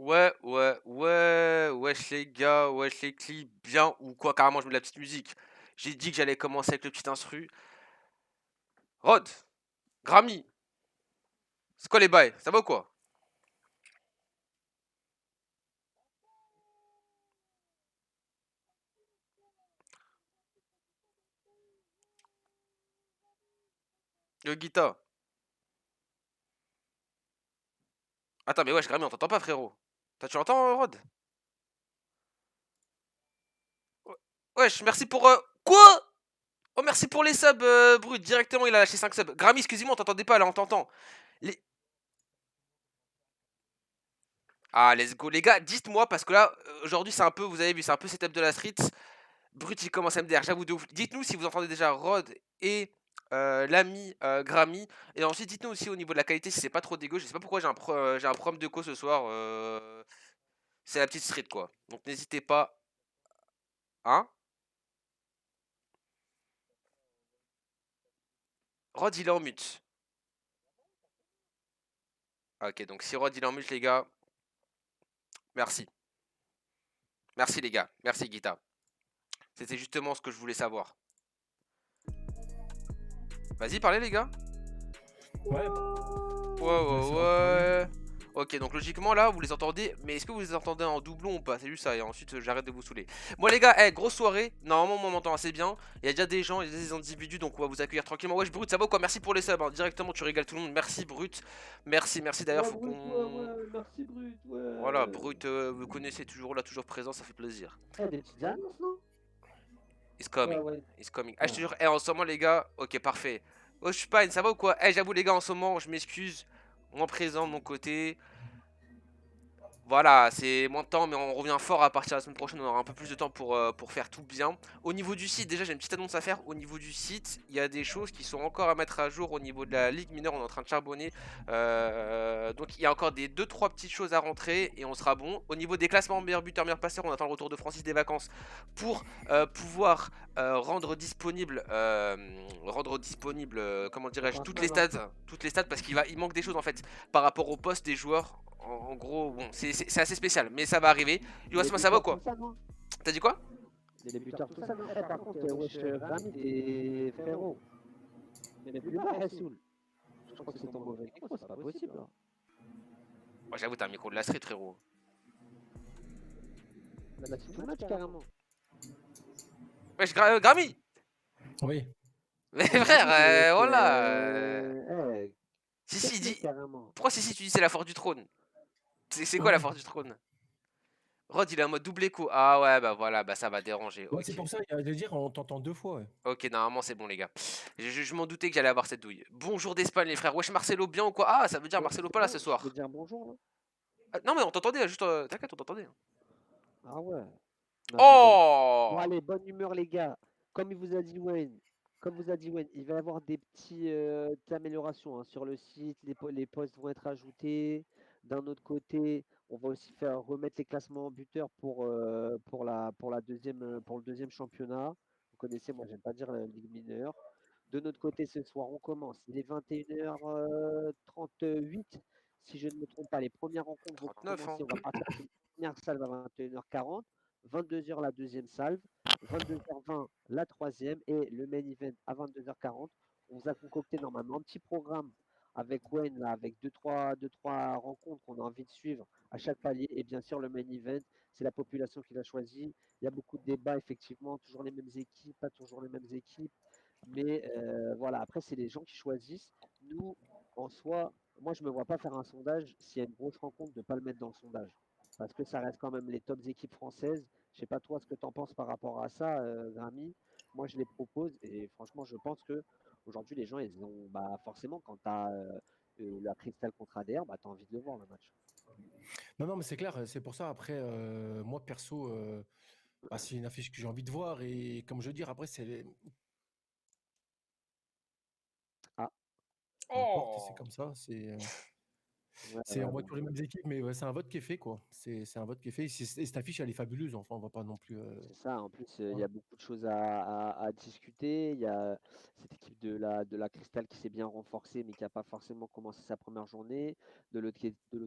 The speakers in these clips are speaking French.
Wesh les gars, wesh les clips, bien ou quoi, carrément je mets de la petite musique. J'ai dit que j'allais commencer avec le petit instru. Rod, Grammy, c'est quoi les bails? Ça va ou quoi? Yo Guita. Attends mais wesh Grammy on t'entend pas frérot. Tu l'entends Rod? Wesh, merci pour... Quoi? Oh merci pour les subs, Brut, directement il a lâché 5 subs. Grammy excusez-moi on t'entendait pas là, on t'entend. Les... Ah let's go les gars, dites-moi parce que là, aujourd'hui c'est un peu, vous avez vu, c'est un peu setup de la street. Brut, il commence à me dire, j'avoue de ouf. Dites-nous si vous entendez déjà Rod et l'ami Grammy. Et ensuite, dites-nous aussi au niveau de la qualité si c'est pas trop dégueu. Je sais pas pourquoi j'ai un problème de co ce soir. C'est la petite street quoi. Donc n'hésitez pas. Hein? Rod, il est en mute. Ok, donc si Rod, il est en mute, les gars, merci. Merci les gars. Merci Guita. C'était justement ce que je voulais savoir. Vas-y, parlez les gars. Ouais, Ouais, bah, ouais, ça va parler. ouais. Ok, donc logiquement là, vous les entendez, mais est-ce que vous les entendez en doublon ou pas? C'est juste ça, et ensuite j'arrête de vous saouler. Moi les gars, grosse soirée, normalement moi on m'entend assez bien, il y a déjà des gens, il y a des individus, donc on va vous accueillir tranquillement. Wesh Brut, ça va ou quoi? Merci pour les subs, hein. Directement tu régales tout le monde, merci Brut, merci d'ailleurs, Ouais, faut Brut, qu'on... merci Brut, Voilà, ouais. Brut, vous connaissez, toujours là, toujours présent, ça fait plaisir. Des petites annonces, non? It's Ouais, coming, ouais. it's coming. Ah je te Ouais. jure, en ce moment les gars, ok parfait. Wesh Pine, ça va ou quoi? J'avoue les gars, en ce moment, je m'excuse, moins présent de mon côté. Voilà, c'est moins de temps, mais on revient fort à partir de la semaine prochaine. On aura un peu plus de temps pour faire tout bien. Au niveau du site, déjà, j'ai une petite annonce à faire. Au niveau du site, il y a des choses qui sont encore à mettre à jour au niveau de la Ligue mineure. On est en train de charbonner. Donc, il y a encore des deux trois petites choses à rentrer et on sera bon. Au niveau des classements meilleur buteur, meilleur passeur, on attend le retour de Francis des vacances pour pouvoir rendre disponible, comment dirais-je, toutes les stats, parce il manque des choses en fait par rapport au poste des joueurs. En gros, bon, c'est assez spécial, mais ça va arriver. Les Yoasma, ça va ou buteurs, tout quoi? ça, non? T'as dit quoi? Les buteurs, tout ça, non? Par contre, wesh, Rami et frérot, mais plus bas, Hassoul. Je crois que c'est ton mauvais micro, c'est pas possible, là. Oh, j'avoue, t'as un micro de la street, frérot. Là, c'est too much, carrément. Wesh, Grammy! Oui. Mais Mais frère, Rami, wesh, voilà. Si, si, technique, dis. carrément. Pourquoi si, tu dis c'est la force du trône? C'est quoi la force du trône? Rod, il est en mode double écho. Ah ouais, bah voilà, bah ça va déranger. Ouais, c'est Ok. pour ça, il de dire, on t'entend deux fois. Ouais. Ok, normalement c'est bon, les gars. Je m'en doutais que j'allais avoir cette douille. Bonjour d'Espagne, les frères. Wesh, Marcelo, bien ou quoi? Ah, ça veut dire Ouais, Marcelo c'est pas là ce bon, je peux soir. dire bonjour, là? Ah, non, mais on t'entendait, juste. T'inquiète, on t'entendait. Ah ouais. Non, je rigole. Bon, Oh! allez, bonne humeur, les gars. Comme il vous a dit Wayne, comme vous a dit Wayne, il va y avoir des petites améliorations hein, sur le site. Les postes vont être ajoutés. D'un autre côté, on va aussi faire remettre les classements en buteur pour le deuxième championnat. Vous connaissez, moi, j'aime pas dire la Ligue mineure. De notre côté, ce soir, on commence. Il est 21h38. Si je ne me trompe pas, les premières rencontres vont 39, hein. commencer. On va partir sur une première salve à 21h40. 22h la deuxième salve, 22h20 la troisième et le main event à 22h40. On vous a concocté normalement un petit programme avec Wayne, là, avec deux, trois rencontres qu'on a envie de suivre à chaque palier. Et bien sûr, le main event, c'est la population qui l'a choisi. Il y a beaucoup de débats, effectivement, toujours les mêmes équipes, pas toujours les mêmes équipes. Mais voilà, après, c'est les gens qui choisissent. Nous, en soi, moi, je ne me vois pas faire un sondage s'il y a une grosse rencontre de ne pas le mettre dans le sondage. Parce que ça reste quand même les tops équipes françaises. Je sais pas toi ce que tu en penses par rapport à ça, Grammy. Moi, je les propose et franchement, je pense que aujourd'hui, les gens, ils ont bah, forcément, quand tu as la Cristal contre ADR, bah, tu as envie de le voir le match. Non, non, mais c'est clair, c'est pour ça. Après, moi, perso, bah, c'est une affiche que j'ai envie de voir. Et comme je veux dire, après, Ah, on porte et c'est Oh! comme ça. C'est. Ouais, C'est, ouais, on voit ouais. toujours les mêmes équipes, mais ouais, c'est un vote qui est fait, quoi. C'est un vote qui est fait. Et cette affiche, elle est fabuleuse. Enfin, on va pas non plus. C'est ça, en plus, il y Voilà. a beaucoup de choses à discuter. Il y a cette équipe de la Cristal qui s'est bien renforcée, mais qui n'a pas forcément commencé sa première journée. De l'autre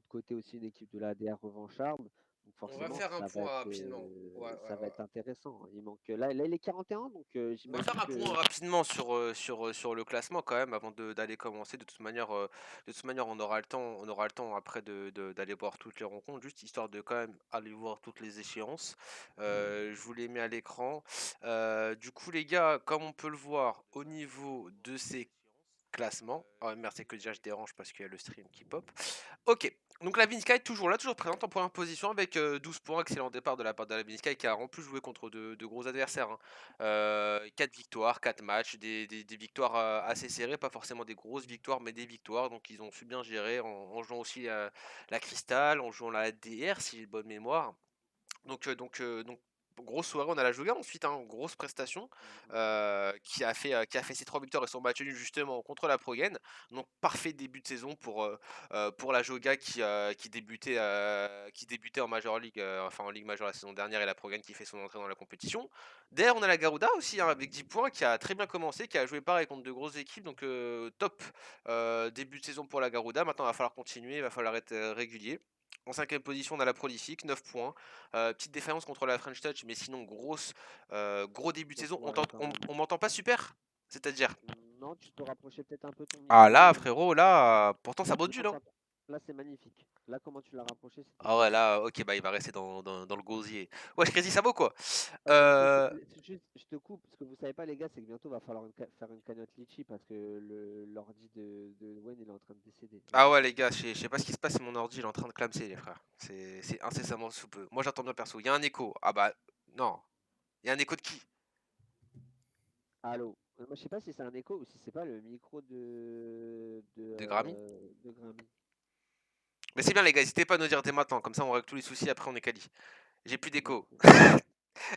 côté aussi, une équipe de la ADR revancharde. Donc On va forcément, faire un point rapidement. Ouais, ouais, ça va être ouais. intéressant. Il manque là, il est 41, donc On va faire j'imagine un point que rapidement sur le classement quand même avant d'aller commencer. De toute manière, on aura le temps après d'aller voir toutes les rencontres, juste histoire de quand même aller voir toutes les échéances. Je vous les mets à l'écran. Du coup, les gars, comme on peut le voir au niveau de ces classements. Oh merde, c'est que déjà je dérange parce qu'il y a le stream qui pop. Ok, donc la Vinsky toujours là, toujours présente en première position avec 12 points. Excellent départ de la part de la Vinsky qui a en plus joué contre de gros adversaires, hein. 4 victoires, 4 matchs, des victoires assez serrées, pas forcément des grosses victoires, mais des victoires. Donc ils ont su bien gérer en jouant aussi la Crystal, en jouant la DR si j'ai bonne mémoire. Donc, grosse soirée, on a la Joga ensuite, hein, grosse prestation, qui a fait ses 3 victoires et son match nul justement contre la Progen. Donc parfait début de saison pour la Joga qui débutait en Major League, enfin en Ligue Major la saison dernière, et la Progen qui fait son entrée dans la compétition. Derrière, on a la Garuda aussi, hein, avec 10 points, qui a très bien commencé, qui a joué pareil contre de grosses équipes. Donc top début de saison pour la Garuda. Maintenant, il va falloir continuer, il va falloir être régulier. En cinquième position, on a la Prolifique, 9 points. Petite défaillance contre la French Touch, mais sinon gros début de grosse saison. On soirée t'ent- quand on, même. on m'entend pas super? C'est-à-dire? Non, tu peux rapprocher peut-être un peu ton Ah micro. là, frérot, là, pourtant ça Là, module, hein. là, c'est magnifique. Là, comment tu l'as rapproché, c'était Ah ouais, nickel. là, ok, bah il va rester dans le gosier. Ouais, Crazy, ça vaut quoi? Bientôt, Euh, juste, je te coupe, ce que vous savez pas, les gars, c'est que bientôt, va falloir faire une cagnotte litchi parce que l'ordi de Wayne, il est en train de décéder. Ah Voilà. ouais, les gars, je sais pas ce qui se passe, mon ordi, il est en train de clamser, les frères. C'est incessamment sous peu. Moi, j'entends bien perso. Il y a un écho. Ah bah, non. Il y a un écho de qui? Allô? Moi, je sais pas si c'est un écho ou si c'est pas le micro De Grammy? de Grammy. Mais c'est bien, les gars, n'hésitez pas à nous dire dès maintenant. Comme ça, on règle tous les soucis. Après, on est quali. J'ai plus d'écho. Ok.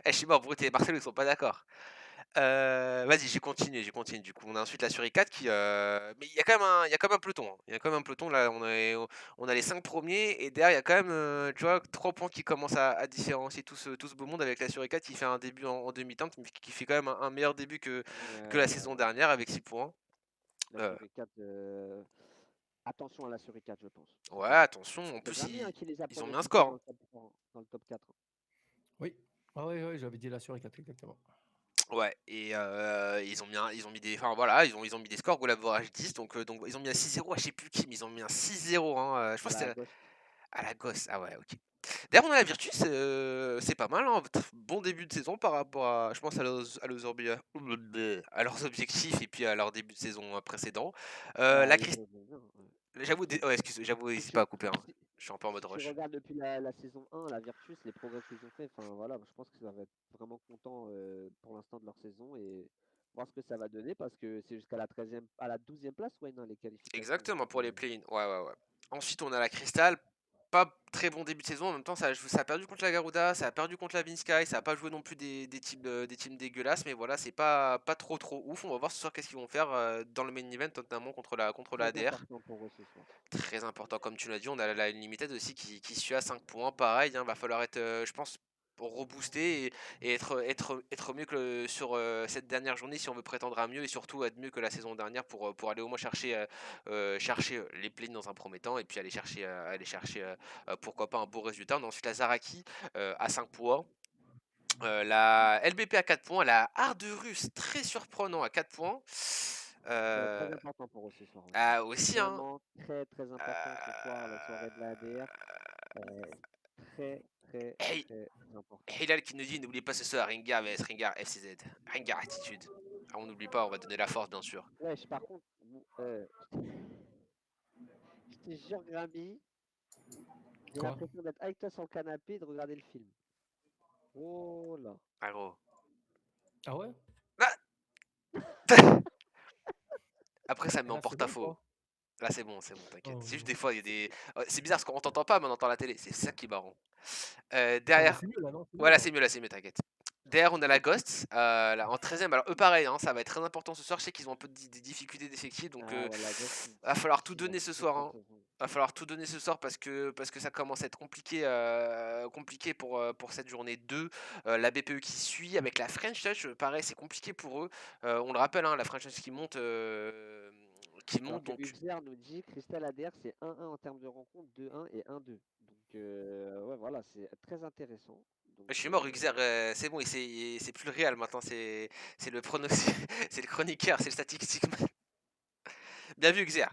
Eh, je suis mort, Brut et Marcelo, ils sont pas d'accord. Vas-y, j'ai continué. Du coup, on a ensuite la Suricat mais il y a quand même un peloton, hein. Il y a quand même un peloton. Là, on a les 5 premiers. Et derrière, il y a quand même, tu vois, 3 points qui commencent à différencier tout ce beau monde avec la Suricat qui fait un début en demi-teinte, mais qui fait quand même un meilleur début que Ouais, la ouais, saison ouais. dernière avec 6 points. La Euh, suricate, attention à la suricate, je pense. ouais, Attention. attention. En C'est plus, Grammy hein, qui les a ils ont mis un pronostiqués score, dans hein. le top, dans le top 4. Oui. Ah ouais, ouais, j'avais dit la Suricate, exactement. Ouais, et ils ont mis des, enfin voilà, ils ont mis des scores goal average 10, donc ils ont mis un 6-0 à je sais plus qui, mais ils ont mis un 6-0, hein, je À pense que la c'était gauche. à la gosse. Ah ouais, ok. D'ailleurs, on a la Virtus, c'est pas mal, hein, bon début de saison par rapport à, je pense, à leurs objectifs et puis à leur début de saison précédent. Bah, La ils Christ... reviennent bien. Ouais. J'avoue, ouais, excuse, j'avoue, Si n'hésite pas tu, à couper, hein. si, Je suis un peu en mode si tu rush. regardes depuis la saison 1, la Virtus, les progrès qu'ils ont fait, enfin voilà, je pense que ça va être vraiment content pour l'instant de leur saison et voir ce que ça va donner parce que c'est jusqu'à la 13e, à la 12e place, ouais, non, les qualifications. Exactement, Donc, pour les play-in. Ouais, ouais, ouais. Ensuite, on a la Crystal. Pas très bon début de saison. En même temps, ça a perdu contre la Garuda, ça a perdu contre la Vinsky, ça a pas joué non plus des teams dégueulasses. Mais voilà, c'est pas trop ouf. On va voir ce soir qu'est-ce qu'ils vont faire dans le main event, notamment contre la très ADR. important pour eux ce soir. Très important, comme tu l'as dit. On a la Unlimited aussi qui suit à 5 points. Pareil, hein, va falloir être, je pense, rebooster et être mieux que sur cette dernière journée si on veut prétendre à mieux et surtout être mieux que la saison dernière pour aller au moins chercher les play dans un premier temps et puis aller chercher pourquoi pas un beau résultat. On a ensuite la Zaraki à 5 points. La LBP à 4 points, la Arderus très surprenant à 4 points. Ça va être très Euh, important pour eux ce soir aussi. ah, aussi, hein. Vraiment très très important ce soir, la soirée de la ADR. Euh, très très Hey, très important. Hilal qui nous dit n'oubliez pas ce soir Ringar vs Ringar FCZ. Ringar attitude. Ah, on n'oublie pas, on va donner la force bien sûr. Wesh, par contre, je te jure, Grammy, j'ai Quoi? l'impression d'être avec toi sur le canapé et de regarder le film. Oh là. Ah gros. Ah ouais? Ah Après ça me Et met en là, c'est bon, porte-à-faux. quoi? Là c'est bon, t'inquiète. C'est juste Oh. des fois il y a des. C'est bizarre parce qu'on t'entend pas mais on entend la télé. C'est ça qui est marrant. Ah bah Derrière. c'est mieux là, non? C'est Ouais mieux là. là c'est mieux, t'inquiète. Derrière on a la Ghost là, en 13ème. Alors eux pareil, hein, ça va être très important ce soir. Je sais qu'ils ont un peu des difficultés d'effectifs donc Ah ouais, la gosse, va falloir tout ils ont donner fait ce une très soir, bonne hein. saison. Va falloir tout donner ce soir parce que ça commence à être compliqué, compliqué pour cette journée 2. La BPE qui suit avec la French Touch, pareil, c'est compliqué pour eux. On le rappelle, hein, la French Touch qui Alors monte que donc Uxer nous dit Crystal ADR c'est 1-1 en termes de rencontre, 2-1 et 1-2. Donc ouais voilà, c'est très intéressant. Donc je suis mort, Uxer, c'est bon, c'est plus le Real maintenant, c'est le pronostic, c'est le chroniqueur, c'est le statistique. Bien vu, Uxer.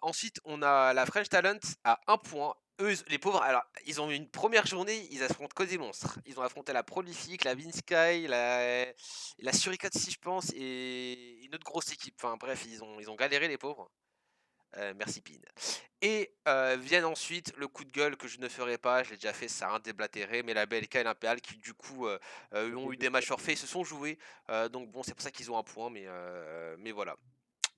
Ensuite, on a la French Talent à 1 point. Eux, les pauvres, alors, ils ont eu une première journée, ils affrontent que des monstres. Ils ont affronté la Prolific, la Vinsky, la Suricate, si je pense, et une autre grosse équipe. Enfin bref, ils ont galéré, les pauvres. Merci, Pin. Et viennent ensuite le coup de gueule que je ne ferai pas, je l'ai déjà fait, ça a un déblatéré, mais la BLK et l'Impérial qui, du coup, ont c'était eu deux des matchs points. forfaits, se sont joués. Donc bon, c'est pour ça qu'ils ont un point, mais voilà.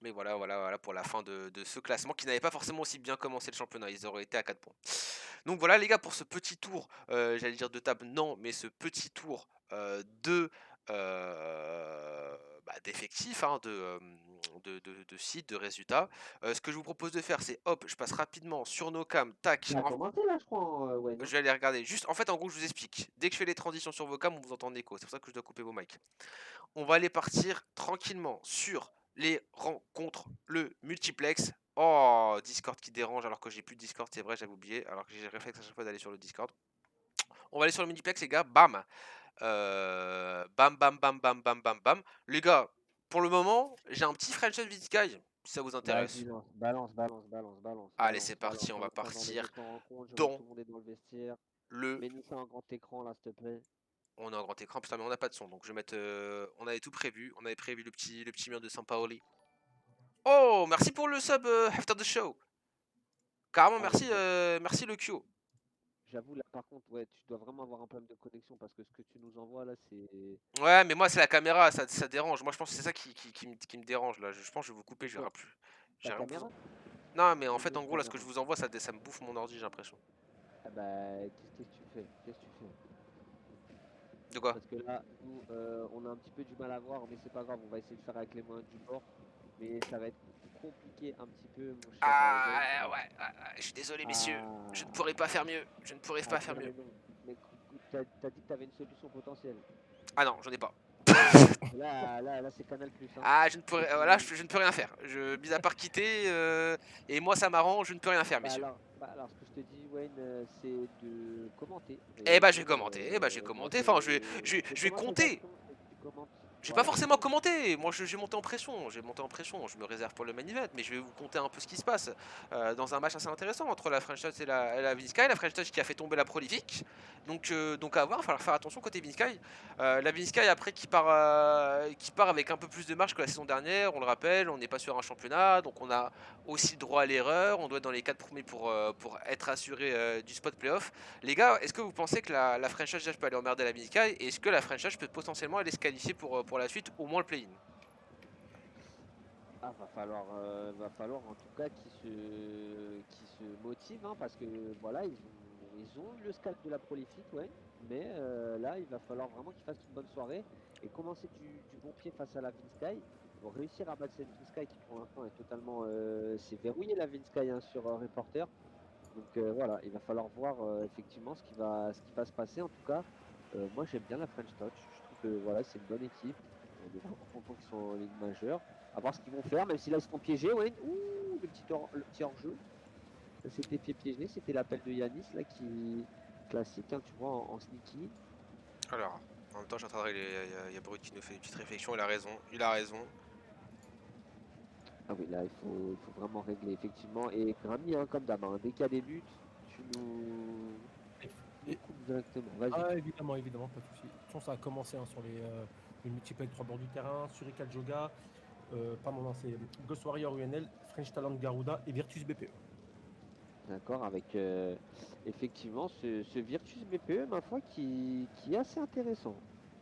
Mais voilà pour la fin de ce classement qui n'avait pas forcément aussi bien commencé le championnat. Ils auraient été à 4 points. Donc voilà les gars pour ce petit tour, j'allais dire de table, non, mais ce petit tour d'effectifs, hein, de sites, de résultats. Ce que je vous propose de faire, c'est hop, je passe rapidement sur nos cams, tac, Ça a commencé là, je crois, ouais, non? je vais aller regarder. Juste, en fait, en gros, je vous explique. Dès que je fais les transitions sur vos cams, on vous entend en écho. C'est pour ça que je dois couper vos mics. On va aller partir tranquillement sur les rencontres, le multiplex. Oh, Discord qui dérange alors que j'ai plus de Discord, c'est vrai, j'avais oublié, alors que j'ai réflexe à chaque fois d'aller sur le Discord. On va aller sur le multiplex, les gars, bam. Bam, bam, bam, bam, bam, bam, bam. Les gars, pour le moment, j'ai un petit franchise Sky, si ça vous Vas-y, intéresse. lance, balance, balance, balance, balance, Allez, c'est balance, parti, balance. on On va est pendant les partir auto-rencontres, je vois dans tout le monde est dans le vestiaire. le... Mets-nous ça en grand écran là, s'il te plaît. On a un grand écran, putain, mais on n'a pas de son, donc je vais mettre... on avait tout prévu, on avait prévu le petit mur de Sampaoli. Oh, merci pour le sub after the show. Carrément, Ah ouais, merci, merci le Q. j'avoue là par contre, ouais, tu dois vraiment avoir un problème de connexion parce que ce que tu nous envoies là, c'est Ouais, mais moi, c'est la caméra, ça dérange. Moi, je pense que c'est ça qui me dérange, là. Je pense que je vais vous couper, je quoi? verrai plus. Ta J'ai rien vous... caméra? Non, mais en Une fait, en autre gros, là, ce que caméra. je vous envoie, ça me bouffe mon ordi, j'ai l'impression. Ah bah, qu'est-ce que tu fais? Qu'est-ce que tu fais? De quoi? Parce que là, nous, on a un petit peu du mal à voir, mais c'est pas grave, on va essayer de faire avec les moyens du bord. Mais ça va être compliqué un petit peu, mon cher Wayne. Ah, ouais, je suis désolé, messieurs. Je ne Ah, pourrais pas faire mieux. Je ne pourrais pas faire non, mieux. mais non. Mais t'as dit que t'avais une solution potentielle. Ah non, j'en ai pas. Là, c'est Canal Plus, hein. Ah, je ne Et pourrais... Là, puis, je ne peux rien faire. Mis à part quitter, et moi, ça m'arrange, je ne peux rien faire, messieurs. alors, ce que je te dis, Wayne, c'est de commenter. Eh Et bah, je vais nous, commenter. Eh bah, je vais moi, commenter. Enfin, je vais comment compter. exactement tu commentes? Je vais pas Voilà, forcément commenter, moi je vais monter en pression, je me réserve pour le main event, mais je vais vous conter un peu ce qui se passe dans un match assez intéressant entre la French Touch et la Vinsky. La French Touch qui a fait tomber la Prolific, donc à voir, il va falloir faire attention côté Vinsky. La Vinsky après qui part avec un peu plus de marge que la saison dernière, on le rappelle, on n'est pas sur un championnat, donc on a aussi droit à l'erreur, on doit être dans les 4 premiers pour être assuré du spot playoff. Les gars, est-ce que vous pensez que la franchise peut aller emmerder la Vinsky et est-ce que la franchise peut potentiellement aller se qualifier pour la suite, au moins le play-in? Ah, va falloir en tout cas qu'ils se motivent, hein, parce que voilà, ils ont eu le scalp de la prolifique, ouais, mais là, il va falloir vraiment qu'ils fassent une bonne soirée et commencer du bon pied face à la Vinsky pour réussir à battre cette Vinsky qui pour l'instant est totalement, c'est verrouillé la Vinsky, hein, sur Reporter. Donc voilà, il va falloir voir effectivement ce qui va se passer. En tout cas, moi j'aime bien la French Touch. Je trouve que voilà, c'est une bonne équipe. On est vraiment content qu'ils sont en Ligue majeure. À voir ce qu'ils vont faire, même si là ils se font piéger. Ouais. Ouh, le petit hors-jeu. C'était piégé, c'était l'appel de Yanis là qui classique, hein, tu vois, en sneaky. Alors, en même temps, je suis en train de régler. Il y a Brut qui nous fait une petite réflexion. Il a raison. Il a raison. Ah oui, là il faut vraiment régler effectivement. Et Grammy, hein, comme d'hab, hein, dès qu'il y a des buts, tu nous coupes directement. Vas-y. Ah, évidemment, évidemment, pas de souci. De toute façon, ça a commencé, hein, sur les multiples 3 bords du terrain, Surikal Joga, pardon, non, c'est Ghost Warrior UNL, French Talent Garuda et Virtus BPE. D'accord, avec effectivement ce Virtus BPE, ma foi, qui est assez intéressant.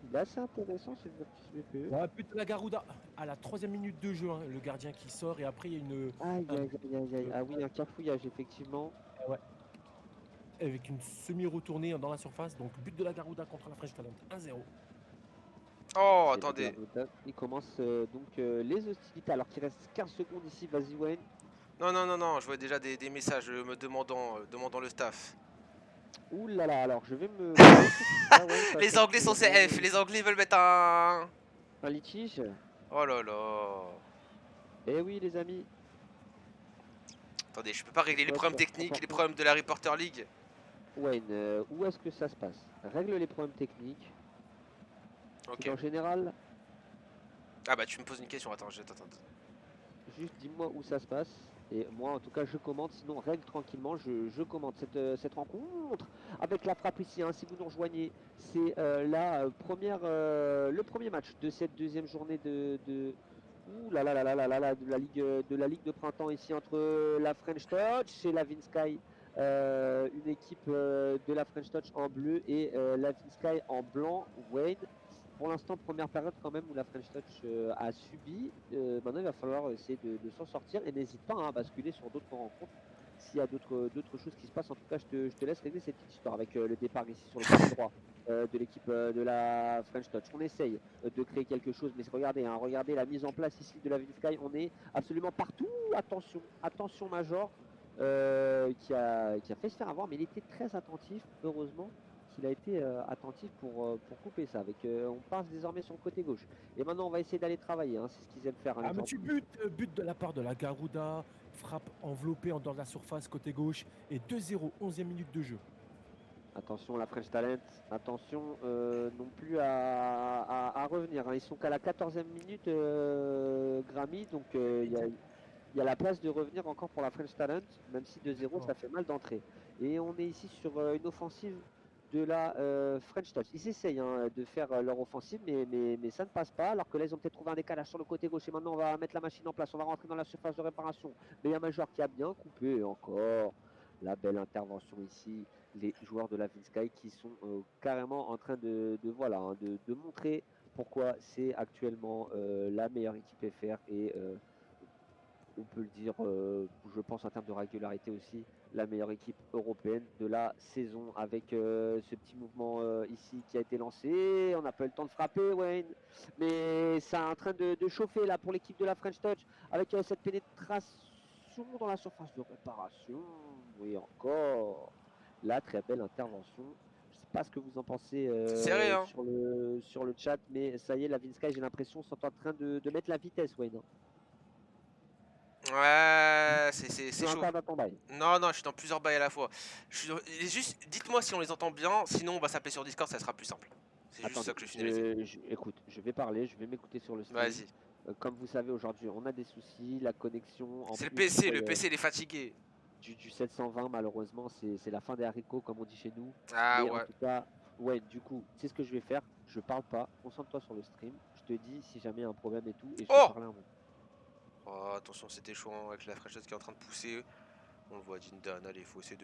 Il est assez intéressant ce Virtus BPE. Ouais, but de la Garuda à la 3e minute de jeu, hein, le gardien qui sort et après il y a Aïe, un, aïe, aïe, aïe, aïe. Ah oui, un cafouillage, effectivement. ouais, avec une semi-retournée dans la surface. Donc but de la Garuda contre la French Talent, 1-0. Oh, Et le attendez. Garuda, il commence donc les hostilités. Alors qu'il reste 15 secondes ici, vas-y Wayne. Non, non, non, non, je vois déjà des messages me demandant le staff. Ouh là là, alors je vais me baser sur ça, Wayne, parce Les que Anglais sont CF, vraiment, les Anglais veulent mettre un... un litige. Oh là là. Eh oui, les amis. Attendez, je peux pas régler les Faut problèmes être techniques, les important. problèmes de la Reporter League. Wayne, où est-ce que ça se passe? Règle les problèmes techniques. C'est Ok. en général, Ah bah tu me poses une question, attends, attends. juste dis-moi où ça se passe. Et moi, en tout cas, je commente. Sinon, règle tranquillement, je commente cette rencontre avec la frappe ici. Hein, si vous nous rejoignez, c'est le premier match de cette deuxième journée ouh là là là là là là là, de la Ligue de printemps ici entre la French Touch et la Vinsky. Une équipe de la French Touch en bleu et la Vinsky en blanc. Wayne, pour l'instant, première période quand même où la French Touch a subi. Maintenant, il va falloir essayer de s'en sortir et n'hésite pas hein, à basculer sur d'autres rencontres. S'il y a d'autres choses qui se passent, en tout cas, je te laisse régler cette petite histoire avec le départ ici sur le côté droit de l'équipe de la French Touch. On essaye de créer quelque chose, mais regardez, hein, regardez la mise en place ici de la Vinsky. On est absolument partout. Attention, attention, Major. Qui a fait se faire avoir, mais il était très attentif, heureusement qu'il a été attentif pour couper ça. On passe désormais sur le côté gauche. Et maintenant, on va essayer d'aller travailler. Hein, c'est ce qu'ils aiment faire. Hein, Ah, les mais joueurs. tu butes, but de la part de la Garuda, frappe enveloppée en dehors de la surface, côté gauche, et 2-0, 11e minute de jeu. Attention, la French Talent. Attention non plus à revenir. Hein. Ils sont qu'à la 14e minute, Grammy. Donc, il y a la place de revenir encore pour la French Talent, même si 2-0, ça fait mal d'entrée. Et on est ici sur une offensive de la French Touch. Ils essayent hein, de faire leur offensive, mais ça ne passe pas. Alors que là, ils ont peut-être trouvé un décalage sur le côté gauche. Et maintenant, on va mettre la machine en place. On va rentrer dans la surface de réparation. Mais il y a Major qui a bien coupé. Et encore la belle intervention ici. Les joueurs de la Vinsky qui sont carrément en train voilà, hein, de montrer pourquoi c'est actuellement la meilleure équipe FR et on peut le dire, je pense en termes de régularité aussi, la meilleure équipe européenne de la saison avec ce petit mouvement ici qui a été lancé. On n'a pas eu le temps de frapper, Wayne, mais c'est en train de chauffer là pour l'équipe de la French Touch avec cette pénétration dans la surface de réparation. Oui, encore. Là, très belle intervention. Je ne sais pas ce que vous en pensez C'est serré, hein. sur le chat, mais ça y est, la Vinsky, j'ai l'impression, sont en train de mettre la vitesse, Wayne. Ouais, c'est Tu es chaud. encore dans ton bail. Non, non, je suis dans plusieurs bails à la fois. Juste, dites-moi si on les entend bien, sinon on va s'appeler sur Discord, ça sera plus simple. C'est juste ça Attendez, que je finalisais. écoute, je vais parler, je vais m'écouter sur le stream. Vas-y. Comme vous savez, aujourd'hui, on a des soucis, la connexion, en C'est plus le PC il est fatigué. du 720, malheureusement, c'est la fin des haricots, comme on dit chez nous. Ah Mais en ouais. tout cas, ouais, du coup, c'est ce que je vais faire. Je parle pas, concentre-toi sur le stream. Je te dis si jamais il y a un problème et tout, et je vais Oh, parler un moment. oh attention, c'était chaud hein, avec la fraîcheur qui est en train de pousser. On le voit, Jindan, allez, il faut essayer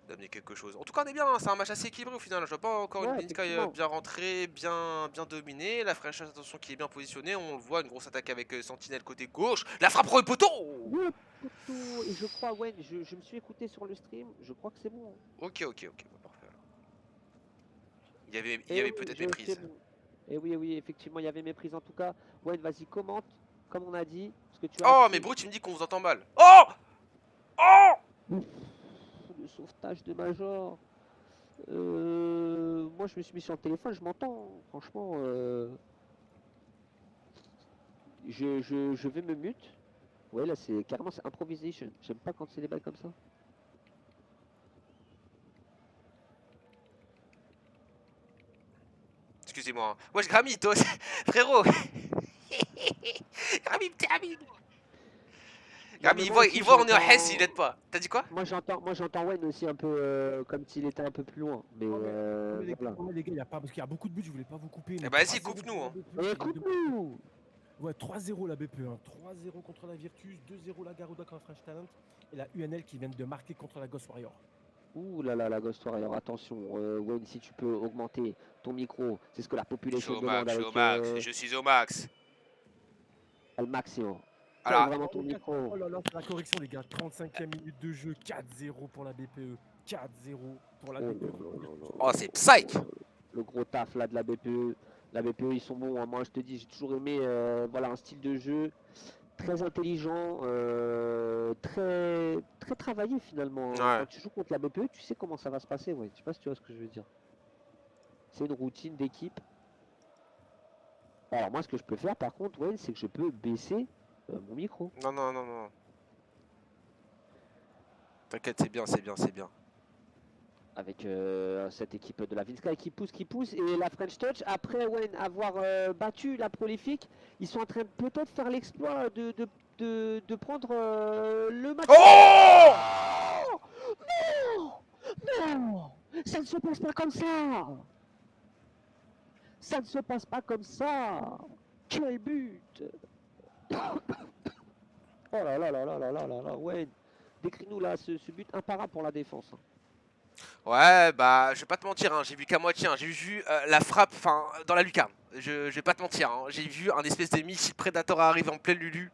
d'amener quelque chose. En tout cas, on est bien, hein, c'est un match assez équilibré au final. Je vois pas encore une Ouais, Vinsky effectivement. bien rentrée, bien dominée. La fraîcheur, attention, qui est bien positionnée. On le voit, une grosse attaque avec Sentinelle côté gauche. La frappe pour le poteau. Le poteau, et je crois, ouais, je me suis écouté sur le stream, je crois que c'est bon. Hein. Ok, bah, parfait alors. Il y Et avait oui, peut-être c'est méprise. bon. Et oui, oui, effectivement, il y avait méprise. En tout cas, Wayne, vas-y, commente, comme on a dit, parce que tu as Oh, mais appris Brut, tu me dis qu'on vous entend mal. Oh. Oh. ouf, le sauvetage de Major. Moi, je me suis mis sur le téléphone, je m'entends. Franchement, je vais me mute. Ouais, là, c'est carrément c'est improvisation. J'aime pas quand c'est des balles comme ça. Excusez-moi. Hein. Wesh, Grammy, toi, frérot. Grammy, petit ami. Non, Grammy, mais moi il aussi, voit, on est en Hesse, il j'entends. aide pas. T'as dit quoi? Moi, j'entends Wayne aussi un peu comme s'il était un peu plus loin. Mais voilà. Les gars, il y a pas, parce qu'il y a beaucoup de buts, je voulais pas vous couper. Eh Mais bah, vas-y, 3-0 coupe-nous. pour la Hein. BPE, Écoute-nous! Ouais, 3-0 la BPE, hein. 3-0 contre la Virtus, 2-0 la Garuda contre la French Talent, et la UNL qui vient de marquer contre la Ghost Warrior. Ouh là là, la Ghost Warrior, attention, Wayne, si tu peux augmenter ton micro, c'est ce que la population demande Je suis avec au max, je suis au max. le maximum. Quel Alors, vraiment ton micro? Oh là là, c'est la correction, les gars. 35e minute de jeu, 4-0 pour la BPE. 4-0 pour la Oh BPE. non, non, non, non, oh, non, c'est non, psych. non. Le gros taf là de la BPE. La BPE, ils sont bons. Hein. Moi, je te dis, j'ai toujours aimé voilà, un style de jeu très intelligent, très travaillé finalement. Ouais. Quand tu joues contre la BPE, tu sais comment ça va se passer. Ouais. Je sais pas si tu vois ce que je veux dire. C'est une routine d'équipe. Alors moi, ce que je peux faire par contre, ouais, c'est que je peux baisser mon micro. Non, non, non, non. T'inquiète, c'est bien, c'est bien, c'est bien. Avec cette équipe de la Vinska qui pousse et la French Touch après avoir battu la Prolifique, ils sont en train de peut-être faire l'exploit de prendre le match. Oh Non, non, ça ne se passe pas comme ça. Ça ne se passe pas comme ça. Quel but. Oh là là là là là là là là, Wayne, décris-nous là ce but imparable pour la défense. Ouais, bah, je vais pas te mentir, hein, j'ai vu qu'à moitié, hein, j'ai vu la frappe, enfin, dans la lucarne. Je vais pas te mentir, hein, j'ai vu un espèce de missile Predator arriver en pleine Lulu.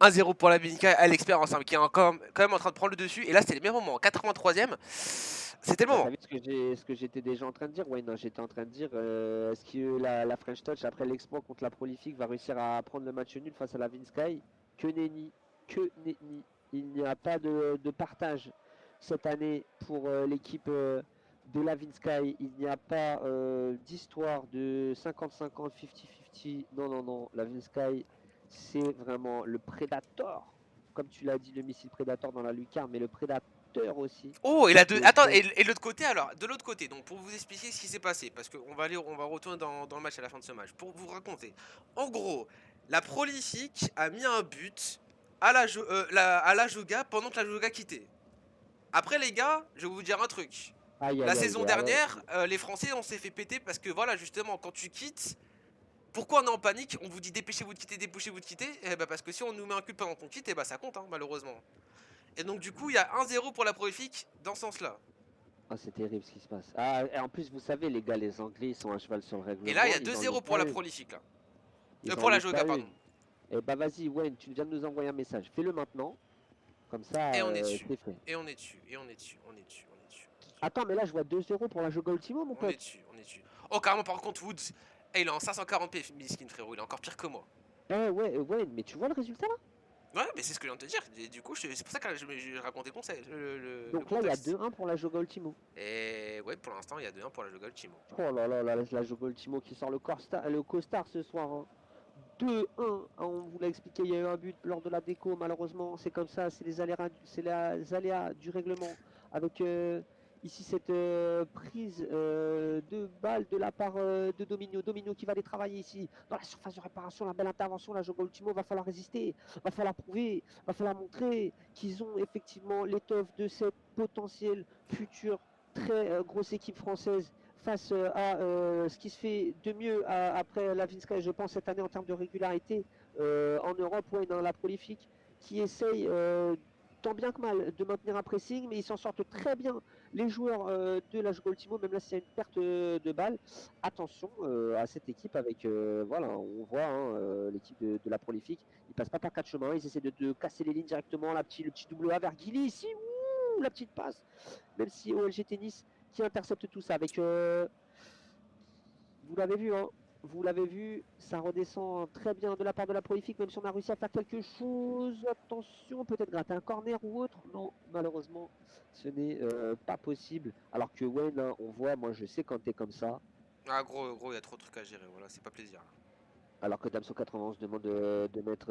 1-0 pour la Benica à l'expérience, hein, qui est encore, quand même en train de prendre le dessus. Et là, c'était le meilleur moment. 83e, c'était le Bah, moment. t'as vu ce que j'étais déjà en train de dire? Ouais, non, j'étais en train de dire, est-ce que la French Touch, après l'exploit contre la Prolifique, va réussir à prendre le match nul face à la Vinsky? Que nenni, que nenni. Il n'y a pas de partage cette année pour l'équipe de la Vinsky. Il n'y a pas d'histoire de 50-50, 50-50. Non, non, non. La Vinsky, c'est vraiment le Predator. Comme tu l'as dit, le missile Predator dans la lucarne, mais le Predator aussi. Oh, et la deux. de Attends, Wayne. et de l'autre côté, alors, de l'autre côté, donc pour vous expliquer ce qui s'est passé, parce qu'on va aller, on va retourner dans le match à la fin de ce match, pour vous raconter. En gros, la Prolifique a mis un but à à la Joga pendant que la Joga quittait. Après, les gars, je vais vous dire un truc. Aïe, La aïe, aïe, saison ah ouais. dernière, les Français, on s'est fait péter parce que voilà, justement, quand tu quittes, pourquoi on est en panique? On vous dit dépêchez-vous de quitter, dépêchez-vous de quitter. Eh bah parce que si on nous met un cul pendant qu'on quitte, eh bah ça compte, hein, malheureusement. Et donc du coup, il y a 1-0 pour la Prolifique dans ce sens-là. Ah, c'est terrible ce qui se passe. Ah, et en plus, vous savez, les gars, les Anglais, ils sont à cheval sur le Et là, il y règlement. a Ils en 2-0 loupent pour pas la une. Prolifique, là. Ils en Pour la loupent Joga, pas pardon. une. Eh bah, vas-y, Wayne, tu viens de nous envoyer un message. Fais-le maintenant. Comme ça, Et on est dessus. c'est fait. Et on est dessus. Et on est dessus. On est dessus. On est dessus. Attends, mais là, je vois 2-0 pour la Joga Ultimo, mon On est pote. dessus. On est dessus. Oh, carrément, par contre, Woods, il est en 540p, Miskin, frérot. Il est encore pire que moi. Eh ouais, Wayne, mais tu vois le résultat là? Ouais, mais c'est ce que je viens de te dire. Et du coup, c'est pour ça que je racontais le conseil, le Donc là, il y a contexte. 2-1 pour la Joga Ultimo. Et ouais, pour l'instant, il y a 2-1 pour la Joga Ultimo. Oh là là là, la Joga Ultimo qui sort le costard ce soir. Hein. 2-1, on vous l'a expliqué, il y a eu un but lors de la déco, malheureusement, c'est comme ça, c'est les aléas du règlement. Avec ici cette prise de balle de la part de Domino. Domino qui va aller travailler ici dans la surface de réparation, la belle intervention, la Joga Ultimo, va falloir résister, va falloir prouver, va falloir montrer qu'ils ont effectivement l'étoffe de cette potentielle future très grosse équipe française face à ce qui se fait de mieux après la Vinska, je pense, cette année en termes de régularité en Europe, ouais, dans la Prolifique, qui essaye tant bien que mal de maintenir un pressing, mais ils s'en sortent très bien, les joueurs de la Jogo Ultimo, même là s'il y a une perte de balle. Attention à cette équipe avec, voilà, on voit hein, l'équipe de la Prolifique, ils passent pas par quatre chemins, ils essaient de casser les lignes directement, le petit double A vers Guili ici, ouh, la petite passe, même si OLG Tennis qui intercepte tout ça avec vous l'avez vu, hein, vous l'avez vu, ça redescend très bien de la part de la Prolifique, même si on a réussi à faire quelque chose. Attention, peut-être gratter un corner ou autre. Non, malheureusement, ce n'est pas possible. Alors que Wayne, hein, on voit, moi je sais quand t'es comme ça. Ah, gros, il y a trop de trucs à gérer. Voilà, c'est pas plaisir. Alors que Damso 91 demande de mettre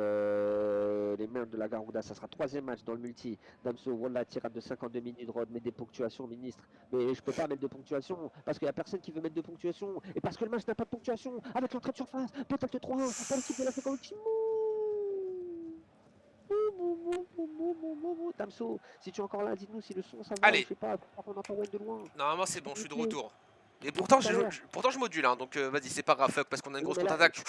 les mains de la Garouda, ça sera troisième match dans le multi. Damso, voilà, tirade de 52 minutes, Rod met des ponctuations, ministre. Mais je peux pas mettre de ponctuation parce qu'il y a personne qui veut mettre de ponctuation. Et parce que le match n'a pas de ponctuation. Avec l'entrée de surface, peut-être 3-1 pour l'équipe de la Seconde Ultimo. Damso, si tu es encore là, dis-nous si le son ça va ou Allez. je sais pas, on entend Wayne de loin. Normalement, c'est bon, je suis de Ok. retour. Et pourtant, Tout à l'heure. pourtant je module, hein, donc vas-y, c'est pas grave, fuck, parce qu'on a une Non, grosse mais là, contre-attaque.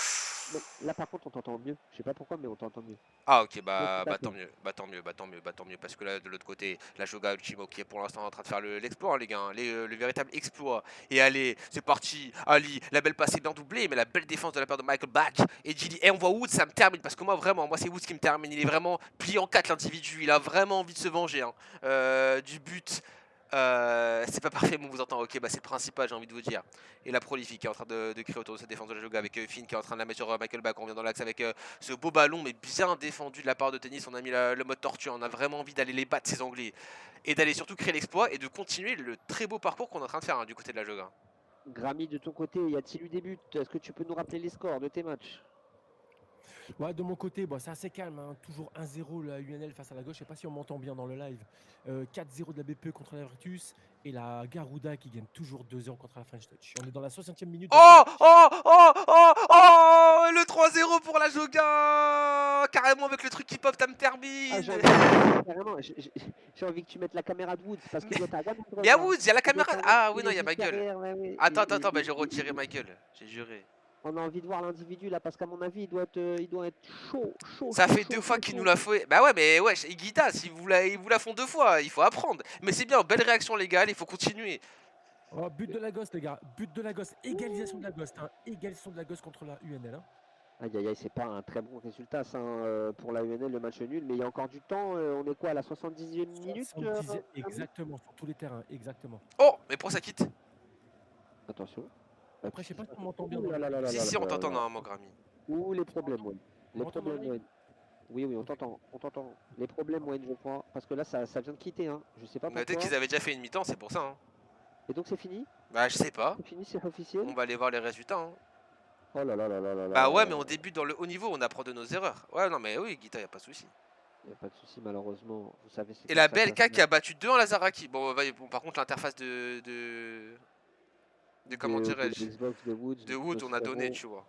là, par contre, on t'entend mieux. Je sais pas pourquoi, mais on t'entend mieux. Ah, ok, Donc, bah d'accord. tant mieux, bah tant mieux, bah tant mieux, bah tant mieux, parce que là, de l'autre côté, la Joga Ultimo qui est pour l'instant en train de faire l'exploit, hein, les gars, hein, le véritable exploit. Et allez, c'est parti, Ali, la belle passe est bien doublée, mais la belle défense de la part de Michael Back et Gilly. Et on voit Woods, ça me termine, parce que moi, vraiment, moi, c'est Woods qui me termine. Il est vraiment plié en quatre, l'individu, il a vraiment envie de se venger hein, du but C'est pas parfait, mais on vous entend. Ok, bah c'est le principal, j'ai envie de vous dire. Et la prolifique qui est en train de créer autour de cette défense de la Joga avec Finn qui est en train de la mettre sur Michael Back. On vient dans l'axe avec ce beau ballon, mais bien défendu de la part de Tennis. On a mis le mode tortue. On a vraiment envie d'aller les battre, ces Anglais. Et d'aller surtout créer l'exploit et de continuer le très beau parcours qu'on est en train de faire hein, du côté de la Joga. Grammy, de ton côté, y a-t-il eu des buts? Est-ce que tu peux nous rappeler les scores de tes matchs? Ouais, de mon côté, bon, c'est assez calme. Hein. Toujours 1-0 la UNL face à la gauche. Je sais pas si on m'entend bien dans le live. 4-0 de la BPE contre la Virtus. Et la Garuda qui gagne toujours 2-0 contre la French Touch. On est dans la 60e minute de ce Oh, match. oh, oh, oh, oh, le 3-0 pour la Joga. Carrément avec le truc qui pop, tam Ah, termine. j'ai envie que carrément, j'ai envie que tu mettes la caméra de Woods parce qu'il doit être à un Mais à endroit. Woods, il y a la Il doit caméra. être à un Ah oui, il non, est il y a ma juste gueule. derrière, ouais, ouais. Attends, bah j'ai retiré ma gueule, j'ai juré. On a envie de voir l'individu là parce qu'à mon avis, il doit être chaud, chaud, Ça chaud, fait chaud, 2 fois chaud, qu'ils nous chaud. l'a fait. Bah ouais, mais wesh, Iguita, si ils vous la font 2 fois, il faut apprendre. Mais c'est bien, belle réaction légale, il faut continuer. Oh, but de la Ghost, les gars. But de la Ghost. Égalisation de la Ghost. Hein. Égalisation de la Ghost contre la UNL. Hein. Aïe aïe aïe, c'est pas un très bon résultat ça hein, pour la UNL, le match nul, mais il y a encore du temps. On est quoi à la 70e minute 70 Grammy exactement, sur tous les terrains, exactement. Oh, mais pourquoi ça quitte? Attention. Après, je sais pas si on m'entend bien Ouh dans là le là live. là là Si, là si, on là t'entend là. normalement, Grammy. Ouh les problèmes, Wayne. On Les m'entend dans le problèmes, live. Wayne. Oui, oui, on Ok. t'entend, on t'entend. Les problèmes, Wayne, je crois. Parce que là, ça vient de quitter, hein. Je sais pas Mais peut-être pourquoi. qu'ils avaient déjà fait une mi-temps, c'est pour ça. Hein. Et donc c'est fini? Bah, je sais pas. C'est fini, c'est officiel? On va aller voir les résultats. Hein. Oh là là là là là Bah ouais, là. mais on débute dans le haut niveau, on apprend de nos erreurs. Ouais, non, mais oui, Guita, y a pas de souci. Y a pas de souci, malheureusement. Vous savez, c'est Et comme la ça que ça se BLK qui passe. a battu 2 en Lazaraki. Bon, bon, par contre, l'interface de comment De dirais-je, l'Xbox de Woods, de Wood, nos on a donné, frérots. tu vois.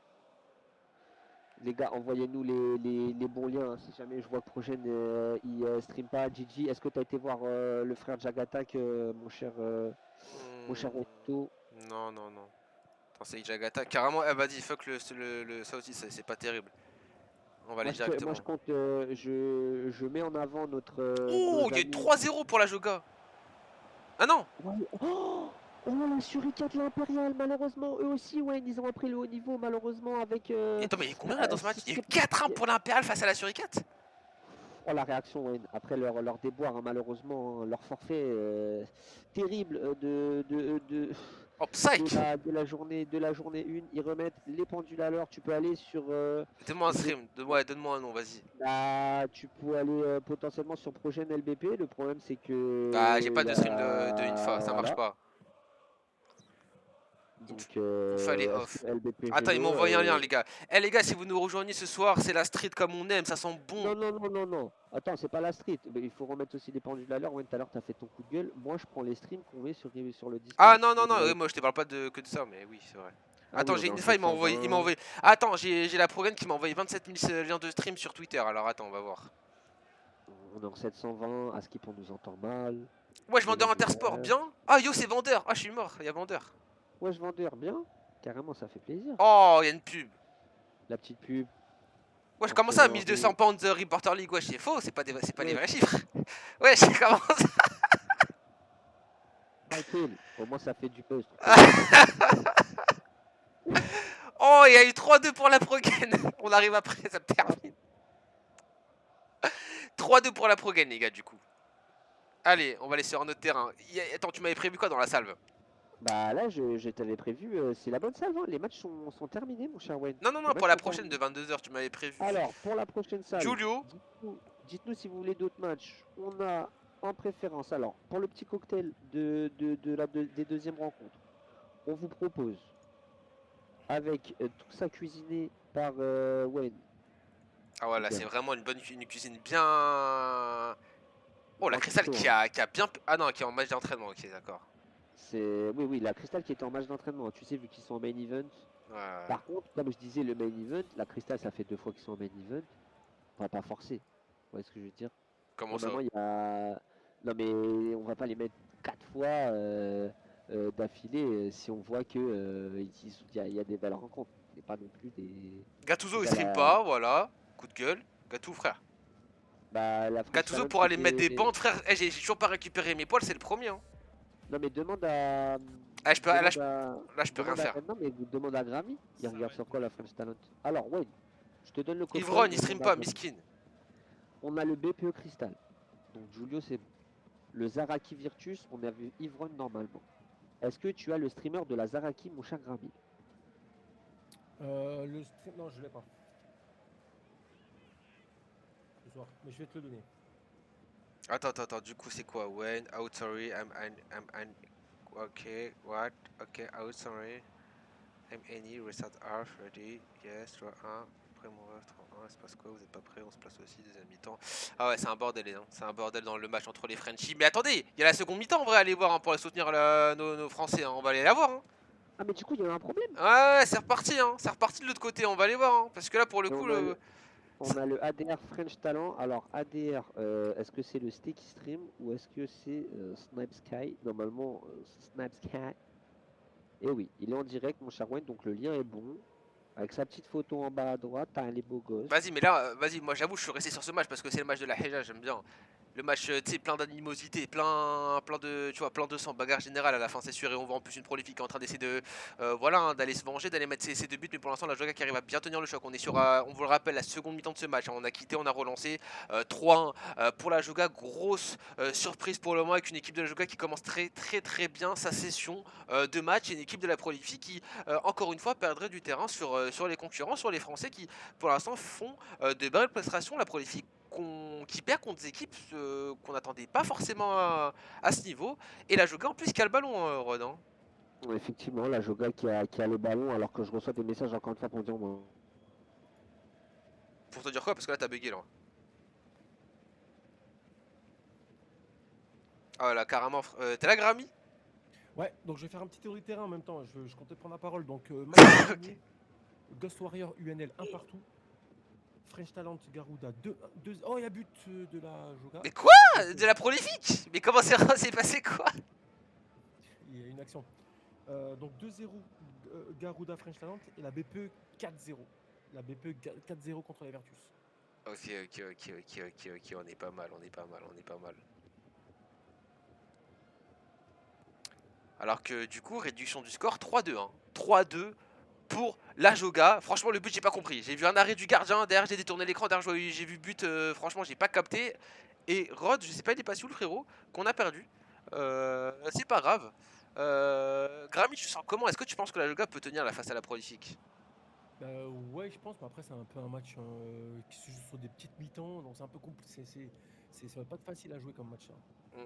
Les gars, envoyez-nous les bons liens. Hein, si jamais je vois que Prochaine il stream pas. Gigi, est-ce que tu as été voir le frère Jagatak, mon cher Otto? Non, non, non. Attends, c'est Jagata. Carrément, elle va dire fuck ça aussi, c'est pas terrible. On va aller Moi, directement. je compte, je mets en avant Oh, nos il y a eu amis. 3-0 pour la Joga. Ah non. Ouais, oh, la suricate l'Impérial, malheureusement, eux aussi, ouais, ils ont appris le haut niveau, malheureusement, avec. Attends, mais il y a eu combien là dans ce match? Il y a eu C'est- 4-1 pour l'Impérial face à la Suricate. Oh, la réaction, Wayne, après leur déboire, hein, malheureusement, hein, leur forfait terrible Oh, psych. de la journée 1. Ils remettent les pendules à l'heure. Tu peux aller sur. Donne-moi un Je vais- stream. Donne-moi un nom, vas-y. Bah, tu peux aller potentiellement sur Prochaine LBP. Le problème, c'est Bah, j'ai que. pas de stream de Infa, ça marche Voilà. pas. Donc, Il fallait est-ce off. que LBP Attends, ils m'ont Géno. envoyé un lien, les gars. Eh, les gars, si vous nous rejoignez ce soir, c'est la street comme on aime, ça sent bon. Non, non, non, non, non. Attends, c'est pas la street. Mais il faut remettre aussi des pendules à l'heure. Ouais, tout à l'heure, t'as fait ton coup de gueule. Moi, je prends les streams qu'on met sur le Ah Discord. non, non, non, moi je te parle pas que de ça, mais oui, c'est vrai. Ah oui, Attends, on j'ai est en une fois, il m'a 720. envoyé. Attends, j'ai la programme qui m'a envoyé 27 000 liens de stream sur Twitter, alors attends, on va voir. On est en 720. Askip, on nous entend mal. Ouais, je Le vendeur nom Intersport, du bien. Ah, yo, c'est vendeur. Ah, je suis mort, il y a vendeur. Ouais, je vendeur, bien. Carrément, ça fait plaisir. Oh, il y a une pub. La petite pub. Ouais, je Entre commence à Henry. 1200 pounds de Reporter League. Ouais, c'est faux, c'est pas les Ouais. vrais chiffres. Ouais, je commence. Tranquille. Au moins, ça fait du buzz. Oh, il y a eu 3-2 pour la Progen. On arrive après, ça me termine. 3-2 pour la Progen, les gars, du coup. Allez, on va aller sur un autre terrain. Attends, tu m'avais prévu quoi dans la salve? Bah là, je t'avais prévu. C'est la bonne salve. Hein. Les matchs sont terminés, mon cher Wayne. Non, non, Les non, matchs pour la sont prochaine de terminés. 22h, tu m'avais prévu. Alors, pour la prochaine salle, Giulio. dites-nous si vous voulez d'autres matchs. On a en préférence, alors, pour le petit cocktail des deuxièmes rencontres, on vous propose, avec tout ça cuisiné par Wayne. Ah voilà, Bien. c'est vraiment une cuisine bien... Oh, la cristal Costaud, qui hein. a bien... Ah non, qui est en match d'entraînement, ok, d'accord. Oui, oui, la Crystal qui était en match d'entraînement. Tu sais, vu qu'ils sont en main event. Ouais. Par contre, comme je disais, le main event, la Crystal, ça fait 2 fois qu'ils sont en main event. On va pas forcer. Vous voyez ce que je veux dire? Comment ça? Normalement, il y a. Non, mais on va pas les mettre 4 fois d'affilée si on voit que il y a des belles rencontres. Et pas non plus des. Gattuso, il Bah, stream pas, voilà. Coup de gueule. Gatou, frère. la French Gattuso Talent pour aller mettre des c'était- bandes, frère. Eh, j'ai toujours pas récupéré mes poils, c'est le premier. Hein. Non, mais demande à. Ah, je peux, là, demande je, à- là, je peux rien demande à- faire. Non, mais demande à Grammy. Il regarde sur quoi la French Talent. Alors, Wayne, je te donne le cocktail. Ivronne, il mais stream demande à pas, Grammy. miskin. On a le BPE Cristal. Donc, Julio, c'est bon. Le Zaraki Virtus, on a vu Ivron normalement. Est-ce que tu as le streamer de la Zaraki, mon cher Grami? Le stream, non, je l'ai pas. Ce soir, mais je vais te le donner. Attends, du coup c'est quoi? When, out, sorry, I'm, ok, what, ok, out, sorry, I'm any, restart half, ready, yes, 3, 1, après mon ref, 3, 1, il se passe quoi? Vous êtes pas prêts, on se place aussi, deuxième mi-temps. Ah ouais, c'est un bordel, hein. C'est un bordel dans le match entre les Frenchies. Mais attendez, il y a la seconde mi-temps en vrai, allez voir hein, pour aller soutenir nos Français, hein. On va aller la voir. Hein. Ah, mais du coup, il y a un problème. Ouais, c'est reparti, hein. C'est reparti de l'autre côté, on va aller voir. Hein. Parce que là, pour le Et coup, on a le ADR French Talent. Alors, ADR, est-ce que c'est le Sticky Stream ou est-ce que c'est Snipe Sky? Normalement, Snipe Sky. Et oui, il est en direct, mon cher Wayne, donc le lien est bon. Avec sa petite photo en bas à droite, t'as les beaux gosses. Vas-y, mais là, vas-y, moi j'avoue, je suis resté sur ce match parce que c'est le match de la Heja, j'aime bien. Le match, tu sais, plein d'animosité, plein de, tu vois, plein de sang, bagarre générale à la fin, c'est sûr. Et on voit en plus une prolifique qui est en train d'essayer de, voilà, hein, d'aller se venger, d'aller mettre ses deux buts. Mais pour l'instant, la Joga qui arrive à bien tenir le choc. On est sur, on vous le rappelle, la seconde mi-temps de ce match. Hein. On a quitté, on a relancé 3-1 pour la Joga. Grosse surprise pour le moment avec une équipe de la Joga qui commence très bien sa session de match. Et une équipe de la prolifique qui, encore une fois, perdrait du terrain sur les concurrents, sur les Français qui, pour l'instant, font de belles prestations. La prolifique qui perd contre des équipes qu'on n'attendait pas forcément à ce niveau. Et la Joga en plus qui a le ballon, Rod. Hein. Effectivement, la Joga qui a le ballon, alors que je reçois des messages encore une fois pour dire moi. Pour te dire quoi? Parce que là t'as bugué là. Ah là carrément. T'es là Grammy? Ouais, donc je vais faire un petit théorie de terrain en même temps. Je comptais prendre la parole. Donc, match gagné. Ghost Warrior UNL 1 partout. French Talent Garuda 2. Oh, il y a but de la Joga. Mais quoi? De la prolifique? Mais comment c'est passé quoi? Il y a une action. Donc 2-0 Garuda French Talent et la BPE 4-0. La BPE 4-0 contre la Virtus. Ok, on est pas mal. Alors que du coup, réduction du score 3-2. Hein. 3-2 pour la Joga. Franchement, le but, j'ai pas compris. J'ai vu un arrêt du gardien, derrière, j'ai détourné l'écran, derrière, j'ai vu but. Franchement, j'ai pas capté. Et Rod, je sais pas, il est passé où le frérot, qu'on a perdu. C'est pas grave. Grammy, tu sens comment? Est-ce que tu penses que la Joga peut tenir la face à la prolifique? Ouais, je pense, mais après, c'est un peu un match qui se joue sur des petites mi-temps, donc c'est un peu compliqué. Ça va pas être facile à jouer comme match. Hein.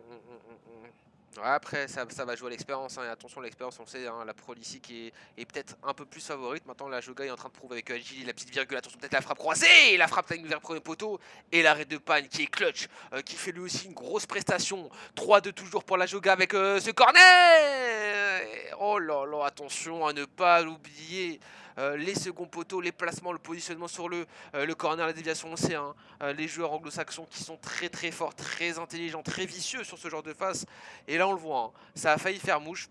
Ouais, après, ça va jouer à l'expérience. Hein, et attention, l'expérience, on sait, hein, la prolifique est peut-être un peu plus favorite. Maintenant, la Joga est en train de prouver avec Gilly la petite virgule. Attention, peut-être la frappe croisée. La frappe vers le premier poteau. Et l'arrêt de panne qui est clutch, qui fait lui aussi une grosse prestation. 3-2 toujours pour la Joga avec ce corner. Oh là là, attention à ne pas l'oublier. Les seconds poteaux, les placements, le positionnement sur le corner, la déviation, on sait. Hein, les joueurs anglo-saxons qui sont très forts, très intelligents, très vicieux sur ce genre de phase. Et là on le voit, hein, ça a failli faire mouche.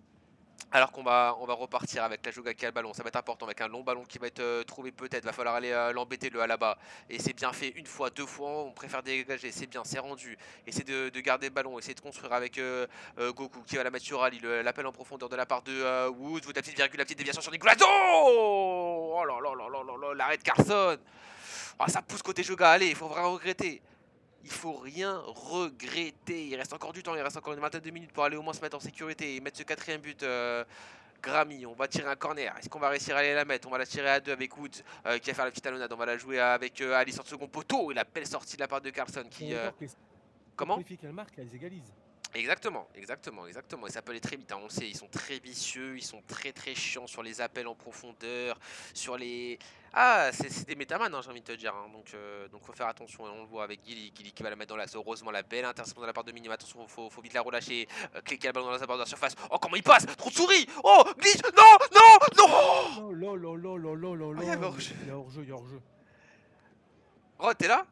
Alors qu'on on va repartir avec la Joga qui a le ballon, ça va être important avec un long ballon qui va être trouvé peut-être, va falloir aller l'embêter le là-bas. Et c'est bien fait une fois, deux fois, on préfère dégager, c'est bien, c'est rendu. Essayer de garder le ballon, essayer de construire avec Goku qui va la mettre sur Ali, l'appel en profondeur de la part de Wood, la petite virgule, la petite déviation sur Nicolas. Oh là là là là là là, l'arrêt de Carson. Oh, ça pousse côté Joga, allez, il faut vraiment regretter. Il faut rien regretter. Il reste encore du temps, il reste encore une vingtaine de minutes pour aller au moins se mettre en sécurité et mettre ce quatrième but. Grammy, on va tirer un corner. Est-ce qu'on va réussir à aller la mettre? On va la tirer à deux avec Woods qui va faire la petite talonnade. On va la jouer avec Alice en second poteau. Et la belle sortie de la part de Carlson qui. Encore que la Comment? prolifique elle marque, elles égalisent. Exactement. Et ça peut aller très vite, hein. On le sait, ils sont très vicieux, ils sont très chiants sur les appels en profondeur, sur les... Ah, c'est des métamans, hein, j'ai envie de te dire. Hein. Donc faut faire attention, et on le voit avec Gilly qui va la mettre dans l'axe. Heureusement, la belle interception de la part de Minimum. Attention, faut vite la relâcher. Cliquer le ballon dans la barre de la surface. Oh, comment il passe? Trop de souris. Oh, glitch. Non. Oh là là là là là là Oh, là. il y avait hors-jeu. Il y a hors-jeu. Rod, t'es là?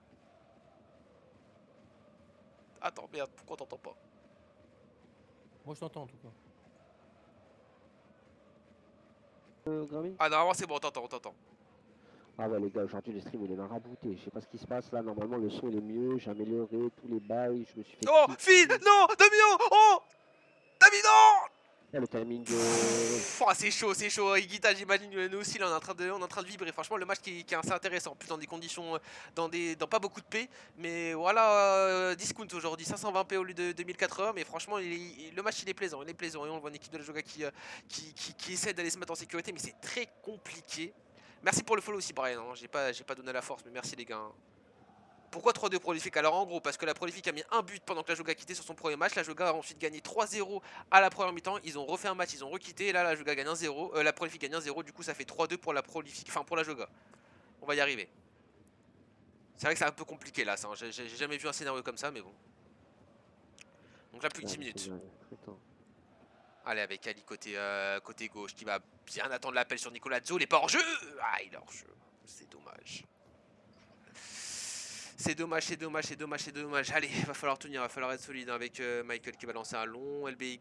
Attends, merde, pourquoi t'entends pas? Moi, je t'entends en tout cas. Grami? Ah, normalement, c'est bon, on t'entend. Ah ouais, les gars, aujourd'hui, le stream, il est marabouté. Je sais pas ce qui se passe là. Normalement, le son, il est mieux. J'ai amélioré tous les bails. Je me suis fait Oh, kill. Phil. Non, Damien. Oh, Damien, non. Le timing de. Oh, c'est chaud. Higuita, j'imagine, nous aussi, là, on est en train de vibrer. Franchement, le match qui est assez intéressant. Plus dans des conditions, dans pas beaucoup de paix. Mais voilà, discount aujourd'hui, 520 p au lieu de 1080. Mais franchement, le match, il est plaisant. Il est plaisant. Et on voit une équipe de la Joga qui essaie d'aller se mettre en sécurité. Mais c'est très compliqué. Merci pour le follow aussi, Brian. Hein. J'ai pas donné la force, mais merci, les gars. Hein. Pourquoi 3-2 Prolific? Alors en gros, parce que la Prolific a mis un but pendant que la Joga a quitté sur son premier match. La Joga a ensuite gagné 3-0 à la première mi-temps. Ils ont refait un match, ils ont requitté. Et là, la Joga gagne 1-0. La Prolific gagne 1-0. Du coup, ça fait 3-2 pour la Prolific. Enfin, pour la Joga. On va y arriver. C'est vrai que c'est un peu compliqué là, ça. Hein. J'ai jamais vu un scénario comme ça, mais bon. Donc là, plus que 10 minutes. Allez, avec Ali côté gauche qui va bien attendre l'appel sur Nicolas Zo. Il est pas hors jeu. Ah, il est hors jeu. C'est dommage. C'est dommage. Allez, va falloir tenir, va falloir être solide hein, avec Michael qui va lancer un long LBY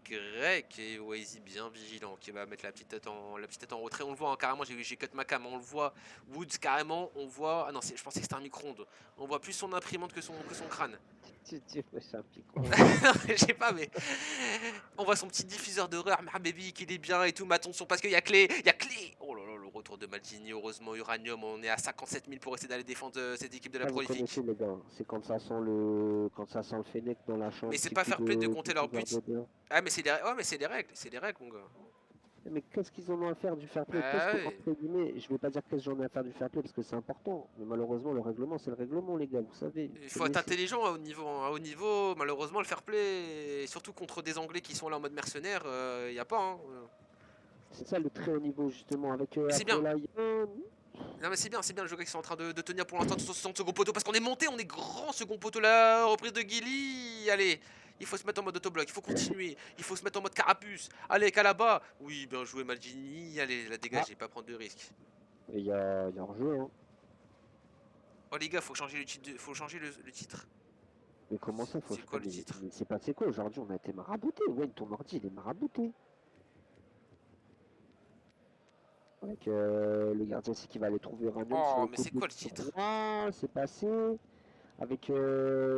et Wazy bien vigilant qui va mettre la petite tête en retrait. On le voit hein, carrément, j'ai cut ma cam, on le voit. Woods carrément, on voit. Ah non, je pensais que c'était un micro-ondes. On voit plus son imprimante que son crâne. C'est un pic. Je sais pas, mais on voit son petit diffuseur d'horreur, ma baby, qu'il est bien et tout. Mais attention, parce qu'il y a clé, Oh là là, le retour de Maldini, heureusement, Uranium, on est à 57 000 pour essayer d'aller défendre cette équipe de la Vous Prolific. connaissez les gars, c'est quand ça sent le Fennec dans la chambre. Mais c'est pas fair play de compter leurs buts. Ah, mais c'est les règles, mon gars. Mais qu'est-ce qu'ils en ont à faire du fair play? Bah ouais. Entre guillemets, je vais pas dire qu'est-ce que j'en ai à faire du fair play parce que c'est important. Mais malheureusement, le règlement, c'est le règlement, les gars, vous savez. Il faut être intelligent à haut niveau. Malheureusement, le fair play, et surtout contre des Anglais qui sont là en mode mercenaire, y a pas. Hein. C'est ça le très haut niveau, justement. Avec C'est bien. là, Non mais c'est bien le jeu qui sont en train de tenir pour l'instant 60 second poteau parce qu'on est monté, on est grand second poteau là, reprise de Gilly, allez, il faut se mettre en mode autobloc, il faut continuer, il faut se mettre en mode carapuce, allez Calaba, oui bien joué Maldini, allez la dégagez, pas prendre de risques. Il y a un jeu hein. Oh les gars, faut changer le titre, Mais comment ça faut C'est quoi le titre? Mais c'est passé quoi aujourd'hui? On a été marabouté, ouais, ton ordi il est marabouté. Avec le gardien c'est qui va aller trouver Uranium sur Oh le mais c'est quoi le titre? C'est passé. Avec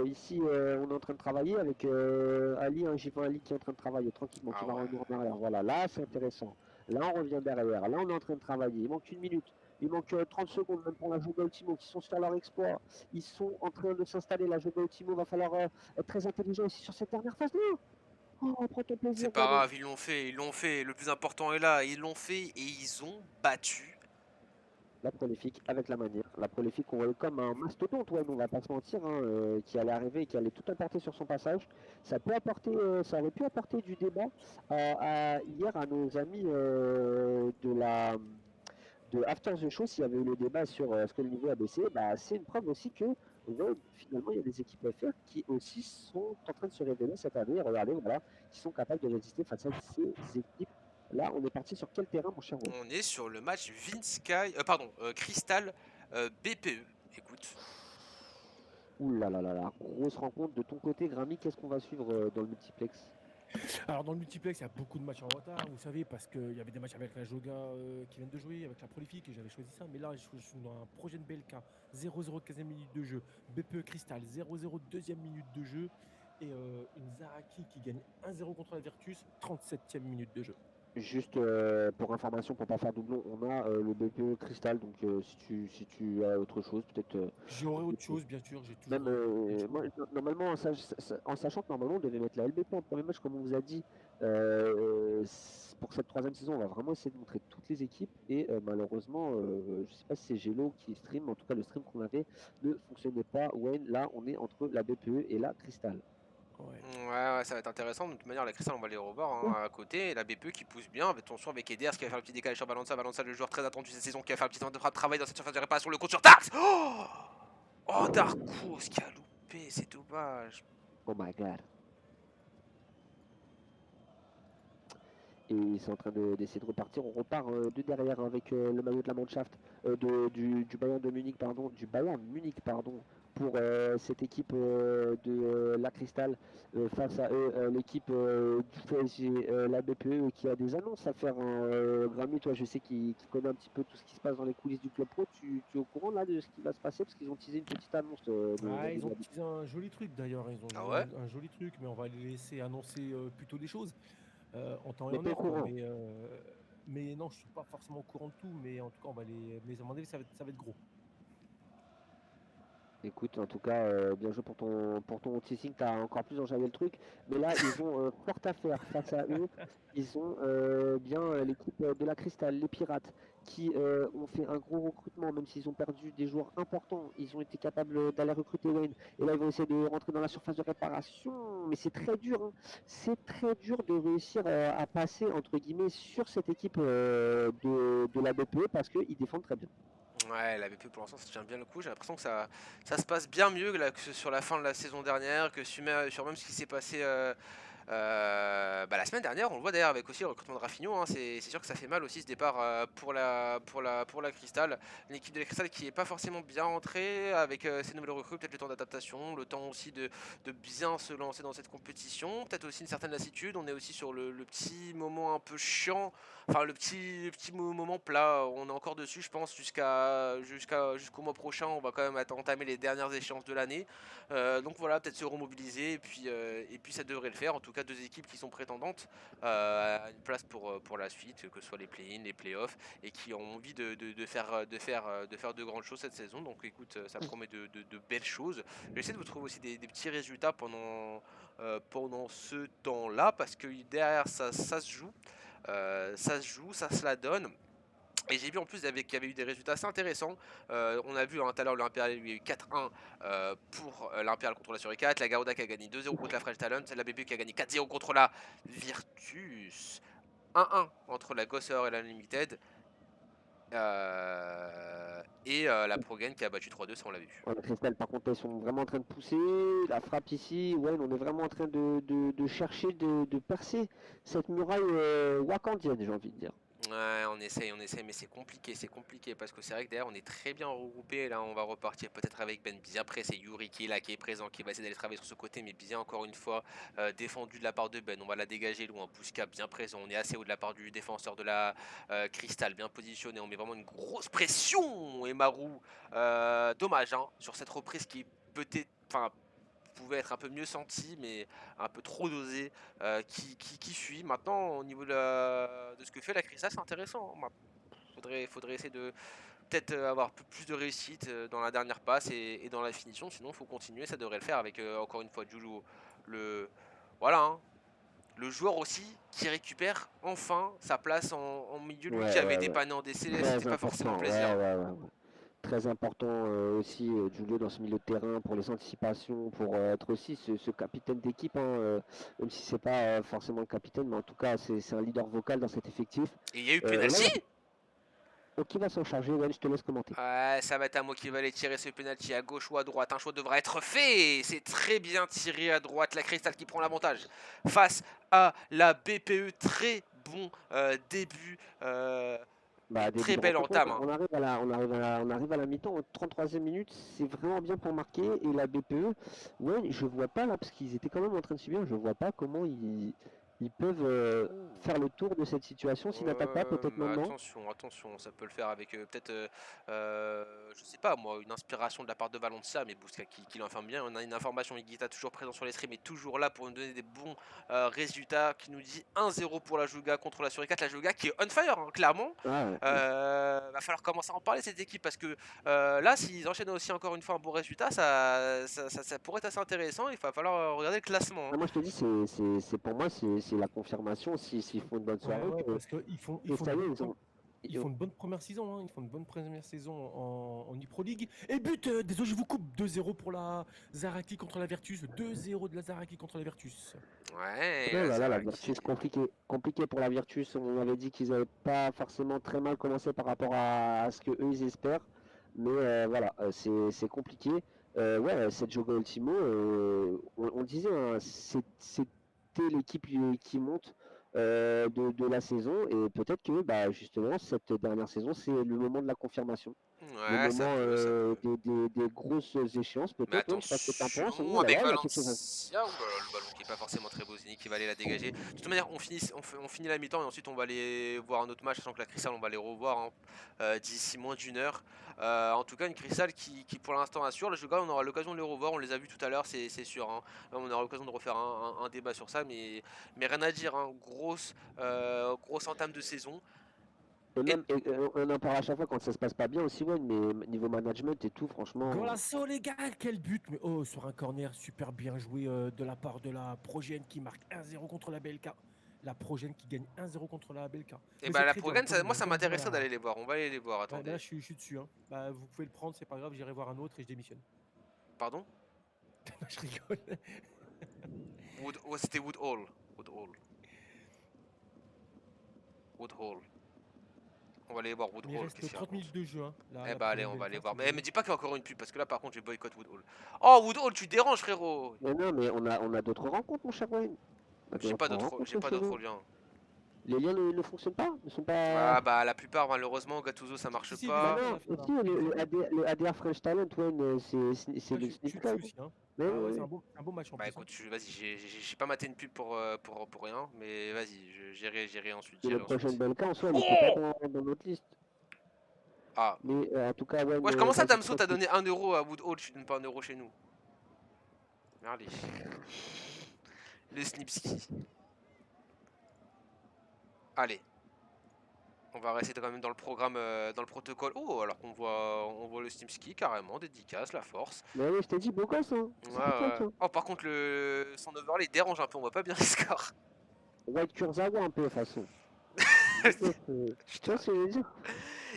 ici on est en train de travailler avec Ali, un J20 Ali qui est en train de travailler tranquillement, qui va revenir en arrière. Voilà, là c'est intéressant. Là on revient derrière, là on est en train de travailler. Il manque 1 minute, il manque 30 secondes même pour la Joga Ultimo qui sont sur leur exploit. Ils sont en train de s'installer, la Joga Ultimo va falloir être très intelligent ici sur cette dernière phase là. Oh, prends ton plaisir. C'est pas grave, ils l'ont fait, le plus important est là, ils l'ont fait et ils ont battu. La Prolific avec la manière. La Prolific, on voit comme un mastodonte, ouais, on va pas se mentir, hein, qui allait arriver et qui allait tout apporter sur son passage. Ça peut apporter, ça aurait pu apporter du débat hier à nos amis de After the Show, s'il y avait eu le débat sur est-ce que le niveau a baissé, bah, c'est une preuve aussi que ouais, finalement il y a des équipes FR qui aussi sont en train de se révéler cette année. Regardez, voilà, qui sont capables de résister face à ces équipes. Là, on est parti sur quel terrain, mon cher Wayne? On est sur le match Crystal BPE. Écoute. Ouh là là là là, grosse rencontre. De ton côté, Grammy, qu'est-ce qu'on va suivre dans le multiplex? Alors dans le multiplex, il y a beaucoup de matchs en retard, vous savez, parce qu'il y avait des matchs avec la Joga qui viennent de jouer, avec la Prolific, et j'avais choisi ça. Mais là, je suis dans un projet de BLK, 0-0 15e minute de jeu, BPE Crystal, 0-0 2e minute de jeu, et une Zaraki qui gagne 1-0 contre la Virtus, 37e minute de jeu. Juste pour information, pour pas faire doublon, on a le BPE Crystal, donc si tu as autre chose, peut-être. J'aurais autre chose, bien sûr, j'ai toujours. Même moi, normalement, en sachant que normalement on devait mettre la LBP en premier match, comme on vous a dit, pour cette 3e saison, on va vraiment essayer de montrer toutes les équipes. Et malheureusement, je sais pas si c'est Gelo qui stream, en tout cas le stream qu'on avait ne fonctionnait pas. Wayne, là on est entre la BPE et la Crystal. Ouais, ça va être intéressant. De toute manière, la Cristal, on va les revoir hein, à côté. Et la BPE qui pousse bien. Attention avec Eders qui va faire le petit décalage sur Valença. Valença, le joueur très attendu cette saison, qui va faire le petit travail dans cette surface de réparation. Le compte sur Darks. Oh, Darkos qui a loupé. C'est dommage. Oh my god. Et ils sont en train d'essayer de repartir. On repart de derrière avec le maillot de la Mannschaft du Bayern de Munich, pardon, du Bayern Munich, pardon, pour cette équipe de la Cristal face à eux, l'équipe du PSG, la BPE, qui a des annonces à faire. Grammy, toi, je sais qu'il connaît un petit peu tout ce qui se passe dans les coulisses du club pro. Tu es au courant là de ce qui va se passer parce qu'ils ont teasé une petite annonce. Ils ont teasé un joli truc d'ailleurs. Ils ont un joli truc, mais on va les laisser annoncer plutôt des choses. en temps et Mais en t'es au heure, quoi. courant. Mais non, je suis pas forcément au courant de tout, mais en tout cas, on va mais à mon avis, ça va être gros. Écoute, en tout cas, bien joué pour ton teasing, tu as encore plus enjaillé le truc. Mais là, ils ont fort à faire face à eux. Ils ont bien l'équipe de la Cristal, les Pirates, qui ont fait un gros recrutement, même s'ils ont perdu des joueurs importants. Ils ont été capables d'aller recruter Wayne. Et là, ils vont essayer de rentrer dans la surface de réparation. Mais c'est très dur, hein. C'est très dur de réussir à passer, entre guillemets, sur cette équipe de la BPE parce qu'ils défendent très bien. Ouais, la BP pour l'instant ça tient bien le coup. J'ai l'impression que ça se passe bien mieux là, que sur la fin de la saison dernière, que sur même ce qui s'est passé bah, la semaine dernière. On le voit d'ailleurs avec aussi le recrutement de Rafinho, hein. C'est sûr que ça fait mal aussi ce départ pour la Cristal. Une équipe de la Cristal qui est pas forcément bien entrée avec ses nouvelles recrues, peut-être le temps d'adaptation, le temps aussi de bien se lancer dans cette compétition, peut-être aussi une certaine lassitude. On est aussi sur le petit moment un peu chiant. Enfin, le petit moment plat, on est encore dessus, je pense, jusqu'au mois prochain. On va quand même entamer les dernières échéances de l'année. Donc voilà, peut-être se remobiliser et puis ça devrait le faire. En tout cas, deux équipes qui sont prétendantes à une place pour la suite, que ce soit les play-in, les play-offs, et qui ont envie de faire de grandes choses cette saison. Donc écoute, ça promet de belles choses. J'essaie de vous trouver aussi des petits résultats pendant ce temps-là, parce que derrière ça se joue. Ça se la donne. Et j'ai vu en plus qu'il y avait eu des résultats assez intéressants. On a vu tout à l'heure l'Impérial, il y a eu 4-1 pour l'Impérial contre la Suricat. La Garuda qui a gagné 2-0 contre la French Talent. La BB qui a gagné 4-0 contre la Virtus. 1-1 entre la Gosser et la Limited. Et la Progen qui a battu 3-2, ça on l'a vu. Ouais, Cristal, par contre, ils sont vraiment en train de pousser. La frappe ici, ouais, on est vraiment en train de chercher de percer cette muraille wakandienne, j'ai envie de dire. Ouais, on essaye, mais c'est compliqué parce que c'est vrai que derrière on est très bien regroupé. Là, on va repartir peut-être avec Ben bien près. C'est Yuri qui est là, qui est présent, qui va essayer d'aller travailler sur ce côté, mais bien encore une fois défendu de la part de Ben. On va la dégager loin. Bousca bien présent. On est assez haut de la part du défenseur de la Crystal, bien positionné. On met vraiment une grosse pression. Et Marou, dommage hein, sur cette reprise qui peut-être, enfin, pouvait être un peu mieux senti, mais un peu trop dosé, qui fuit. Maintenant, au niveau de ce que fait la Crista, c'est intéressant, hein. Faudrait essayer de peut-être avoir un peu plus de réussite dans la dernière passe et dans la finition. Sinon, il faut continuer. Ça devrait le faire avec encore une fois Julu, le voilà, hein, le joueur aussi qui récupère enfin sa place en milieu. Lui qui Ouais, avait ouais, ouais. dépanné en DCS, c'était Très pas forcément important. plaisir, Ouais, hein. ouais, ouais, ouais. Très important aussi, Giulio, dans ce milieu de terrain, pour les anticipations, pour être aussi ce capitaine d'équipe, hein, même si c'est pas forcément le capitaine, mais en tout cas, c'est un leader vocal dans cet effectif. Et il y a eu Et là, penalty. qui va s'en charger? Ouais, je te laisse commenter. Ouais, ça va être à moi qui va aller tirer ce penalty à gauche ou à droite. Un choix devra être fait. C'est très bien tiré à droite. La Cristal qui prend l'avantage face à la BPE. Très bon début et Bah, début très de belle rencontre, ouais, entame, hein. on arrive à la mi-temps, au 33e minute, c'est vraiment bien pour marquer. Et la BPE, ouais, je vois pas là, parce qu'ils étaient quand même en train de subir, je vois pas comment ils peuvent faire le tour de cette situation s'ils n'attaquent pas, peut-être Mais maintenant. attention, attention, ça peut le faire avec peut-être, je sais pas moi, une inspiration de la part de Valencia, mais Bousca qui l'informe bien. On a une information, Higuita toujours présent sur les streams, est toujours là pour nous donner des bons résultats, qui nous dit 1-0 pour la Juga contre la Suricat. La Juga qui est on fire, hein, clairement. Ah, ouais. Va falloir commencer à en parler cette équipe parce que là, s'ils enchaînent aussi encore une fois un bon résultat, ça pourrait être assez intéressant. Il va falloir regarder le classement, Ah, hein. moi, je te dis, pour moi, c'est la confirmation, s'ils font une bonne Ouais, soirée, ouais, parce qu'ils font, ils que font ça une y est, bonne, ils ont. ils ils ont- font une bonne première saison, hein. Ils font une bonne première saison en e-Pro League. Et but, désolé, je vous coupe, 2-0 pour la Zaraki contre la Virtus. 2-0 de la Zaraki contre la Virtus. Ouais, Oh la là là, la Zaraki. Virtus, compliqué. Compliqué pour la Virtus. On avait dit qu'ils n'avaient pas forcément très mal commencé par rapport à ce que eux ils espèrent. Mais voilà, c'est compliqué. Ouais, cette Jogo Ultimo, on le disait, hein, c'était l'équipe qui monte de la saison. Et peut-être que bah, justement, cette dernière saison, c'est le moment de la confirmation. Les Ouais, moments ça peut. des grosses échéances, Mais peut-être, ouais, je sais pas ce que tu en penses. attention Ouh là avec là, il y a quelque chose à. Valencia, ouh là là, le ballon qui est pas forcément très beau, Zini qui va aller la dégager. De toute manière, on finit la mi-temps et ensuite on va aller voir un autre match, sachant que la Crystal on va les revoir hein, d'ici moins d'une heure. En tout cas, une Crystal qui pour l'instant assure. Le gars, on aura l'occasion de les revoir, on les a vus tout à l'heure, c'est sûr. Hein. On aura l'occasion de refaire un débat sur ça, mais rien à dire. Hein. Grosse entame de saison. Et Et même, on en parle à chaque fois quand ça se passe pas bien aussi, ouais, mais niveau management et tout, franchement. Golasso, les gars, quel but! Mais oh, sur un corner, super bien joué de la part de la Progène qui marque 1-0 contre la BLK. La Progène qui gagne 1-0 contre la BLK. Et Mais bah c'est la très dur, Progan, Anthony, moi hein. ça J'ai même du mal m'intéresserait à. d'aller les voir. On va aller les voir, Ouais, bah là, attendez. je suis dessus. Hein. Bah, vous pouvez le prendre, c'est pas grave, j'irai voir un autre et je démissionne. Pardon? Non, je rigole. C'était Wood Hall. Wood Hall. Wood Hall. On va aller voir Wood Mais il Hall, qu'est-ce reste qu'il 30 minutes raconte? de jeu. Hein. Là, Eh la bah allez, Progène on va aller BLK, voir. si vous Mais me voulez. dis pas qu'il y a encore une pub, parce que là par contre j'ai boycott Wood Hall. Oh Wood Hall, tu déranges frérot! Mais non, mais on a d'autres rencontres, mon cher Wayne. On a d'autres J'ai rencontres pas chez d'autres nous. liens. Les liens ne fonctionnent pas, ne sont pas. Ah bah la plupart malheureusement, Gattuso ça marche Si, si, Bah pas. visible à non, la fin, là. aussi Il est visible. le ADR French Talent, Wayne, c'est Ouais, le je suis Snip dessus Club. aussi. Hein. Mais Ah ouais, oui, oui. c'est un beau match en Bah plus. Hein. écoute, vas-y, j'ai pas maté une pub pour rien, mais vas-y, j'irai ensuite, Et le j'irai prochain ensuite. Belka, en soi, elle n'était pas Oh! dans notre liste. Ah. Mais en tout cas, Wayne, Wesh, comment ça vas-y, Damso toi, t'as donné 1 euro à Wood Hall, tu donnes pas 1 euro chez nous? Merlé. Le Snipski. Allez. On va rester quand même dans le programme, dans le protocole. Oh, alors on voit le Snipski carrément, dédicace, la force. Mais oui, je t'ai dit, beau gosse, hein. Ouais, C'est tech, ouais. hein. Oh, par contre, son overlay dérange un peu, on voit pas bien les scores. White Kurzawa, un peu, de façon. Beau gosse, tu vois Putain. ce que je veux dire?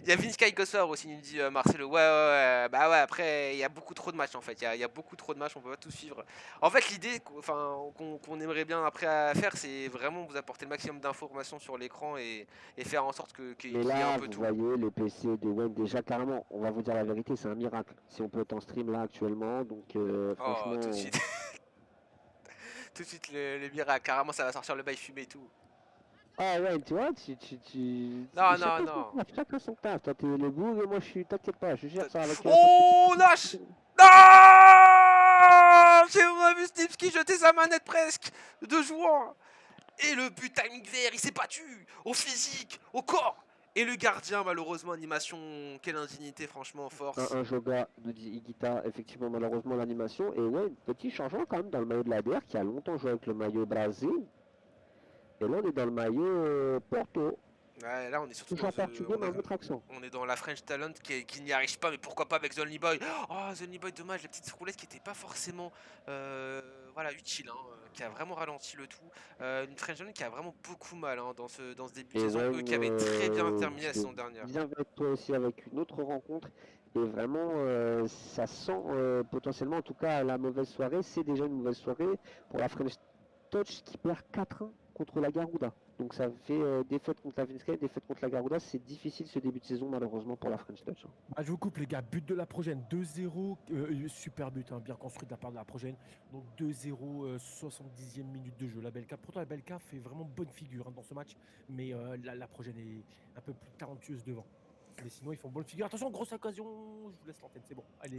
Il y a Vince Sky Gossor aussi, il nous dit Marcelo. Ouais, ouais, ouais. Bah ouais, après, il y a beaucoup trop de matchs en fait. Il y a beaucoup trop de matchs, on peut pas tout suivre. En fait, l'idée qu'on aimerait bien après à faire, c'est vraiment vous apporter le maximum d'informations sur l'écran et faire en sorte Mais qu'il y ait un là, peu vous tout. voyez, le PC de Wayne, déjà, carrément, on va vous dire la vérité, c'est un miracle. Si on peut être en stream là actuellement, donc Oh, tout de franchement. suite. Tout de suite, le miracle. Carrément, ça va sortir le bail fumé et tout. Ah ouais, tu vois, Non, non, chacun son non. taf, chacun son taf. Toi, t'es le bourg et moi, je suis, t'inquiète pas, je gère ça avec cette Oh, lâche! petite. Non! J'ai vu Snipski jeter sa manette presque de joie. Et le but timing vert, il s'est battu au physique, au corps. Et le gardien, malheureusement, animation, quelle indignité, franchement, force. Un Joga, nous dit Igita, effectivement, malheureusement, l'animation. Et ouais, petit changement quand même dans le maillot de la DR qui a longtemps joué avec le maillot Brésil. Et là, on est dans le maillot Porto. Ouais, là, on est surtout Toujours portugais, mais un autre accent. on est dans la French Talent qui n'y arrive pas, mais pourquoi pas avec Zonny Boy. Oh, Zonny Boy, dommage, la petite roulette qui n'était pas forcément voilà, utile, hein, qui a vraiment ralenti le tout. Une French Talent qui a vraiment beaucoup mal hein, dans ce début de Et saison, eux Wayne, qui avaient très bien terminé la je saison dernière. viens avec toi aussi avec une autre rencontre. Et vraiment, ça sent potentiellement, en tout cas, la mauvaise soirée. C'est déjà une mauvaise soirée pour la French Touch qui perd 4-1 contre la Garuda. Donc ça fait défaite contre la Vinsky, défaite contre la Garuda. C'est difficile ce début de saison, malheureusement, pour la French Touch. Hein. Bah, je vous coupe les gars, but de la Progène, 2-0, super but, hein, bien construit de la part de la Progène. Donc 2-0, 70e minute de jeu. La Belka, pourtant la Belka fait vraiment bonne figure hein, dans ce match, mais la Progène est un peu plus talentueuse devant. Mais sinon ils font bonne figure. Attention, grosse occasion, je vous laisse l'antenne, c'est bon. Allez,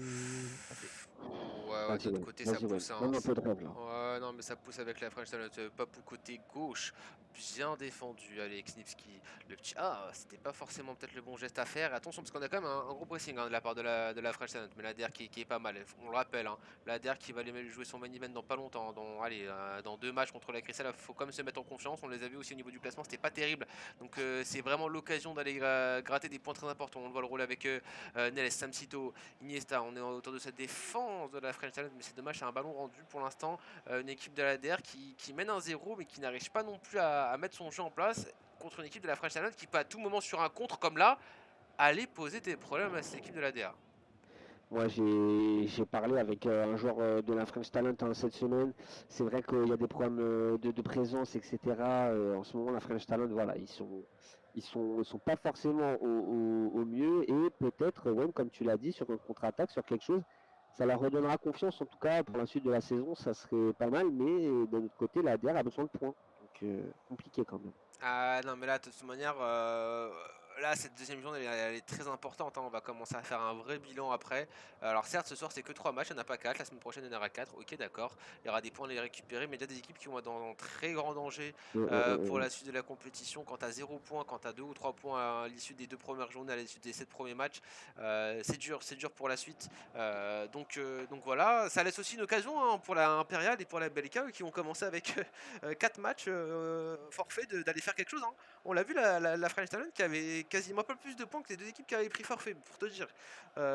passez. Ouais, ouais, de Vas-y, l'autre Wayne. côté, ça Vas-y, Wayne. pousse. Hein. Donne un peu de rêve, là. Ouais, non, mais ça pousse avec la French Talent. Papou côté gauche, bien défendu. Allez, Knipski, le petit. Ah, c'était pas forcément peut-être le bon geste à faire. Attention, parce qu'on a quand même un gros pressing hein, de la part de la French Talent. Mais la DR qui est pas mal. On le rappelle, hein, la DR qui va aller jouer son main event dans pas longtemps. Allez, dans 2 matchs contre la Crystal, il faut quand même se mettre en confiance. On les a vus aussi au niveau du classement, c'était pas terrible. Donc, c'est vraiment l'occasion d'aller gratter des points très importants. On le voit le rôle avec Neles, Samsito, Iniesta, on est autour de cette défense de la French Talent, mais c'est dommage, c'est un ballon rendu pour l'instant. Une équipe de la DR qui mène 1-0, mais qui n'arrive pas non plus à mettre son jeu en place contre une équipe de la French Talent qui peut à tout moment sur un contre comme là aller poser des problèmes à cette équipe de la DR. Moi, j'ai parlé avec un joueur de la French Talent hein, cette semaine. C'est vrai qu'il y a des problèmes de présence, etc. En ce moment, la French Talent, voilà, ils sont pas forcément au mieux. Et peut-être, ouais, comme tu l'as dit, sur une contre-attaque, sur quelque chose, ça leur redonnera confiance. En tout cas, pour la suite de la saison, ça serait pas mal. Mais d'un autre côté, la DR a besoin de points. Donc, compliqué quand même. Ah non, mais là, de toute manière, là, cette deuxième journée, elle est très importante, hein. On va commencer à faire un vrai bilan après. Alors certes, ce soir, c'est que 3 matchs, il n'y en a pas 4. La semaine prochaine, il y en aura 4. Ok, d'accord. Il y aura des points à les récupérer, mais il y a des équipes qui vont être dans très grand danger pour la suite de la compétition. Quand tu as 0 points, quand tu as 2 ou 3 points à l'issue des 2 premières journées, à l'issue des 7 premiers matchs, c'est dur pour la suite. Donc voilà, ça laisse aussi une occasion, hein, pour la Impériale et pour la Belka, eux, qui ont commencé avec 4 matchs forfaits d'aller faire quelque chose, hein. On l'a vu, la French Talent qui avait quasiment pas plus de points que les deux équipes qui avaient pris forfait, pour te dire.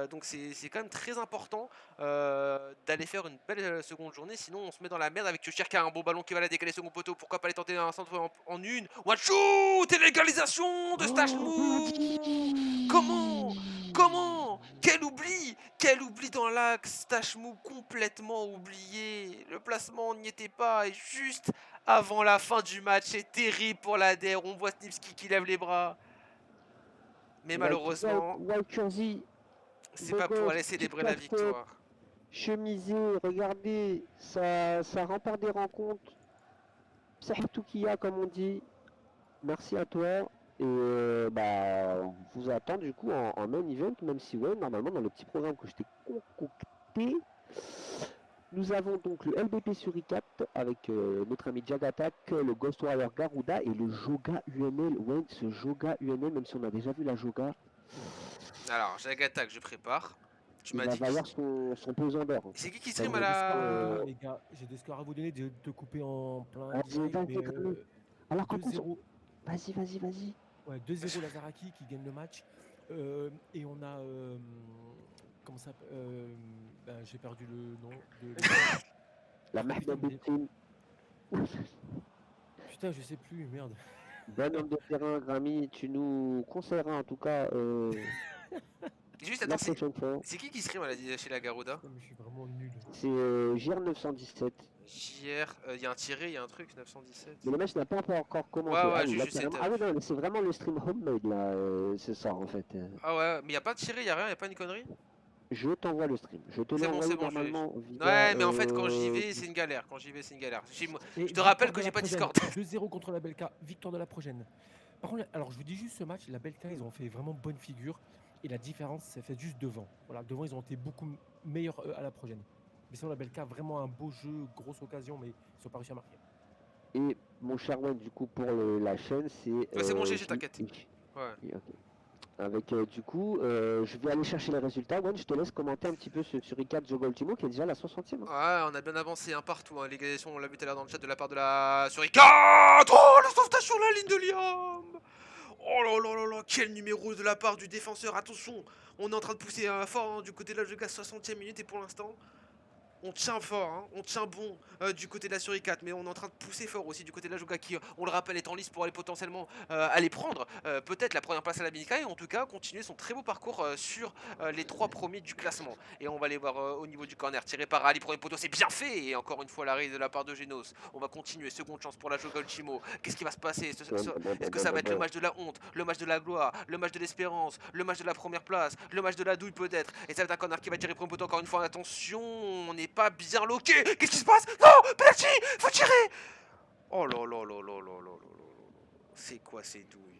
Donc c'est quand même très important d'aller faire une belle seconde journée, sinon on se met dans la merde avec Cher qui a un beau ballon qui va la décaler second poteau. Pourquoi pas aller tenter un centre en une. One shoot et l'égalisation de Stachmou. Comment Quel oubli dans l'axe. Stachmou complètement oublié. Le placement n'y était pas et juste avant la fin du match, c'est terrible pour l'ADER. On voit Snipski qui lève les bras. Mais malheureusement, Walkurzi, c'est pas pour aller célébrer la victoire. chemisé, regardez, ça remporte des rencontres. Sahitoukia, comme on dit. Merci à toi. Et on vous attend du coup en main event, même si ouais, normalement dans le petit programme que je t'ai concocté, nous avons donc le LBP sur Recap avec notre ami Jagatak, le Ghost Warrior Garuda et le Joga UNL. Ouais, ce Joga UNL, même si on a déjà vu la Joga. Alors, Jagatak, je prépare. Tu m'as Il va dit. valoir son pesant d'or. C'est qui stream à la. Les gars, j'ai des scores à vous donner, de te couper en plein Vas-y, direct, mais alors quand 2-0. Vas-y. Ouais, 2-0 Lazaraki qui gagne le match. Et on a. Comment ça s'appelle j'ai perdu le nom de. La Mahmoud. Putain, je sais plus, merde. Bon homme de terrain, Grammy, tu nous conseilleras en tout cas Juste la attends, prochaine fois. c'est qui stream chez la Garuda? Putain, mais je suis vraiment nul. C'est JR917. JR, il y a un tiré, il y a un truc, 917. Mais le match n'a pas encore commencé. Ouais, oui, là, juste ah oui, non, c'est vraiment le stream homemade là, ce soir en fait. Ah ouais, mais il y a pas de tiré, il y a rien, il y a pas une connerie? Je t'envoie le stream. Je te C'est l'ai bon, envoyé c'est bon, normalement via, Ouais, mais en fait, quand j'y vais, c'est une galère. Et Je te rappelle victoire que de j'ai la pas Prochaine, Discord. 2-0 contre la Belka, victoire de la prochaine. Par contre, alors je vous dis juste ce match, la Belka, ils ont fait vraiment bonne figure. Et la différence s'est faite juste devant. Voilà, devant, ils ont été beaucoup meilleurs à la prochaine. Mais sinon, la Belka, vraiment un beau jeu, grosse occasion, mais ils sont pas réussi à marquer. Et mon cher Wen, du coup, pour la chaîne, c'est. C'est bon, GG, t'inquiète. Ouais. Okay. Avec du coup, je vais aller chercher les résultats. Wen, je te laisse commenter un petit peu ce Suricat Jogo Ultimo qui est déjà la 60e. Ouais, on a bien avancé partout. L'égalisation, on l'a vu tout à l'heure dans le chat de la part de la Suricat. Oh, le sauvetage sur la ligne de Liam. Oh là, quel numéro de la part du défenseur. Attention, on est en train de pousser fort du côté de la Joga, 60e minute, et pour l'instant, on tient fort, on tient bon du côté de la Suricat, mais on est en train de pousser fort aussi du côté de la Joga qui, on le rappelle, est en lice pour aller potentiellement aller prendre peut-être la première place à la Binica, et en tout cas continuer son très beau parcours sur les 3 premiers du classement. Et on va aller voir au niveau du corner tiré par Ali, premier poteau, c'est bien fait, et encore une fois l'arrêt de la part de Genos. On va continuer, seconde chance pour la Joga Ultimo. Qu'est-ce qui va se passer? Est-ce que ça va être le match de la honte, le match de la gloire, le match de l'espérance, le match de la première place, le match de la douille peut-être? Et ça va être un corner qui va tirer premier poteau, encore une fois, attention, on est pas bien loqué. Qu'est-ce qui se passe? Non, penalty, faut tirer. Oh là. C'est quoi ces douilles?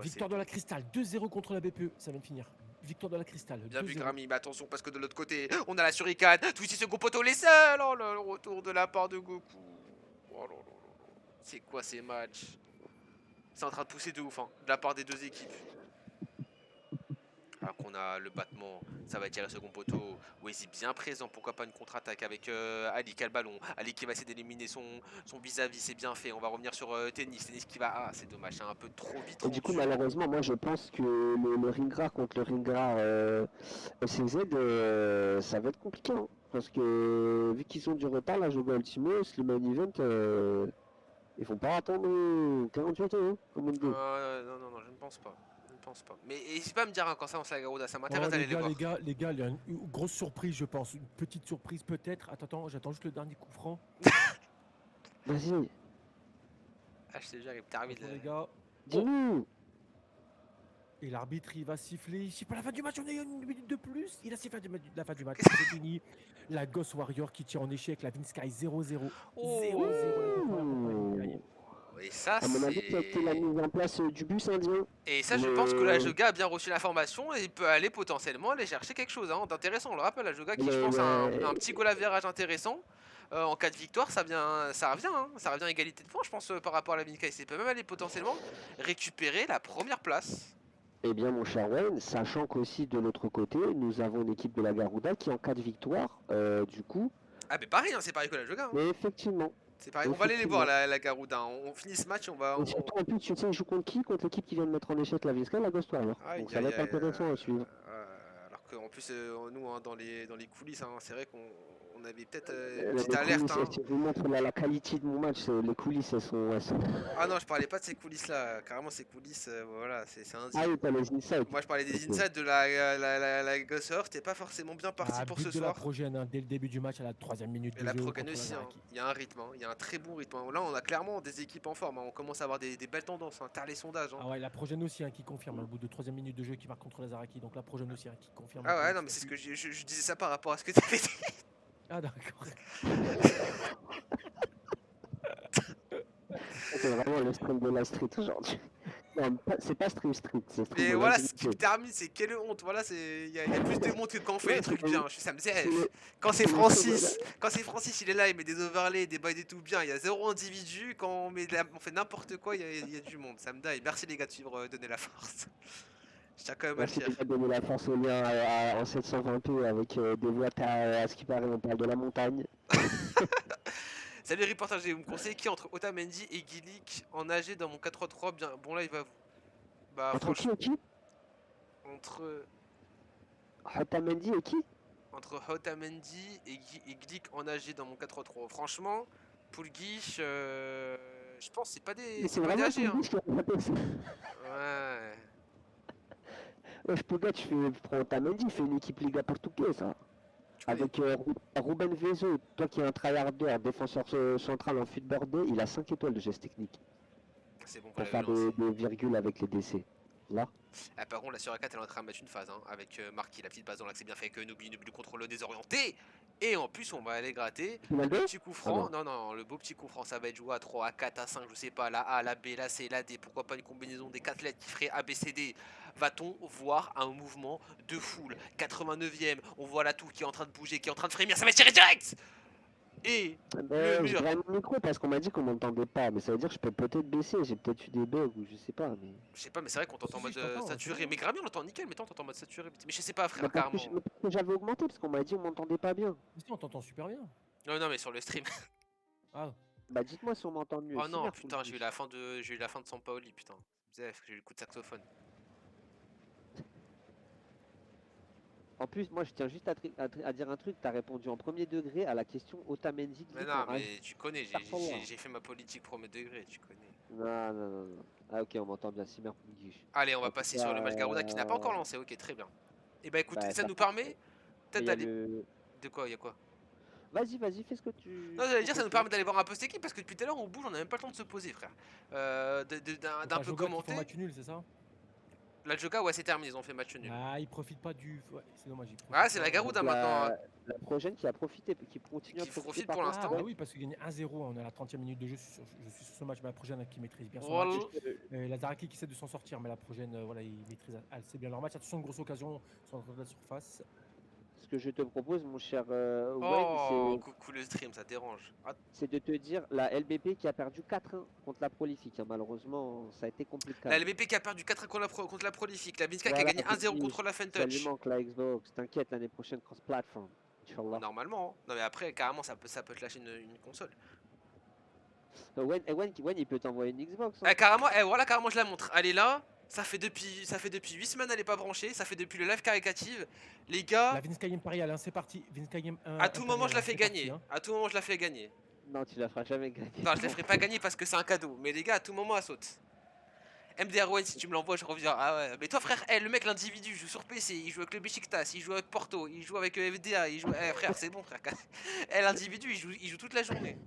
Victoire de la Cristal, 2-0 contre la BPE, ça vient de finir. Victoire de la Cristal. Bien vu Grammy, mais attention parce que de l'autre côté, on a la Suricate. Twitchy second poteau, les seuls. Oh là, le retour de la part de Goku. Oh là. C'est quoi ces matchs? C'est en train de pousser de ouf, de la part des deux équipes. Alors qu'on a le battement, ça va tirer second poteau. Weezy bien présent, pourquoi pas une contre-attaque avec Ali qui a le ballon. Ali qui va essayer d'éliminer son vis-à-vis, c'est bien fait. On va revenir sur Tennis qui va. Ah, c'est dommage, c'est un peu trop vite. Et du coup, malheureusement, moi je pense que le Ringrar contre le Ringrar CZ, ça va être compliqué. Parce que vu qu'ils ont du retard, là, Jogo Ultimo, le main event, ils vont pas attendre 48 ans, comme on dit. Non, je ne pense pas. Mais n'hésite pas à me dire quand ça on se la Garuda, ça m'intéresse d'aller les voir. Les gars, il y a une grosse surprise, je pense. Une petite surprise peut-être. Attends, j'attends juste le dernier coup franc. Vas-y. Ah, je te jure, il termine. Les gars. Dis-nous. Et l'arbitre, il va siffler. Il siffle à la fin du match, on a une minute de plus. Il a sifflé à la fin du match. C'est fini. La Ghost Warrior qui tire en échec, la Vinsky 0-0. 0-0. Et ça, À mon avis, ça a été la c'est... mise en place du bus indien. Et ça, je pense que la Le, Joga a bien reçu l'information et il peut aller potentiellement aller chercher quelque chose hein, d'intéressant. On le rappelle, la Joga qui, je pense, a un petit goal à virage intéressant. En cas de victoire, ça revient, hein, ça revient à égalité de points, je pense, par rapport à la Minkai. Il peut même aller potentiellement récupérer la première place. Eh bien, mon cher Wayne, sachant qu'aussi de l'autre côté, nous avons l'équipe de la Garuda qui, en cas de victoire, du coup, Ah, mais pareil, hein, c'est pareil que la Joga. Hein. mais effectivement, C'est pareil. On va aller les voir, effectivement. la Garuda. Hein. On finit ce match, on va. Et surtout, en plus, tu sais, ils jouent contre qui? Contre l'équipe qui vient de mettre en échec la Visca, la Ghost Warrior. Donc Aïe, ça va aïe, être aïe. intéressant à suivre. Alors qu'en plus, nous, hein, dans les coulisses, hein, c'est vrai qu'on avait peut-être une Les petite alerte. coulisses, Hein. si je vous montre la qualité de mon match, les coulisses, elles sont... Ah non, je parlais pas de ces coulisses-là. Carrément, ces coulisses, voilà, c'est Ah indigne. oui, t'as les insights. Moi, je parlais des Ok. insides de la Ghost Horse. T'es pas forcément bien parti Ah, pour but ce de la soir. Progène, hein, dès le début du match à la 3e minute Et de la jeu Progen contre la aussi, hein. Zaraki. Il y a un rythme, hein. Il y a un très bon rythme. Hein. Là, on a clairement des équipes en forme. Hein. On commence à avoir des belles tendances. Hein. Tard les sondages. Hein. Ah ouais, la Progène aussi hein, qui confirme hein, au bout de 3e minute de jeu qui marque contre la Zaraki. Donc la Progène aussi hein, qui confirme. Ah ouais, non, mais c'est ce que je disais ça par rapport à ce que tu avais dit. Ah d'accord. C'est vraiment le stream de la street aujourd'hui. Non, c'est pas stream, c'est stream Mais de voilà, la ce qui me termine, c'est quelle honte. Voilà, il y a plus de honte que quand on fait Ouais, les trucs c'est bien. Ça me c'est zèle. le- Quand c'est c'est le Francis, il est là, il met des overlays, des bails et tout bien. Il y a zéro individu. Quand on fait n'importe quoi, il y a du monde. Ça me daille. Merci les gars de suivre, donner la force. Je tiens quand même à le Merci dire. de donner la force au lien en 720p avec des voix à ce qui paraît, on parle de la montagne. Salut reporter, vous me conseillez qui entre Otamendi et Gilik en AG dans mon 4-3-3 bien. Bon là il va vous. Bah Entre qui franchement. et qui? Entre. Otamendi et qui? Entre Otamendi et Gilik en AG dans mon 4-3-3. Franchement, Poulguiche, je pense que c'est pas Mais c'est des vraiment AG hein. Poulgac qui a raté ça. Ouais. Wesh, Poulgac, tu prends Otamendi, il fait une équipe Liga Portugaise, ça. Tu connais. Avec Ruben Vezo, toi qui es un tryharder, défenseur central en footboardé, il a 5 étoiles de geste technique. C'est bon, Pour voilà, faire des virgules avec les DC. Là. Ah, par contre, la sur A4 elle est en train de mettre une phase hein, avec Marquis, la petite base dans l'axe, c'est bien fait que Nobi le contrôle désorienté. Et en plus, on va aller gratter le petit coup franc. Non, non, le beau petit coup franc, ça va être joué à 3, à 4, à 5, je sais pas, la A, la B, la C, la D. Pourquoi pas une combinaison des 4 lettres qui ferait ABCD? Va-t-on voir un mouvement de foule? 89ème, on voit la tour qui est en train de bouger, qui est en train de frémir, ça va tirer direct! Et Je graille mon micro parce qu'on m'a dit qu'on m'entendait pas, mais ça veut dire que je peux peut-être baisser, j'ai peut-être eu des bugs ou je sais pas. Mais... Je sais pas, mais c'est vrai qu'on t'entend en Si, mode je t'entends, saturé. c'est Mais Grammy on l'entend nickel, mais toi on t'entend en mode saturé. Mais je sais pas, frère, Mais parce carrément. que j'avais augmenté parce qu'on m'a dit on m'entendait pas bien. Mais si on t'entend super bien. Non, non, mais sur le stream. Ah. Bah dites-moi si on m'entend mieux. Oh non, Merde, putain, j'ai eu la fin de Sampaoli, putain. Zef, j'ai eu le coup de saxophone. En plus, moi je tiens juste à dire un truc, t'as répondu en premier degré à la question Otamendi. Mais non, mais tu connais, j'ai fait ma politique premier degré, tu connais. Non, non, non, non. Ah ok, on m'entend bien, Simer Poulguiche. Allez, on va passer sur le match Garuda qui n'a pas encore lancé, ok, très bien. Et bah écoute, Bah, ça ça nous part. permet peut-être d'aller... De quoi, y'a quoi? Vas-y, vas-y, fais ce que tu... Non, j'allais dire, ça nous permet d'aller voir un peu cette équipe parce que depuis tout à l'heure on bouge, on a même pas le temps de se poser, frère. D'un peu commenter. Match nul, c'est ça? La Joka, ouais, c'est terminé, ils ont fait match nul. Ah, ils profitent pas du. Ouais, c'est dommage. Ah, c'est la Garuda maintenant. La prochaine qui a profité, qui continue à Qui profiter profite par pour contre. l'instant. Ah, bah oui, parce qu'il gagne 1-0. On est à la 30e minute de jeu. Je suis sur ce match. Mais la prochaine qui maîtrise bien son Voilà. match. La Zaraki qui essaie de s'en sortir. Mais la prochaine, voilà, ils maîtrisent assez bien leur match. Attention, une grosse occasion sur la surface. Ce que je te propose, mon cher Oh, Wayne, coucou le stream, ça dérange. Ah, c'est de te dire la LBP qui a perdu 4-1 contre la Prolifique. Hein. Malheureusement, ça a été compliqué. la LBP qui a perdu 4 contre la Prolifique. La Binska Voilà, qui a gagné 1-0 contre la ça lui Fentouch. manque la Xbox. T'inquiète, l'année prochaine, cross-platform. Inch'Allah. Normalement. Hein. Non, mais après, carrément, ça peut te lâcher une console. Wayne, il peut t'envoyer une Xbox. Hein. Eh, carrément, voilà, carrément, je la montre. Elle est là. Ça fait depuis 8 semaines, elle est pas branchée. Ça fait depuis le live caricative. Les gars. La Vinskayem Imperial, hein, c'est parti. Vinskayem à tout moment, je la fais gagner. Parti, hein. À tout moment, je la fais gagner. Non, tu la feras jamais gagner. Non, je la ferai pas gagner parce que c'est un cadeau. Mais les gars, à tout moment, elle saute. MDR1, si tu me l'envoies, je reviens. Ah ouais. Mais toi, frère, le mec, l'individu, joue sur PC, il joue avec le Besiktas, il joue avec Porto, il joue avec FDA, il joue. Frère, c'est bon, frère. L'individu, il joue toute la journée.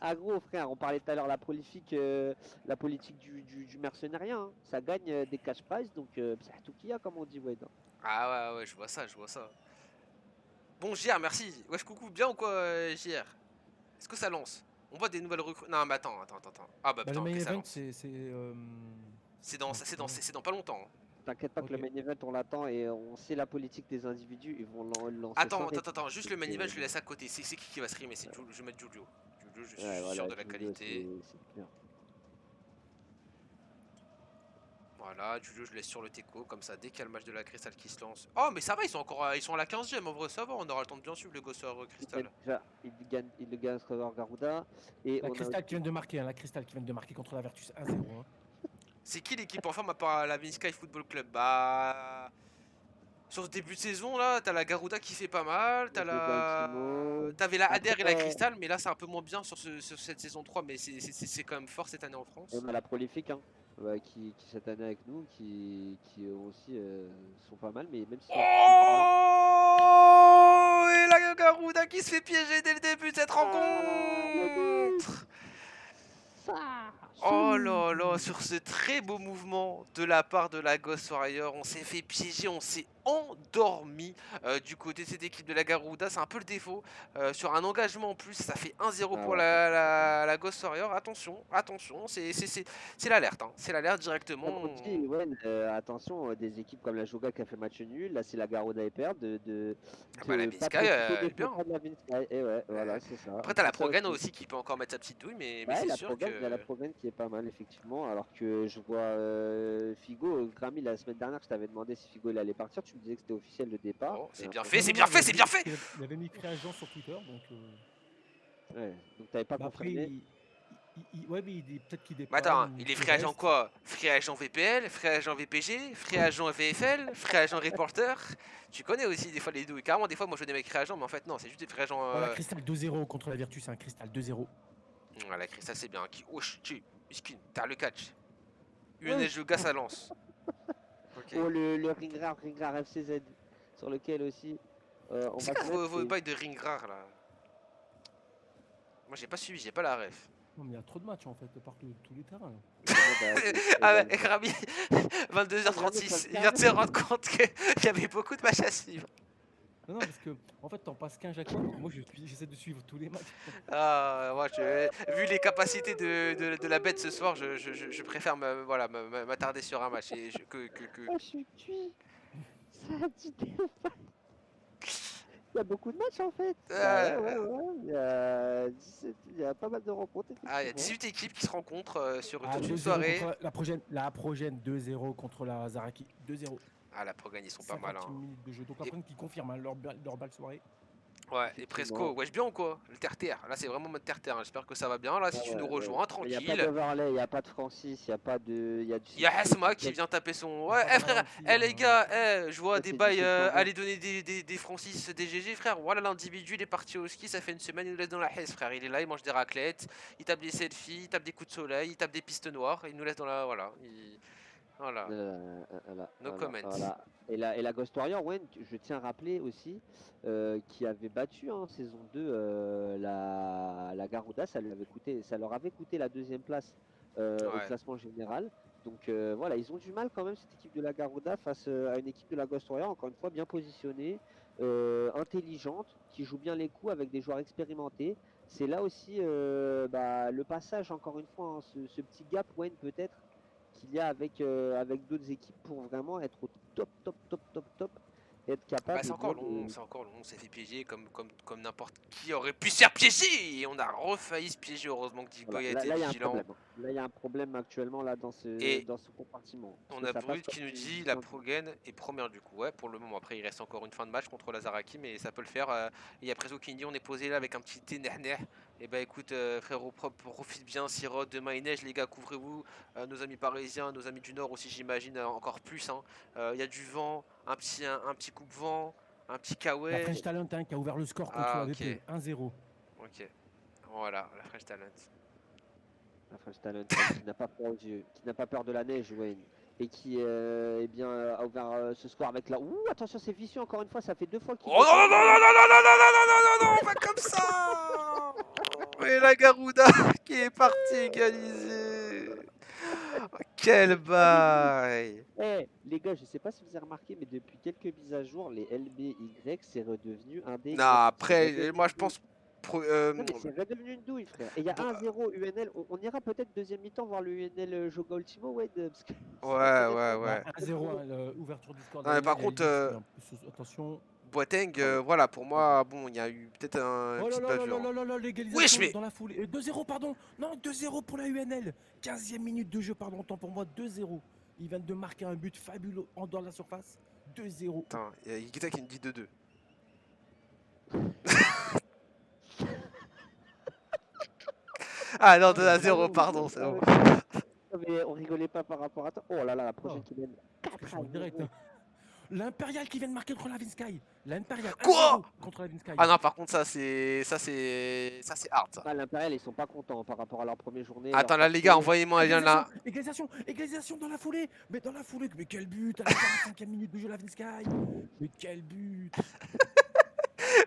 Ah gros frère, on parlait tout à l'heure la politique du mercenarien, hein. Ça gagne des cash prizes, donc c'est tout qu'il y a comme on dit ouais. Ah ouais, je vois ça. Bon JR, merci. Wesh coucou, bien ou quoi JR? Est-ce que ça lance? On voit des nouvelles recrues. Non, mais attends. Ah bah Bah, le putain, main ok, ça event, lance. comment C'est dans pas longtemps, hein. T'inquiète pas que le Ok. main event, on l'attend et on sait la politique des individus. Ils vont le lancer sans répit. Attends, juste le main event, je le laisse à côté. C'est qui va streamer? Je vais mettre Julio. Julio, je Ouais, suis sûr voilà, de la Julio, qualité. c'est clair. Voilà, Julio, je laisse sur le teco, comme ça, dès qu'il y a le match de la Crystal qui se lance. Oh, mais ça va, ils sont à la 15e, en vrai, ça va, on aura le temps de bien suivre le Ghost Crystal. Il gagne Trevor Garuda. Et La on a Crystal qui aussi. vient de marquer, hein, la Crystal qui vient de marquer contre la Virtus 1-0. Hein. C'est qui l'équipe en forme à part la Sky Football Club? Bah. Sur ce début de saison, là, t'as la Garuda qui fait pas mal, Le Baltimore. T'avais la Ader et la Après, Crystal, mais là, c'est un peu moins bien sur cette saison 3, mais c'est quand même fort cette année en France. on a la Prolifique, hein, ouais, qui cette année avec nous, qui aussi sont pas mal, mais même si on plus bien. Oh, et la Garuda qui se fait piéger dès le début de cette Le but. rencontre. Ça. Oh là là, sur ce très beau mouvement de la part de la Ghost Warrior, on s'est fait piéger, on s'est endormi du côté de cette équipe de la Garuda, c'est un peu le défaut. Sur un engagement en plus, ça fait 1-0 Ah pour ouais. la Ghost Warrior. Attention, c'est l'alerte, hein. C'est l'alerte Comme on directement. dit, ouais, attention, des équipes comme la Joga qui a fait match nul, là c'est la Garuda et perd, Ah bah la de pas Vinsky, profiter elle des est bien, hein. progrès de la Vinsky. Et ouais, voilà, c'est ça. Après, t'as la C'est ça Progane aussi. aussi qui peut encore mettre sa petite douille, mais Ouais, c'est sûr que. il y a la Proven qui est pas mal, effectivement. Alors que je vois Figo, Grammy, la semaine dernière, je t'avais demandé si Figo il allait partir. Tu me disais que c'était officiel le départ. Oh, c'est bien Enfin, fait, Non, c'est non, bien non, fait, c'est bien fait! il avait mis créa agent sur Twitter, donc. ouais, donc t'avais pas Bah après, confirmé. ouais, mais peut-être qu'il Mais attends, dépanne ou il est qu'il free agent reste. quoi? Free agent VPL, free agent VPG, free agent VFL, free agent reporter. Tu connais aussi des fois les deux. Carrément, des fois, moi je veux des mecs free agent, mais en fait, non, c'est juste des free agents. Voilà, Crystal 2-0 contre la Virtus, un Crystal 2-0. Voilà, Crystal, c'est bien. Qui... Oh, tu, miskin, t'as le catch. Wesh. UNS ça lance. Ok. Oh, le Ringrar FCZ, sur lequel aussi on C'est va quoi se mettre. vos bails de ring rare là? Moi j'ai pas suivi, j'ai pas la ref. Non, mais il y a trop de matchs en fait, partout, tous les terrains. Le mode Ah ouais, égal. Rami, Grammy, ça 22h36, se il vient de se calme. rendre compte qu'il y avait beaucoup de matchs à suivre. Non, non, parce que en fait, t'en passes qu'un chaque fois, donc moi j'essaie de suivre tous les matchs. Ah, moi, vu les capacités de la bête ce soir, je préfère voilà, m'attarder sur un match et Oh, je suis cuit. Ça a dit Il y a beaucoup de matchs en fait. Bah ouais, ouais, Euh, ouais. Il y a 17 il y a pas mal de rencontres Ah, il y a effectivement. 18 équipes qui se rencontrent sur Ah, toute une 2-0 soirée. contre la prochaine 2-0 contre la Zaraki. 2-0. Ah, la Progan, ils sont pas mal. 50 Hein. minutes de jeu. Donc la Et, prochaine qui confirme hein, leur balle soirée. ouais, et Presco, Effectivement. wesh bien ou quoi? Le terre-terre. Là, c'est vraiment mode terre-terre. Hein. J'espère que ça va bien. Là, si Ouais, tu nous ouais. rejoins, Il n'y a pas tranquille. d'overlay, il n'y a pas de Francis, il n'y a pas de. Il y a C'est Hasma du qui vient taper son. Il n'y a Ouais, pas de frère, ralenti. les gars, je vois ça, des c'est du bails September. aller donner des Francis, des GG, frère. Voilà, l'individu, il est parti au ski, ça fait une semaine, il nous laisse dans la haisse, frère. Il est là, il mange des raclettes, il tape des selfies, il tape des coups de soleil, il tape des pistes noires, il nous laisse dans la. Voilà. Voilà. No comment. Voilà. Et la Ghost Warrior, ouais, je tiens à rappeler aussi qui avait battu en saison 2 la Garuda, ça leur avait coûté la deuxième place au Ouais. classement général. Donc voilà, ils ont du mal quand même cette équipe de la Garuda face à une équipe de la Ghost Warrior, encore une fois bien positionnée, intelligente, qui joue bien les coups avec des joueurs expérimentés. C'est là aussi le passage, encore une fois, hein, ce petit gap, Wayne, peut-être qu'il y a avec d'autres équipes pour vraiment être au top et être Bah, capable c'est eh bien, encore long, de. c'est encore long. On s'est fait piéger comme n'importe qui aurait pu se faire piéger. Et on a refailli se piéger. Heureusement que Voilà. Dickboy a été Là, il y a un vigilant. problème. Là, il y a un problème actuellement là, Et dans ce compartiment. Parce on que a ça passe Brut comme qui nous tu dit dis la sans doute. Progen est première du coup. Ouais, pour le moment. Après, il reste encore une fin de match contre la Zaraki, mais ça peut le faire. Il y a Prezo qui nous dit on est posé là avec un petit thé ner. Et bah écoute, frérot, profite bien, Sirod. Demain il neige, les gars, couvrez-vous. Nos amis parisiens, nos amis du Nord aussi, j'imagine, encore plus. Hein. Il y a du vent, un petit coupe-vent, un petit La kawaii. French Talent hein, qui a ouvert le score contre Ah, la ok. VP. 1-0. Ok. Voilà, la French Talent. Un French Talent qui n'a pas peur aux yeux, qui n'a pas peur de la neige, Wayne. Et qui eh bien, a ouvert ce score avec la. Ouh, attention, c'est vicieux encore une fois, ça fait 2 fois qu'il Oh le non, fait. non, non, non, non, non, non, non, non, non, non, non, pas comme ça. Et la Garuda qui est partie égaliser. Oh, quel bail. Les gars, je sais pas si vous avez remarqué, mais depuis quelques mises à jour, les LBY, c'est redevenu un des Non, c'est après, redevenu moi je des- pense. Non, mais c'est redevenu une douille, frère. Et il y a 1-0 UNL. On ira peut-être deuxième mi-temps voir le UNL Joga Ultimo, ouais, parce que c'est Ouais, intéressant. Bah, ouais. 1-0, hein, l'ouverture du score de Non, la mais par UNL, il y a contre, Limix, attention. Boateng, Non, mais voilà, pour moi, bon, il y a eu peut-être une Oh là petite là là là bavure. là Hein. là là, Wesh, l'égalisation mais dans la foulée. 2-0, pardon. Non, 2-0 pour la UNL. 15e minute de jeu, pardon, autant pour moi, 2-0. Il vient de marquer un but fabuleux en dehors de la surface. 2-0. attends, il y a Higuita qui me dit 2-2. Ah non, Oh, mais 2-0, bravo. pardon, c'est Ah, bon. ouais. Non, mais on rigolait pas par rapport à toi. Oh là là, la prochaine Oh, qui mène parce que je 4 suis à en direct. 0. Hein. L'Impérial qui vient de marquer contre la Vinsky. L'Impérial Quoi? 1-0 contre la Vinsky. Ah non, par contre, ça c'est hard, ça. Ah, l'Impérial, ils sont pas contents par rapport à leur première journée, leur Attends, là, les gars, parcours. envoyez-moi un lien Égalisation, là. égalisation dans la foulée. Mais dans la foulée, mais quel but à la 45e minute de jeu la Vinsky. Mais quel but.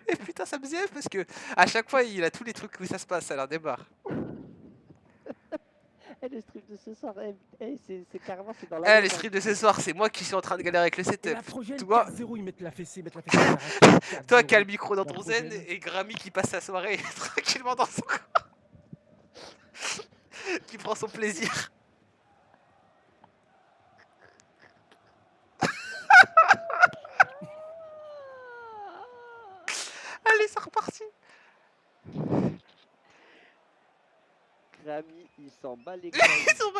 Et putain, ça me zèle parce que à chaque fois, il a tous les trucs où ça se passe, ça leur débarre. Eh, le stream de ce soir, c'est carrément, c'est dans Eh, les l'ADN. streams de ce soir, c'est moi qui suis en train de galérer avec le Et setup. la prochaine, Toi, 4-0, ils mettent la fessée, direct. toi qui as le 4-0. micro dans La ton zen prochaine. et Grammy qui passe sa soirée tranquillement dans son coin, qui prend son plaisir. Allez, c'est reparti. Grammy, il s'en bat les couilles.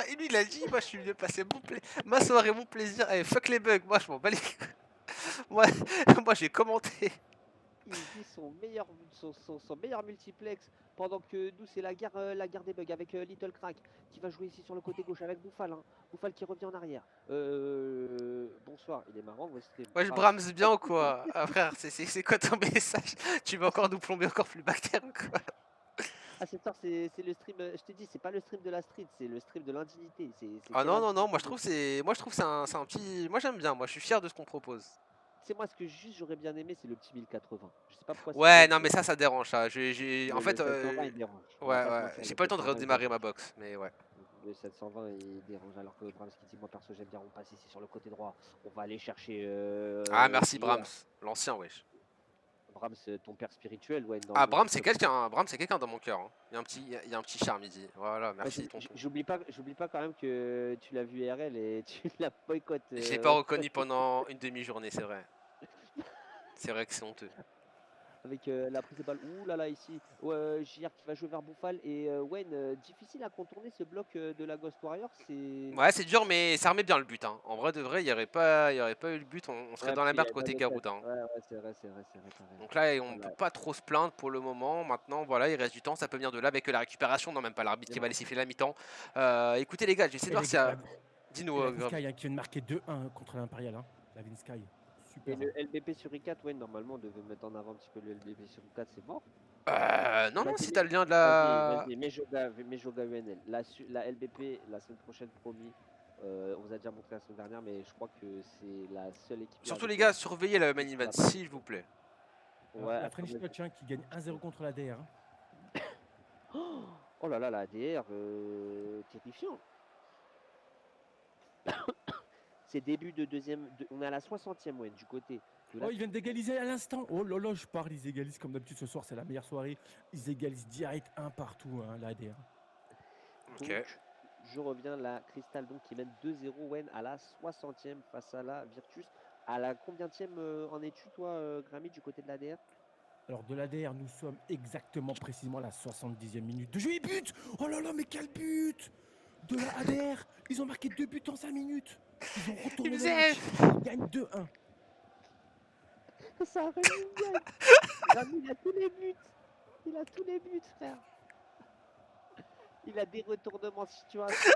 Et lui, il a dit, moi, je suis venu passer ma soirée, mon plaisir. Eh, fuck les bugs, moi, je m'en bats les couilles. Moi, moi j'ai commenté. Il vit son meilleur multiplex pendant que nous c'est la guerre des bugs avec Little Crack qui va jouer ici sur le côté gauche avec Bouffal. Hein. Bouffal qui revient en arrière. Bonsoir, il est marrant votre stream. Wesh, Pardon. Brahms, bien ou quoi? Ah, frère, c'est quoi ton message? Tu veux encore nous plomber encore plus bactère ou quoi? Ah cette soir c'est le stream, je te dis c'est pas le stream de la street, c'est le stream de l'indignité. C'est Ah quelle non, non, non, indignité moi je trouve que c'est un petit. Moi j'aime bien, moi je suis fier de ce qu'on propose. C'est moi ce que juste j'aurais bien aimé c'est le petit 1080. Je sais pas pourquoi c'est Ouais, bug. non, mais ça dérange, ça. En Le fait, 720 il dérange. On va ouais, pas se ouais, mentir, j'ai le pas eu le temps de 720 il redémarrer dérange. ma box, mais ouais. Le 720 il dérange alors que Brahms qui dit moi perso j'aime bien on passe ici sur le côté droit. On va aller chercher Ah, merci qui est Brahms, l'ancien, wesh. Brahms, ton père spirituel, ouais, dans Ah, le monde Brahms, du c'est club. quelqu'un, Brahms, c'est quelqu'un dans mon cœur. Hein. Il y a un petit charme, il dit. Voilà, Ouais, merci, tonton. j'oublie pas quand même que tu l'as vu IRL et tu l'as boycott. Je l'ai pas reconnu pendant une demi-journée, c'est vrai. C'est vrai que c'est honteux. Avec la prise de balle. Ouh là là, ici. JR qui va jouer vers Bouffal. Et Wayne, difficile à contourner ce bloc de la Ghost Warrior. C'est. Ouais, c'est dur, mais ça remet bien le but. Hein. En vrai, de vrai, il y aurait pas eu le but, on serait Ouais, dans parce la qu'il y merde avait pas côté de tête. Garuda. Hein. Ouais, c'est vrai, t'as raison. Donc là, on Ah peut bah, pas trop se plaindre pour le moment. Maintenant, voilà, il reste du temps, ça peut venir de là avec la récupération. Non, même pas l'arbitre qui va non. aller siffler la mi-temps. Écoutez, les gars, j'essaie de Et, voir si. et Dis-nous, la Graham. Vinsky hein, qui vient de marquer 2-1 contre l'Impérial. Hein. La Vinsky. Et Super. le LBP sur I4, ouais, normalement, on devait mettre en avant un petit peu le LBP sur I4, c'est mort. Non, non, Vas-y, si t'as le lien de vas-y, la. vas-y, mets Joga UNL. La LBP, la semaine prochaine, promis. On vous a déjà montré la semaine dernière, mais je crois que c'est la seule équipe là Surtout, avec les le gars, surveillez la main sur event, la partie. s'il vous plaît. Alors, Ouais, la après, French Touch hein, qui gagne 1-0 contre la DR. Hein. oh là là, la ADR, terrifiant. C'est début de deuxième. On est à la 60e, ouais, du côté. Oh, ils viennent d'égaliser à l'instant. Oh là là, je parle, ils égalisent comme d'habitude ce soir, c'est la meilleure soirée. Ils égalisent direct un partout, hein, la ADR. Ok. Donc, je reviens, la Crystal donc, qui mène 2-0, Wen, à la 60e face à la Virtus. À la combienième en es-tu, toi, Grammy, du côté de l'ADR? Alors, de l'ADR, nous sommes exactement, précisément à la 70e minute de jeu. Et but. Oh là là, mais quel but de la ADR. Ils ont marqué 2 buts en 5 minutes. Ils ont retourné le match. Ils gagnent 2-1. Ça aurait pu bien. Grammy, il a tous les buts. Il a tous les buts, frère. Il a des retournements de situation.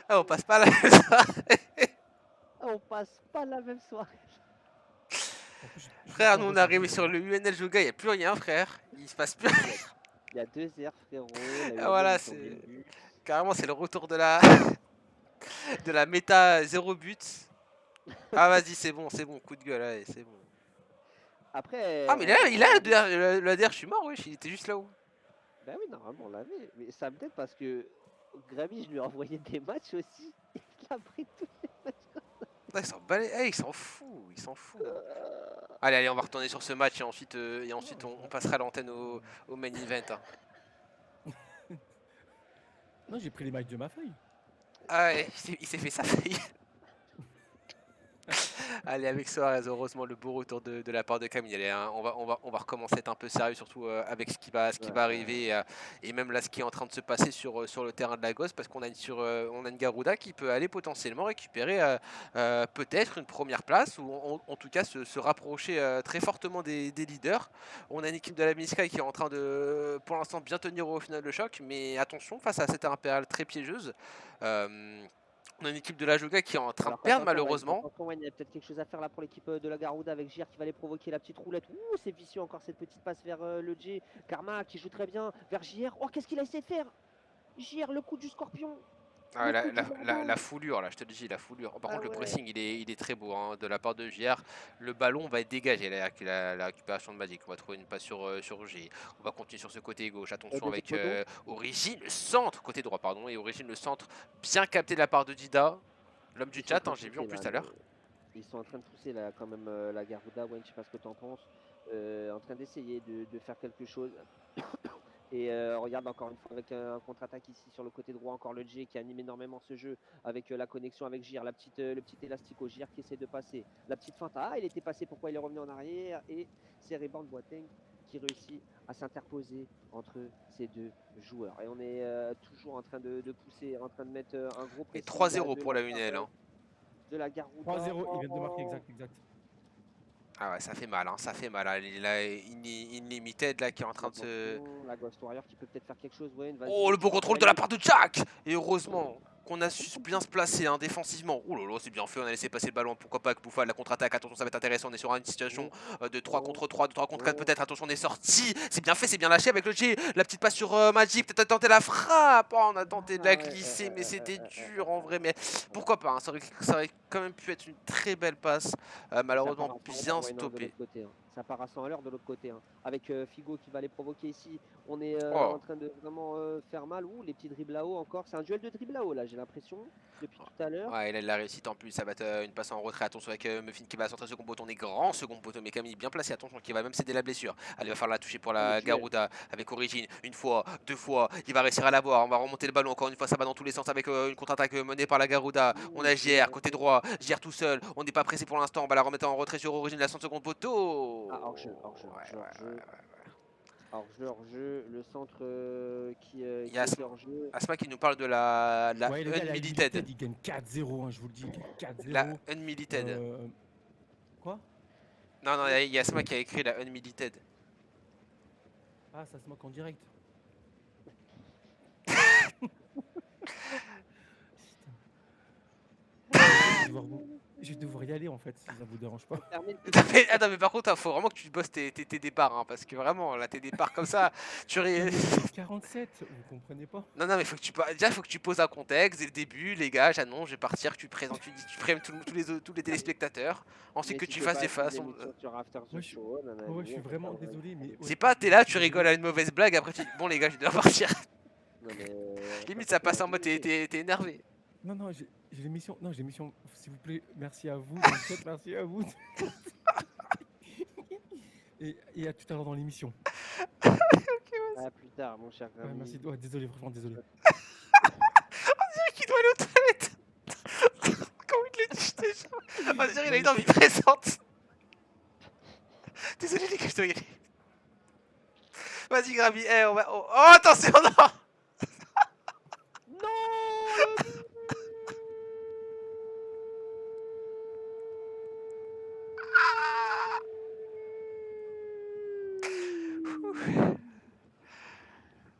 Ah, on passe pas la même soirée. On passe pas la même soirée. En plus, Frère, nous on est arrivé sur le UNL Joga, y a plus rien, frère. Il se passe plus rien. Il y a 2 airs, frérot. La Ah, voilà, UNL, ils ont mis le c'est. but. Carrément, c'est le retour de la. De la méta 0 but. Ah, vas-y, c'est bon, coup de gueule, allez, c'est bon. Après, Ah, mais là, il a le ADR, je suis mort, wesh, il était juste là-haut. bah oui, normalement, on l'avait. Mais ça me tête parce que Grammy, je lui ai envoyé des matchs aussi. Il a pris tous les matchs. Ah, il s'en bat les- eh, il s'en fout, il s'en fout. Allez, allez, on va retourner sur ce match et ensuite on passera l'antenne au main event, hein. Non, j'ai pris les matchs de ma feuille. Ah ouais, il s'est fait sa feuille. Allez, avec Suarez, heureusement le beau retour de la part de Camille. Allez, hein, on va recommencer à être un peu sérieux, surtout avec ce qui Ouais, va arriver et même là ce qui est en train de se passer sur le terrain de la Gosse, parce qu'on a on a une Garuda qui peut aller potentiellement récupérer peut-être une première place ou en tout cas se rapprocher très fortement des leaders. On a une équipe de la Sky qui est en train de, pour l'instant, bien tenir au final le choc, mais attention face à cette Impériale très piégeuse. Euh, on a une équipe de la Joga qui est en train de alors perdre malheureusement. qu'attention Wayne, il y a peut-être quelque chose à faire là pour l'équipe de la Garuda avec Gir qui va aller provoquer la petite roulette. Ouh, c'est vicieux encore cette petite passe vers le J. Karma qui joue très bien vers JR. Oh, qu'est-ce qu'il a essayé de faire? JR, le coup du scorpion, Ah, le coup du la bandeau. foulure, là, je te le dis, la foulure. Par Ah contre, le ouais. pressing, il est très beau hein, de la part de JR. Le ballon va être dégagé là, avec la récupération de Magic. On va trouver une passe sur J. On va continuer sur ce côté gauche. Attention Deuxième avec poteau. Origine, le centre, côté droit, pardon. Et Origine, le centre, bien capté de la part de Dida, l'homme du Ils sont en chat, train hein, de j'ai vu en pousser plus là. tout à l'heure. Ils sont en train de pousser là quand même la Garuda. Wayne, je sais pas ce que tu en penses. En train d'essayer de faire quelque chose. Et regarde encore une fois avec un contre-attaque ici sur le côté droit, encore le J qui anime énormément ce jeu avec la connexion avec Gir, le petit élastique au Gir qui essaie de passer. La petite feinte, ah il était passé, pourquoi il est revenu en arrière? Et c'est Reborn Boateng qui réussit à s'interposer entre ces deux joueurs. Et on est toujours en train de pousser, en train de mettre un gros Et pressing là 3-0 de pour la la part UNL. Hein. de la Garuda. 3-0, ils viennent de marquer, exact, exact. Ah ouais, ça fait mal, hein, ça fait mal. Hein. Là, Unlimited là, qui est en train de se... Attention, la Ghost Warrior qui peut peut-être faire quelque chose. Wayne, Oh, le vas-y, beau tu vas contrôle de la part de Jack. Et heureusement qu'on a su bien se placer hein, défensivement. Oh là là, c'est bien fait, on a laissé passer le ballon. Pourquoi pas avec Bouffal, la contre-attaque. Attention, ça va être intéressant. On est sur une situation Oh, de 3 oh, contre 3, de 3 contre 4 oh. peut-être. Attention, on est sorti. C'est bien fait, c'est bien lâché avec le G. La petite passe sur Magic. Peut-être à tenter la frappe. Oh, on a tenté de la Ah ouais, glisser, mais c'était dur en vrai. Mais pourquoi pas hein, ça aurait quand même pu être une très belle passe. Ça part Malheureusement, à 100 à l'heure, bien Wayne, hein, de stoppé. l'autre côté. Hein. Ça part à 100 à l'heure de l'autre côté. Hein. Avec Figo qui va les provoquer ici. On est en Oh. train de vraiment faire mal. Ouh, les petits dribbles là-haut encore. C'est un duel de dribble là-haut, là, j'ai l'impression, depuis tout à l'heure. Ouais, il a de la réussite en plus, ça va être une passe en retrait. Attention avec Muffin qui va centrer second poteau, on est grand second poteau, mais Camille bien placé. Attention, qui va même céder la blessure. Allez, il va falloir la toucher pour Oh, le la duel. Garuda avec Origine. Une fois, deux fois, il va réussir à l'avoir. On va remonter le ballon encore une fois, ça va dans tous les sens avec une contre-attaque menée par la Garuda. On Ouh, a bien JR côté arrêté. droit, JR tout seul. On n'est pas pressé pour l'instant, on va la remettre en retrait sur Origine, la centre second Ah, poteau. hors-jeu, hors-jeu, Ouais, hors-jeu, ouais, ouais, hors-jeu. ouais. Hors-jeu, hors-jeu. Le centre Il y a qui était hors-jeu. Asma qui nous parle de la Ouais, les gars, la Unmilited. Unlimited, ils gagnent 4-0, hein, je vous le dis, ils gagnent La 4-0. Unmilited. Euh, Quoi? Non, non, il y a Asma qui a écrit la Unmilited. Ah, ça se moque en direct. Putain. Je vais devoir y aller en fait, si ça vous dérange pas. Termine. Attends, mais par contre, faut vraiment que tu bosses tes départs, hein, parce que vraiment, là, tes départs comme ça, tu Non, ré... mais c'est 47, vous comprenez pas? Non, non, mais faut que déjà, faut que tu poses un contexte dès le début, les gars, j'annonce, je vais partir, que tu présentes, tu préviens tous les téléspectateurs, ensuite que tu N'hésitez fasses pas à des suivre faces. l'émission sur After Moi, the Show. Nanani, ouais, je suis on peut vraiment faire désolé, mais C'est ouais, pas, t'es là, je tu suis rigoles à désolé. une mauvaise blague, après tu dis, bon, les gars, je dois partir. Non, mais Limite, ça passe en mode, t'es énervé. Non, non, j'ai l'émission. Non, j'ai l'émission. S'il vous plaît, merci à vous. Dans le chat, merci à vous. Et à tout à l'heure dans l'émission. à plus tard, mon cher Ouais, ami. merci. Ouais, désolé, franchement, désolé. Qui doit aller aux toilettes. Comment il le dit déjà? On dirait qu'il a une envie présente. Désolé les gars, je dois y aller. Vas-y Gravi, on va... Oh, attention, non.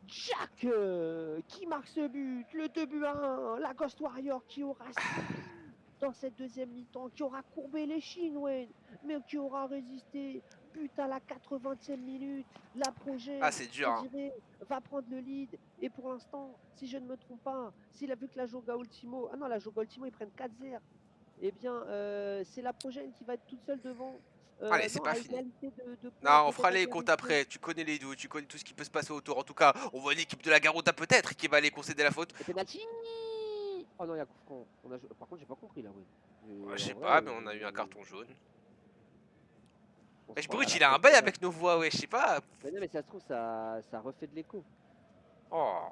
Jack qui marque ce but, le 2 buts à 1, la Ghost Warrior qui aura subi dans cette deuxième mi-temps, qui aura courbé les chines, Wayne, mais qui aura résisté. But à la 80e minute, la Ah, Progène, c'est dur, on hein. dirait, va prendre le lead. Et pour l'instant, si je ne me trompe pas, s'il a vu que la Joga Ultimo, ah non, la Joga Ultimo, ils prennent 4-0, eh bien, c'est la Progène qui va être toute seule devant. Allez, c'est Non, pas à fini. égalité de points, Non, on peut-être fera à les comptes égalité. après. Tu connais les doutes, tu connais tout ce qui peut se passer autour. En tout cas, on voit l'équipe de la Garuda peut-être qui va aller concéder la faute. Et penalty. Oh non, il y a coup franc. Par contre, j'ai pas compris là, oui. Je En sais vrai, pas, mais on a eu un carton jaune. On se Wesh, croirait à Brut, la il a un fête bail foraine. avec nos voix, ouais, je sais pas. Mais non, mais ça se trouve, ça refait de l'écho. Oh.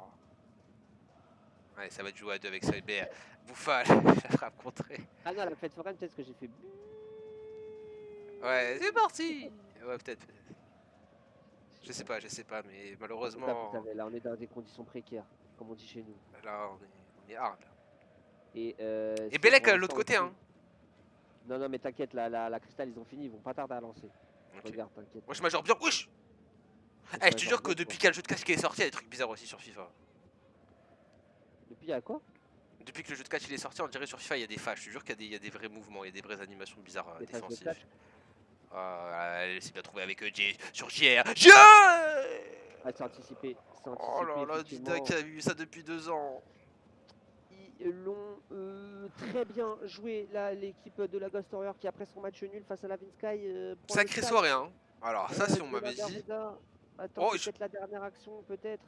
Ouais, ça va être joué à deux avec Solbert. Bouffal, la frappe contrée. Ah non, la fête foraine, peut-être que j'ai fait. Ouais, c'est parti. Ouais, peut-être. Je sais pas, mais En tout cas, vous malheureusement, savez, là, on est dans des conditions précaires, comme on dit chez nous. là, on est hard. Là. Et Et c'est Bellec, pour l'autre l'instant côté, aussi. hein. Non, non, mais t'inquiète, la cristal, ils ont fini, ils vont pas tarder à lancer. Ok. Regarde, t'inquiète. Moi, je major bien. Wesh. Ils Eh, sont je te major jure que bien, depuis quoi. qu'il y a le jeu de catch qui est sorti, il y a des trucs bizarres aussi sur FIFA. Depuis, il y a quoi? Depuis que le jeu de catch il est sorti, on dirait sur FIFA, il y a des phases. Je te jure qu'il y a des vrais mouvements, il y a des vraies animations bizarres Des phases de défensives. catch? Elle s'est bien trouvée avec J sur JR. Ah, c'est anticipé. C'est Oh anticipé, là là, Dida effectivement. qui a vu ça depuis 2 ans. Ils l'ont très bien joué, là, l'équipe de la Ghost Warrior qui, après son match nul face à la Vinsky, prend le Sacrée stade soirée, hein. Alors, ça, si on de la m'avait dit. Garuda. Attends, Oh, c'est peut-être la dernière action, peut-être,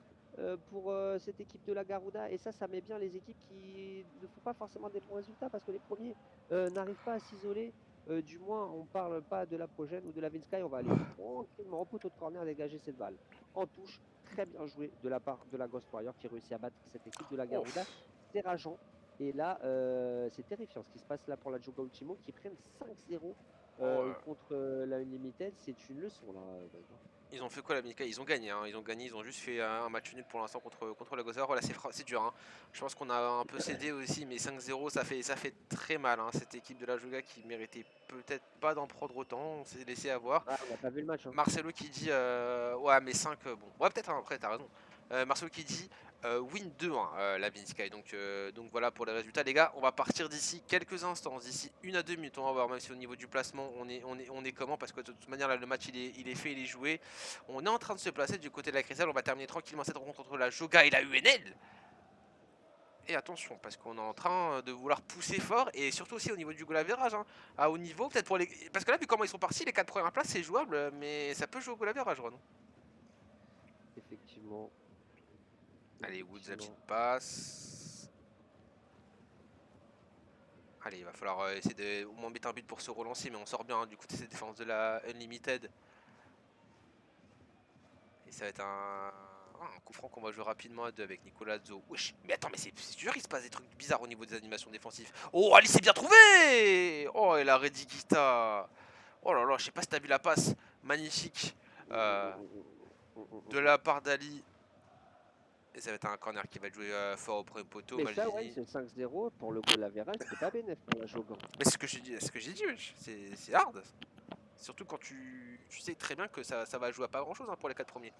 pour cette équipe de la Garuda. Et ça met bien les équipes qui ne font pas forcément des bons résultats parce que les premiers n'arrivent pas à s'isoler. Du moins, on parle pas de la Progène ou de la Vinsky. On va aller tranquillement au poteau de corner dégager cette balle. En touche, très bien joué de la part de la Ghost Warrior qui réussit à battre cette équipe de la oh. Garuda. C'est rageant. Et là, c'est terrifiant ce qui se passe là pour la Joga Ultimo qui prennent 5-0 contre la Unlimited. C'est une leçon là. Ils ont fait quoi la Mika? Ils ont gagné, hein. Ils ont gagné, ils ont juste fait un match nul pour l'instant contre la Gozar. Voilà, c'est dur, hein. Je pense qu'on a un peu cédé aussi, mais 5-0, ça fait très mal, hein. Cette équipe de la Joga qui méritait peut-être pas d'en prendre autant, on s'est laissé avoir. Ah, on n'a pas vu le match. Hein. Marcelo qui dit ouais, mais 5, bon, ouais, peut-être, hein, après, t'as raison. Marcelo qui dit win 2-1 la Vinsky. Donc voilà pour les résultats, les gars. On va partir d'ici quelques instants, d'ici 1 à 2 minutes. On va voir, même si au niveau du placement, on est comment, parce que de toute manière, là, le match il est fait, il est joué. On est en train de se placer du côté de la Cristal. On va terminer tranquillement cette rencontre entre la Joga et la UNL. Et attention, parce qu'on est en train de vouloir pousser fort, et surtout aussi au niveau du goal average, hein, à haut niveau, peut-être pour les. Parce que là, vu comment ils sont partis, les 4 premières places, c'est jouable, mais ça peut jouer au goal average, Ron. Effectivement. Allez, Woods, la petite passe. Allez, il va falloir essayer de au moins mettre un but pour se relancer, mais on sort bien, hein, du coup, de cette défense de la Unlimited. Et ça va être un coup franc qu'on va jouer rapidement à deux avec Nicolas Zo. Wesh, mais attends, mais c'est sûr, il se passe des trucs bizarres au niveau des animations défensives. Oh, Ali s'est bien trouvé. Oh, et la Redigita. Oh là là, je sais pas si t'as vu la passe. Magnifique. De la part d'Ali. Et ça va être un corner qui va être joué fort au premier poteau. Mais ça, ouais, c'est 5-0 pour le goal average, c'est pas bénéf pour la Jogan. Mais c'est ce que j'ai dit, wesh. C'est hard. Surtout quand tu sais très bien que ça va jouer à pas grand chose, hein, pour les 4 premiers.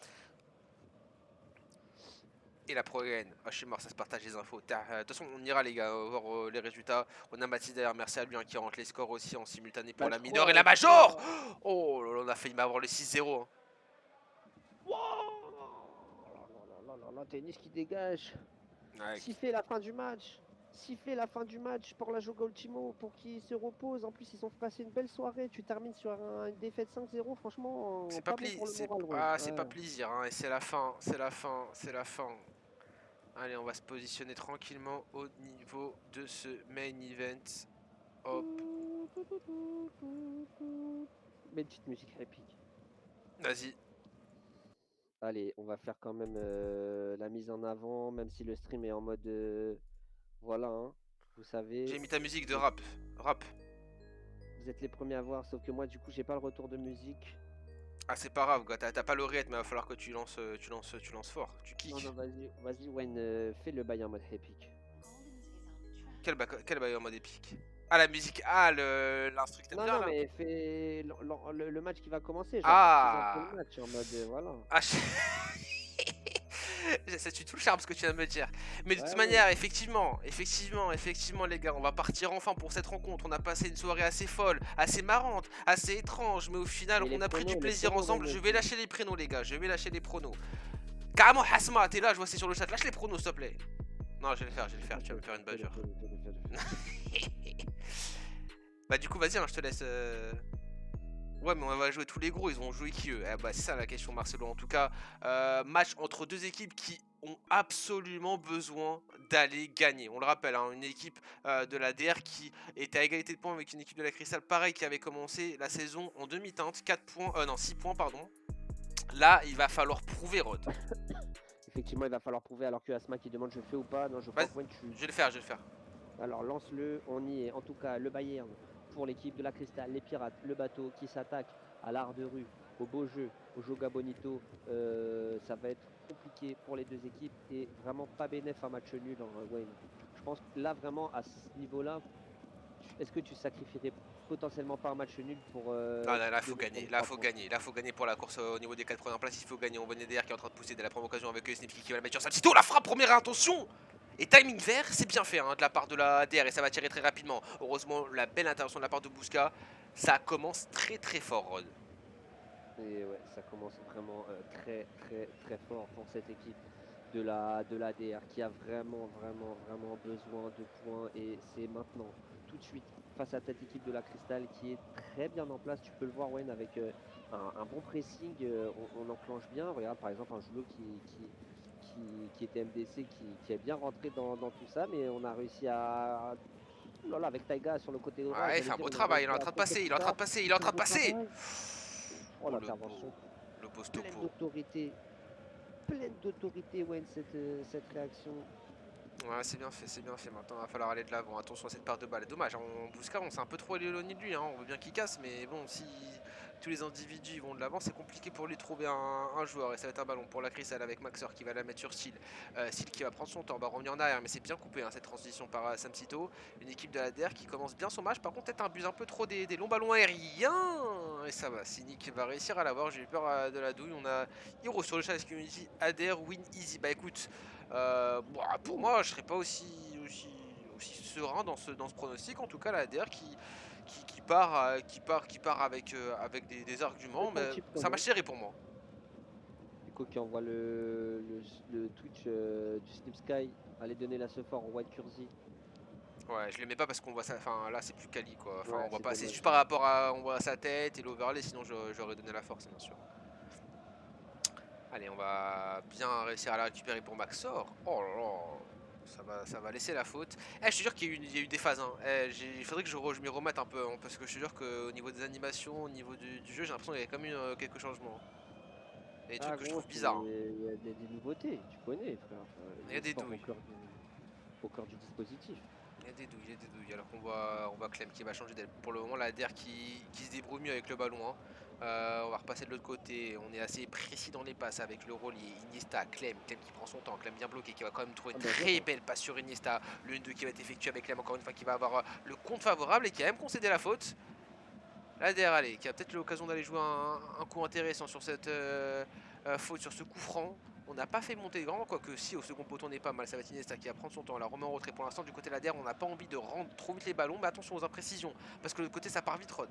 Et la Pro-N, je suis mort, ça se partage les infos. De toute façon, on ira, les gars, voir les résultats. On a Mathis derrière, merci à lui, hein, qui rentre les scores aussi en simultané pour Bah, la je mineure crois, et la je major. crois. Oh là là, on a failli m'avoir le 6-0. Hein. Wow, là, tennis qui dégage. Ouais. Siffler la fin du match. Siffler la fin du match pour la Joga Ultimo, pour qu'ils se reposent. En plus, ils ont passé une belle soirée. Tu termines sur une défaite 5-0, franchement, C'est pas pas, bon pour le moral. c'est pas plaisir, hein, et c'est la fin, c'est la fin, c'est la fin. Allez, on va se positionner tranquillement au niveau de ce main event. Hop. Belle petite musique épique. Vas-y. Allez, on va faire quand même la mise en avant, même si le stream est en mode... voilà, hein, vous savez. J'ai mis ta musique de rap. Rap. Vous êtes les premiers à voir, sauf que moi, du coup, j'ai pas le retour de musique. Ah, c'est pas grave, t'as pas le rythme, mais il va falloir que tu lances fort. Tu kicks. Non, vas-y, Wayne, fais le bail en mode épique. Quel bail en mode épique? Ah, la musique, ah, l'instru que t'aimes Non, bien, non, là. mais fais le match qui va commencer. Genre, Ah. le match en mode, voilà. Ah, ça tue tout le charme ce que tu viens de me dire. Mais de toute Ouais, manière, effectivement, les gars, on va partir enfin pour cette rencontre. On a passé une soirée assez folle, assez marrante, assez étrange, mais au final, Et on a pris du les plaisir pronos, ensemble. Wayne, Je vais lâcher les prénoms, les gars, je vais lâcher les pronos. Carrément, Hasma, t'es là, je vois c'est sur le chat. Lâche les pronos, s'il te plaît. Non, je vais le faire, tu vas me faire une bavure. Bah, du coup, vas-y, hein, je te laisse. Ouais, mais on va jouer tous les gros, ils ont joué qui eux? Eh bah, c'est ça la question, Marcelo. En tout cas, match entre 2 équipes qui ont absolument besoin d'aller gagner. On le rappelle, hein, une équipe, de la DR qui était à égalité de points avec une équipe de la Cristal, pareil, qui avait commencé la saison en demi-teinte, 4 points, non 6 points pardon. Là, il va falloir prouver, Rod. Effectivement, il va falloir prouver alors que Asma qui demande je fais ou pas. Non, je crois Vas-y, que Wen, tu. je vais le faire, je vais le faire. Alors lance-le, on y est. En tout cas, le Bayern pour l'équipe de la Cristal, les Pirates, le bateau qui s'attaque à l'art de rue, au beau jeu, au Joga Bonito. Ça va être compliqué pour les deux équipes et vraiment pas bénéf un match nul, hein, Wayne. Je pense que là, vraiment, à ce niveau-là, est-ce que tu sacrifierais potentiellement pas un match nul pour Ah là, là, faut donner pour gagner, les là, 3 faut points? gagner, là, faut gagner pour la course au niveau des 4 premières places, il faut gagner. On voit Neder qui est en train de pousser dès la première occasion avec Snipki qui va la mettre sur Samsito. La frappe, première intention! Et timing vert, c'est bien fait hein, de la part de la DR et ça va tirer très rapidement. Heureusement, la belle intervention de la part de Bouska, ça commence très très fort, Rod. Et ouais, ça commence vraiment très très très fort pour cette équipe de la DR qui a vraiment besoin de points et c'est maintenant, tout de suite, face à cette équipe de la Cristal qui est très bien en place. Tu peux le voir, Wayne, avec un bon pressing, on enclenche bien. Regarde par exemple un Julo qui était MDC, qui est bien rentré dans tout ça, mais on a réussi à. Ouh là là, avec Taiga sur le côté droit, Ouais, il j'allais fait un dire, beau on a travail, il est réussi en à train de contrer passer, tout il est en train ça. de passer, il est Il en fait un train de beau passer. travail. Oh, Oh l'intervention le beau pleine stopo. d'autorité, Wayne, cette réaction. Ouais, c'est bien fait. Maintenant, il va falloir aller de l'avant. Attention à cette part de balle. Dommage, hein, Bouska, on s'est un peu trop éloigné de lui. Hein. On veut bien qu'il casse, mais bon, si tous les individus ils vont de l'avant, c'est compliqué pour lui de trouver un joueur. Et ça va être un ballon pour la Cristal avec Maxor qui va la mettre sur Seal. Seal qui va prendre son temps, va revenir en arrière, mais c'est bien coupé hein, cette transition par Samsito. Une équipe de la DR qui commence bien son match. Par contre, peut-être un but un peu trop des longs ballons aériens. Et ça va, Cynic va réussir à l'avoir. J'ai eu peur de la douille. On a Hiro sur le chat, est-ce qu'il nous dit ADR win easy? Bah écoute. Bon, pour Ouh, moi, je serais pas aussi serein dans ce pronostic. En tout cas, la ADR qui part avec des arguments, peut-être un mais petit ça m'a prono. chéri pour moi. Nico qui envoie le Twitch du Snip Sky. Aller donner la sephore au White Curzi. Ouais, je l'aimais pas parce qu'on voit ça. Enfin, là, c'est plus quali quoi. Enfin, Ouais, on voit c'est pas. C'est dommage. juste par rapport à. On voit sa tête et l'overlay, sinon j'aurais donné la force, bien sûr. Allez, on va bien réussir à la récupérer pour Maxor. Oh là là, ça va laisser la faute. Je te jure qu'il y a eu des phases. Hein. Il faudrait que je m'y remette un peu. Hein, parce que je te jure qu'au niveau des animations, au niveau du jeu, j'ai l'impression qu'il y a quand même eu quelques changements. Il y a des trucs Ah que je gros, trouve bizarres. Hein. il y a des nouveautés, tu connais frère. Il y a des L'e-sport douilles. au cœur du dispositif. Il y a des douilles, il y a des douilles. Alors on voit Clem qui va changer d'aile. Pour le moment, la DER qui se débrouille mieux avec le ballon. Hein. On va repasser de l'autre côté. On est assez précis dans les passes avec le rôle. Iniesta, Clem qui prend son temps. Clem bien bloqué, qui va quand même trouver Ah une bien joué très ça. belle passe sur Iniesta. Le 1-2 qui va être effectué avec Clem, encore une fois, qui va avoir le compte favorable et qui a même concédé la faute. La DER, allez, qui a peut-être l'occasion d'aller jouer un coup intéressant sur cette faute, sur ce coup franc. On n'a pas fait monter grand, quoique si au second poteau on est pas mal. Ça va être Iniesta qui va prendre son temps. La remet en retrait pour l'instant. Du côté de la DER, on n'a pas envie de rendre trop vite les ballons, mais attention aux imprécisions. Parce que de l'autre côté, ça part vite, Rod.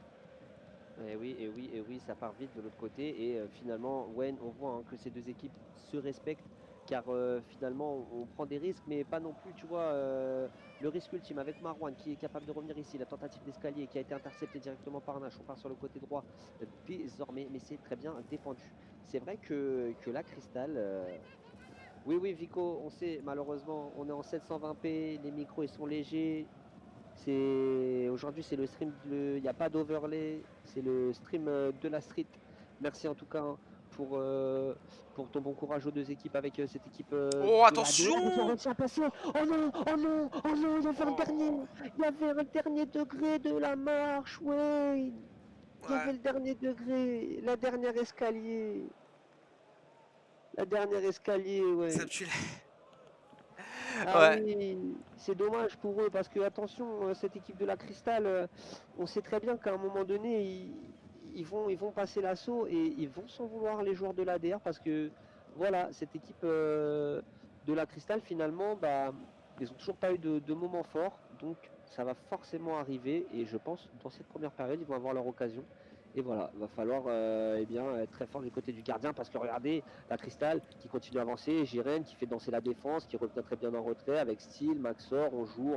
Et oui, ça part vite de l'autre côté. Et finalement, Wayne, on voit hein, que ces deux équipes se respectent. Car finalement, on prend des risques, mais pas non plus, tu vois, le risque ultime avec Marwan qui est capable de revenir ici, la tentative d'escalier qui a été interceptée directement par Nash. On part sur le côté droit désormais, mais c'est très bien défendu. C'est vrai que la Cristal, oui, oui, Vico, on sait, malheureusement, on est en 720p, les micros ils sont légers. Aujourd'hui, c'est le stream, il n'y a pas d'overlay, c'est le stream de la street. Merci en tout cas hein, pour ton bon courage aux deux équipes avec cette équipe Oh, de la DR. Ils ont attention. réussi à passer. Oh non, oh non, oh non, Oh. il y avait un dernier degré de la marche, Wayne. Il y Ouais, avait le dernier degré, la dernière escalier, ça me Wayne. tue. Ah Ouais. oui, c'est dommage pour eux parce que attention, cette équipe de la Cristal, on sait très bien qu'à un moment donné, ils vont passer l'assaut et ils vont s'en vouloir les joueurs de l'ADR parce que voilà, cette équipe de la Cristal finalement, bah, ils ont toujours pas eu de moment fort, donc ça va forcément arriver et je pense dans cette première période, ils vont avoir leur occasion Et voilà, va falloir eh bien, être très fort du côté du gardien parce que regardez, la Cristal qui continue à avancer, Jiren qui fait danser la défense, qui revient très bien en retrait avec Steel, Maxor, on joue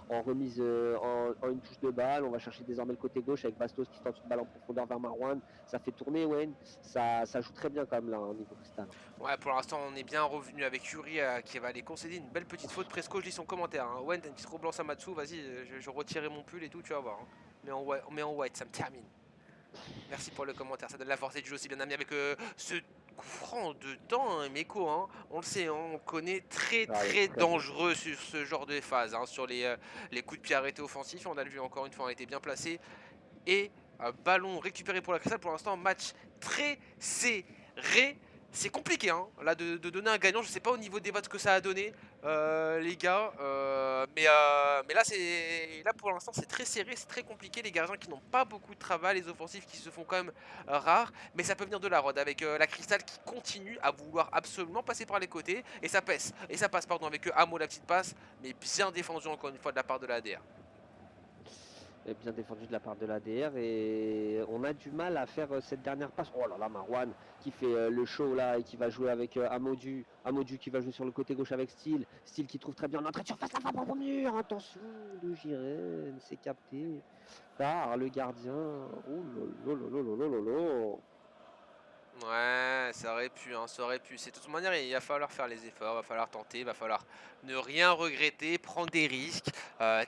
en remise, en une touche de balle, on va chercher désormais le côté gauche avec Bastos qui tente une balle en profondeur vers Marwan, ça fait tourner Wayne, ça joue très bien quand même là au niveau Cristal. Ouais, pour l'instant, on est bien revenu avec Yuri qui va aller concéder une belle petite faute. Presco, je lis son commentaire. Hein. Ouais, t'as une petite robe blanche Samatsu, vas-y, je retirerai mon pull et tout, tu vas voir. Hein. Mais en white, ça me termine. Merci pour le commentaire, ça donne la force et du jeu aussi bien ami avec ce coup franc de temps, hein, Meko, hein. On le sait, hein, on connaît très Ah, très très bon. dangereux sur ce genre de phase, hein, sur les coups de pied arrêtés offensifs, on a le vu encore une fois, on a été bien placé. Et ballon récupéré pour la Cristal, pour l'instant match très serré. C'est compliqué hein, là de donner un gagnant, je sais pas au niveau des votes ce que ça a donné les gars, mais là pour l'instant c'est très serré, c'est très compliqué, les gardiens qui n'ont pas beaucoup de travail, les offensifs qui se font quand même rares, mais ça peut venir de la Rod avec la Cristal qui continue à vouloir absolument passer par les côtés, et ça passe pardon avec Amo la petite passe, mais bien défendu encore une fois de la part de la ADR. Bien défendu de la part de l'ADR et on a du mal à faire cette dernière passe. Oh là là, Marwan qui fait le show là et qui va jouer avec Amodu. Amodu qui va jouer sur le côté gauche avec Steel. Steel qui trouve très bien l'entrée de surface, la frappe au mur. Attention de Jiren, c'est capté par le gardien. Oh lolo. Ouais, ça aurait pu, hein, ça aurait pu. C'est de toute manière, il va falloir faire les efforts, il va falloir tenter, il va falloir ne rien regretter, prendre des risques,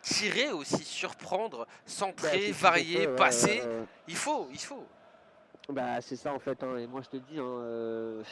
tirer aussi, surprendre, Bah, centrer, c'est ce qu'ils ont varier, fait, passer. Il faut. Bah, c'est ça en fait, hein. Et moi je te dis, hein,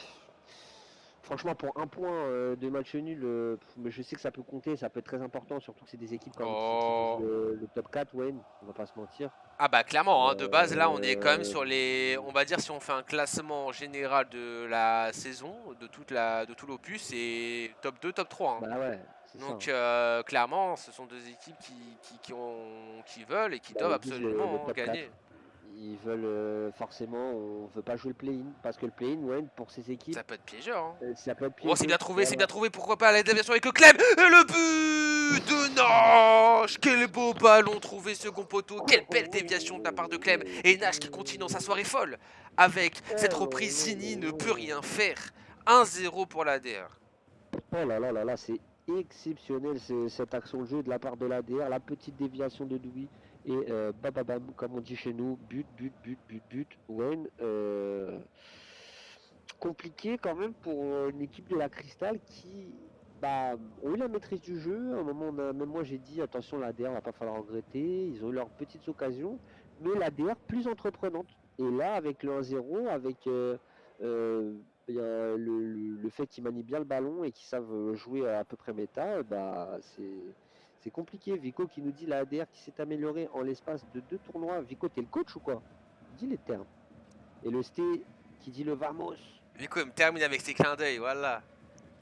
franchement, pour un point de match nul, mais je sais que ça peut compter, ça peut être très important, surtout que c'est des équipes quand même qui visent Oh. le top 4, Wayne, on va pas se mentir. Ah bah clairement, hein, de base là on est quand même Euh, sur les, on va dire si on fait un classement général de la saison, de tout l'opus, c'est top 2, top 3. Hein. Bah ouais, c'est ça, Donc hein. clairement, ce sont deux équipes qui veulent et qui Bah, doivent ils visent le absolument top 4. gagner. Ils veulent forcément, on veut pas jouer le play-in, parce que le play-in, Wayne, pour ces équipes, Ça peut être piégeur. Hein. ça peut être Oh, piégeux. c'est Voilà. bien trouvé, pourquoi pas la déviation avec le Clem. Et le but de Nash. Quel beau ballon trouvé, second poteau. Quelle belle déviation de la part de Clem. Et Nash qui continue dans sa soirée folle. Avec cette reprise, Zini ne peut rien faire. 1-0 pour la DR. Oh là là, c'est exceptionnel cette action de jeu de la part de l'ADR, la petite déviation de Doui et bababam, comme on dit chez nous, but. Wayne, compliqué quand même pour une équipe de la Cristal qui bah, ont eu la maîtrise du jeu. À un moment, même moi j'ai dit attention, l'ADR va pas falloir regretter. Ils ont eu leurs petites occasions, mais l'ADR plus entreprenante. Et là, avec le 1-0, avec le fait qu'ils manient bien le ballon et qu'ils savent jouer à peu près méta, bah, c'est compliqué. Vico qui nous dit la ADR qui s'est améliorée en l'espace de 2 tournois. Vico, t'es le coach ou quoi? Dis les termes. Et le Sté qui dit le Vamos. Vico il me termine avec ses clins d'œil, voilà.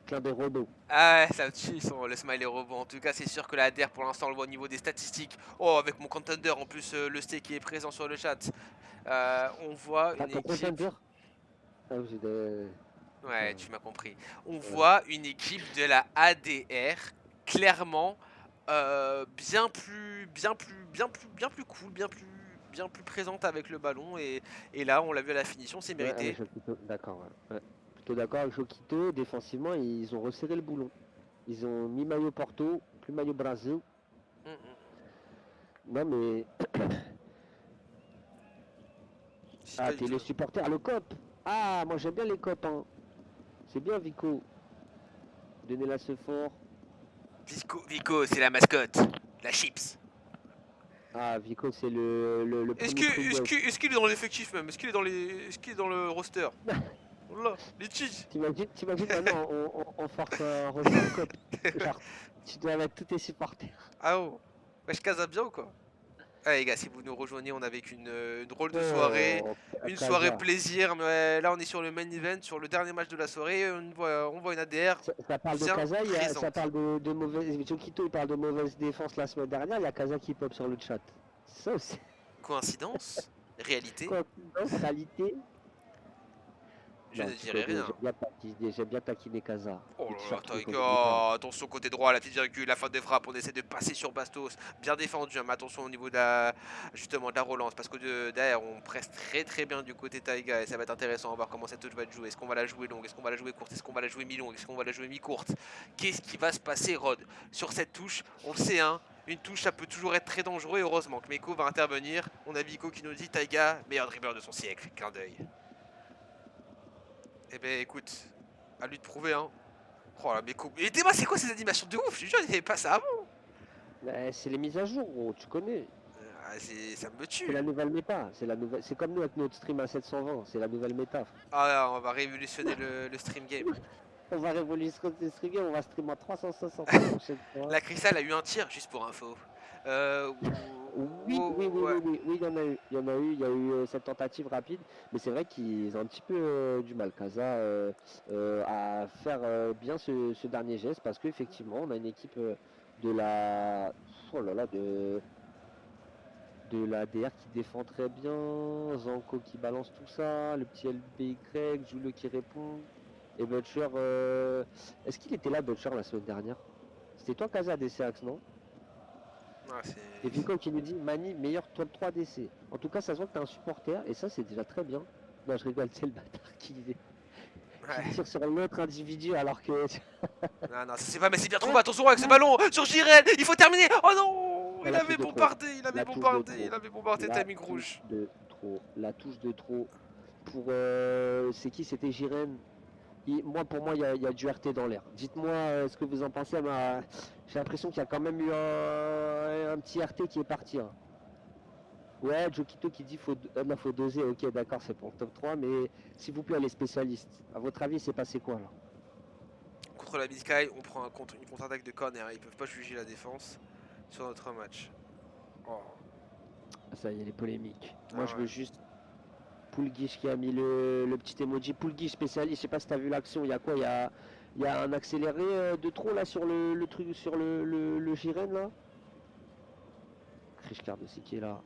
Clin des robots. Ah ouais, ça me tue le smiley robot. En tout cas, c'est sûr que la DR pour l'instant on le voit au niveau des statistiques. Oh, avec mon contender en plus, le steak qui est présent sur le chat. On voit T'as une ton équipe. contender? Ah, vous êtes, Ouais, enfin, tu m'as compris. On voilà. voit une équipe de la ADR clairement bien plus cool, bien plus présente avec le ballon et là on l'a vu à la finition, c'est Ouais, avec mérité. Jokito, d'accord. Ouais. Ouais. Plutôt d'accord avec Jokito. Défensivement, ils ont resserré le boulon. Ils ont mis maillot Porto, plus maillot Brasil. Mm, mm. Non mais C'est ah, pas du t'es tout. le supporter, le cop. Ah, moi j'aime bien les cops. Hein. C'est bien Vico. Donnez-la ce fort. Vico, c'est la mascotte, la chips. Ah, Vico, c'est le premier Pringles. Est-ce qu'il est dans l'effectif même? Est-ce qu'il est dans le roster? Voilà, les cheese. T'imagines maintenant, on force un roster cop. Genre, tu dois mettre tous tes supporters. Ah oh, wesh Casa bien ou quoi? Ah les gars, si vous nous rejoignez, on a vécu une drôle de soirée, Oh, une soirée Casa. plaisir, mais là on est sur le main event, sur le dernier match de la soirée, on voit une ADR Ça parle de bien Casa, ça présente. parle de mauvaise. Chokito il parle de mauvaise défense la semaine dernière, il y a Casa qui pop sur le chat. C'est ça aussi. Coïncidence? Réalité? Coïncidence, réalité. Je Non, ne tu dirai connais, rien. j'aime bien taquiner Casa. Oh Il te là là, faire truc au Taïga, attention côté droit, la petite virgule, la fin des frappes, on essaie de passer sur Bastos, bien défendu, hein, mais attention au niveau de la, justement, de la relance, parce que derrière on presse très très bien du côté Taïga, et ça va être intéressant, on va voir comment cette touche va être jouée, est-ce qu'on va la jouer longue, est-ce qu'on va la jouer courte, est-ce qu'on va la jouer mi-longue, est-ce qu'on va la jouer mi-courte, qu'est-ce qui va se passer Rod, sur cette touche, on le sait hein, une touche ça peut toujours être très dangereux, et heureusement que Meko va intervenir, on a Vico qui nous dit Taïga, meilleur dribbleur de son siècle, clin d'œil. Eh ben écoute, à lui de prouver hein. Oh là, mais et dis-moi, c'est quoi ces animations de ouf? Je te jure, il n'y avait pas ça avant. C'est les mises à jour, gros, tu connais. Ça me C'est la tue. nouvelle méta. C'est comme nous avec notre stream à 720. C'est la nouvelle méta, frère. Ah là, on va révolutionner le stream game. On va révolutionner le stream, on va stream à 360 la prochaine fois. La Crystal a eu un tir, juste pour info. Oui, oui, oui, Ouais. oui, oui, oui, il y en a eu. Il y a eu cette tentative rapide, mais c'est vrai qu'ils ont un petit peu du mal, Casa, à faire bien ce dernier geste, parce qu'effectivement, on a une équipe de la, oh là là, de la DR qui défend très bien, Zanko qui balance tout ça, le petit LBY, Julio qui répond, et Butcher, est-ce qu'il était là, Butcher, la semaine dernière? C'était toi, Casa, DCAX, non? Ah, Et Vico qui nous dit Mani, meilleur top 3 DC. En tout cas, ça se voit que t'es un supporter, et ça, c'est déjà très bien. Non, je rigole, c'est le bâtard qui Ouais. tire sur l'autre individu alors que. Non, non, ça c'est pas, mais c'est bien trouvé, Ouais, attention avec ce ouais. ballon sur Jirel, il faut terminer. Oh non, Ah, il la touche avait de trop. bombardé, il avait La touche de bombardé, trop. il avait bombardé, La timing touche rouge. de trop. La touche de trop. Pour. C'est qui? C'était Jiren. Moi, pour moi, il y a du RT dans l'air. Dites-moi ce que vous en pensez. J'ai l'impression qu'il y a quand même eu un petit RT qui est parti, hein. Ouais, Jokito qui dit non, faut doser. Ok, d'accord, c'est pour le top 3, mais s'il vous plaît, les spécialistes, à votre avis, c'est passé quoi là? Contre la Biscay, on prend une contre-attaque de corner, ils peuvent pas juger la défense sur notre match. Oh, Ça y est, les polémiques. Moi, ah je ouais. veux juste Poulguiche qui a mis le petit emoji. Poulguiche spécialiste, je sais pas si t'as vu l'action. Il y a quoi? Il y a un accéléré de trop là sur le truc, sur le Jiren là. Krishkard aussi qui est là.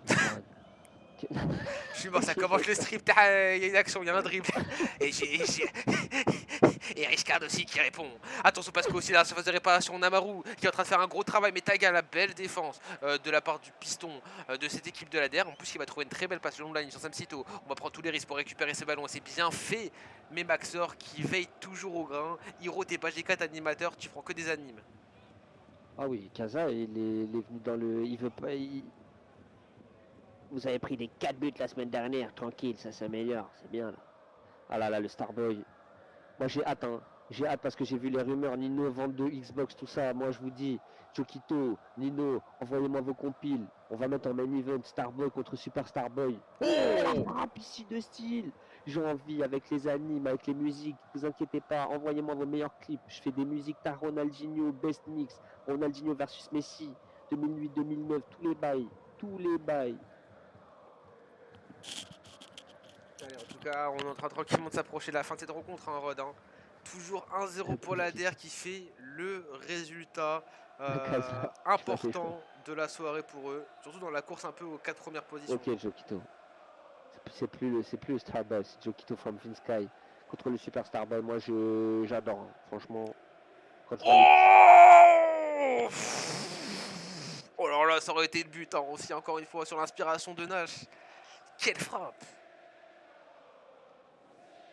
Noman. Je suis mort, ça Qui fait commence le ça. strip, il y a une action, il y a un dribble. Et et Riscard aussi qui répond. Attention parce qu'aussi la surface de réparation, Namaru qui est en train de faire un gros travail, mais Taiga la belle défense de la part du piston de cette équipe de la DER. En plus il va trouver une très belle passe long de la ligne sur Samsito. On va prendre tous les risques pour récupérer ce ballon, c'est bien fait. Mais Maxor qui veille toujours au grain. Hiro, t'es pas G4 animateur, tu prends que des animes. Ah oui, Kaza, il est venu dans le. Il veut pas. Vous avez pris des 4 buts la semaine dernière, tranquille, ça s'améliore, c'est bien là. Ah là là, le Starboy. Moi j'ai hâte, hein. J'ai hâte parce que j'ai vu les rumeurs, Nino, vente Xbox, tout ça. Moi je vous dis, Chokito, Nino, envoyez-moi vos compiles. On va mettre en main event Starboy contre Super Starboy. Oh, la frappe ici de style. J'ai envie avec les animes, avec les musiques. Vous inquiétez pas, envoyez-moi vos meilleurs clips. Je fais des musiques t'as Ronaldinho, Best Mix, Ronaldinho versus Messi, 2008-2009, tous les bails, tous les bails. Allez, en tout cas, on est en train tranquillement de s'approcher de la fin de cette rencontre, hein, Rod. Hein. Toujours 1-0 pour la DER qui fait le résultat Casa, tu m'as fait chaud. important de la soirée pour eux. Surtout dans la course un peu aux 4 premières positions. Ok, Jokito. C'est plus le Starboy, c'est Jokito from Finsky contre le Super Starboy. Moi, j'adore, hein. Franchement, quand je vois les petits. Oh Oh là là, ça aurait été le but, hein, aussi encore une fois sur l'inspiration de Nash. Quelle frappe!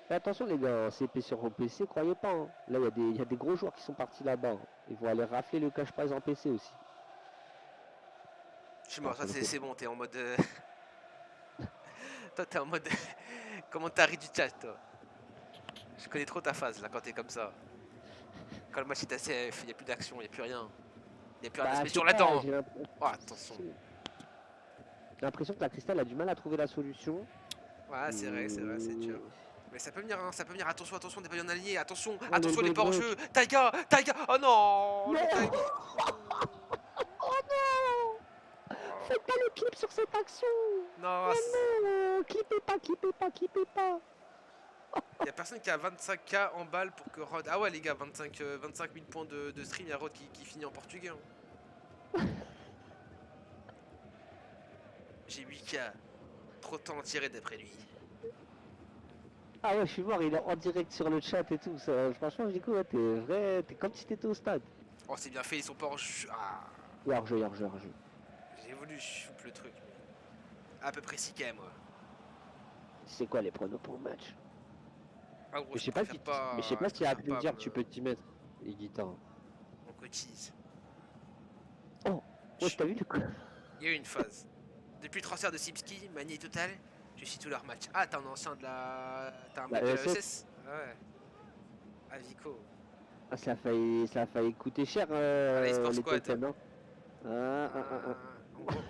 Mais attention, les gars, en CP sur PC, croyez pas, hein. Là, il y a des gros joueurs qui sont partis là-bas, hein. Ils vont aller rafler le cash prize en PC aussi. Je suis Alors, mort, ça sur le côté. c'est bon, t'es en mode. Toi, t'es en mode. Comment t'as ri du chat, toi? Je connais trop ta phase là quand t'es comme ça. Quand le match est assez F, il n'y a plus d'action, il n'y a plus rien. Il n'y a plus rien Bah, d'aspect je sais sur pas, là-dedans. Oh, attention. l'impression que la Cristal a du mal à trouver la solution. Ouais, c'est vrai, c'est Et... dur. Mais ça peut venir, hein, ça peut venir. Attention, attention, des ballons alignés. Attention, Oh, le attention, les pas hors break. jeu. Taiga, Taiga. Oh non, le Non. timing. Oh non. Faites pas le clip sur cette action. Non, Oh non. Clippez pas, clippez pas, clippez pas. il y a personne qui a 25K en balle pour que Rod. Ah ouais, les gars, 25 000 points de stream. Il y a Rod qui finit en portugais. Hein. J'ai 8K. Trop de temps à tirer d'après lui. Ah ouais, je suis mort, il est en direct sur le chat et tout. Franchement, du coup, ouais, t'es comme si t'étais au stade. Oh, c'est bien fait, ils sont pas en Ah, Il y a hors-jeu, il y a hors-jeu, hors-jeu. j'ai voulu shoot le truc, mais à peu près 6 quand même, moi. C'est quoi les pronos pour le match? Ah, gros, Mais je préfère je sais pas, pas je si à préfère pas plusieurs me. tu peux t'y mettre, les guitares. On cotise. Oh, wesh, Chut. t'as vu le coup? Il y a eu une phase. Depuis le transfert de Sipski, Mani et Total, je suis tous leurs matchs. Ah, t'es un ancien de la. T'es un La mec de la ESS? ESS. Ah ouais. Avico. Ah, ça a failli coûter cher, Ah, la eSport les Squad. tokens, hein. Ah.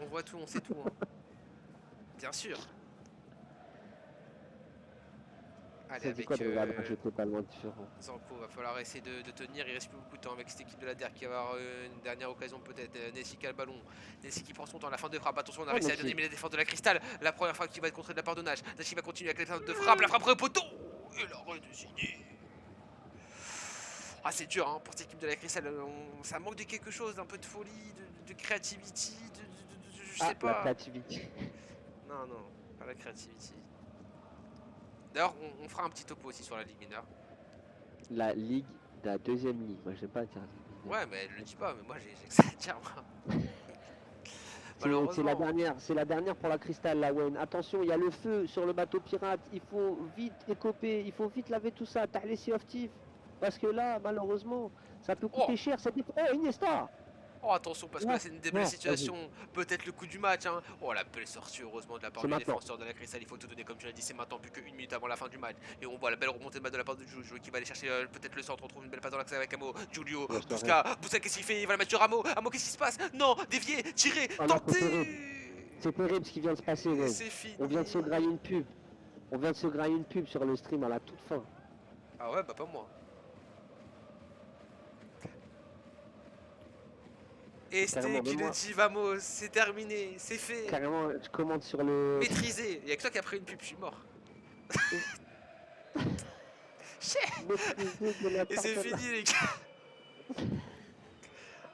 On voit tout, on sait tout, hein. Bien sûr. Allez, Ça dit quoi avec de regarder un jeu totalement différent? Zanko, va falloir essayer de tenir. Il reste plus beaucoup de temps avec cette équipe de la DER qui va avoir une dernière occasion peut-être. Nessie qui a le ballon. Nessie qui prend son temps à la fin de frappe. Attention, on a Oh, réussi mais à bien qui... aimer la défense de la Cristal. La première fois qu'il va être contré de la part de Nash. Nessie va continuer avec la de frappe. La frappe au poteau. Et l'arrêt de Zidane. Ah, c'est dur hein, pour cette équipe de la Cristal. Ça manque de quelque chose, d'un peu de folie, de creativity, je sais Ah, la pas. créativité. Non, non, pas la creativity. D'ailleurs, on fera un petit topo aussi sur la Ligue mineure. La ligue, la deuxième ligue. Moi, j'aime pas dire ligue mineure. Ouais, mais elle le dit pas, mais moi j'ai que ça à dire, moi. Malheureusement. C'est la dernière pour la Cristal, la Wayne. Attention, il y a le feu sur le bateau pirate. Il faut vite écoper, il faut vite laver tout ça. T'as les Tif. Parce que là, malheureusement, ça peut Oh, coûter cher. Oh, Iniesta! oh, attention, parce que là Ouais, c'est une des belles ouais, vas-y. situations. Peut-être le coup du match, hein. Oh, la belle sortie, heureusement, de la part C'est du maintenant. défenseur de la Cristal. Il faut tout donner, comme tu l'as dit, c'est maintenant, plus qu'une minute avant la fin du match. Et on voit la belle remontée de balle de la part de Giulio qui va aller chercher peut-être le centre. On trouve une belle passe dans l'axe avec Amo. Giulio, Ouais, je te rêve. Busca, qu'est-ce qu'il fait? Il va la mettre sur Amo. Amo, qu'est-ce qui se passe? Non, dévier, tirer, Oh non, c'est terrible. tenter. C'est terrible ce qui vient de se passer, Et Wayne. c'est On vient de se fini. grailler une pub. On vient de se grailler une pub sur le stream à la toute fin. Ah ouais, bah pas moi. Este Carrément, qui même le moi, dit, vamos, c'est terminé, c'est fait. carrément, je commande sur le... Maîtrisé. Y'a que toi qui a pris une pub, je suis mort. Chais. Maîtrisé de la Et c'est tarte. fini les gars.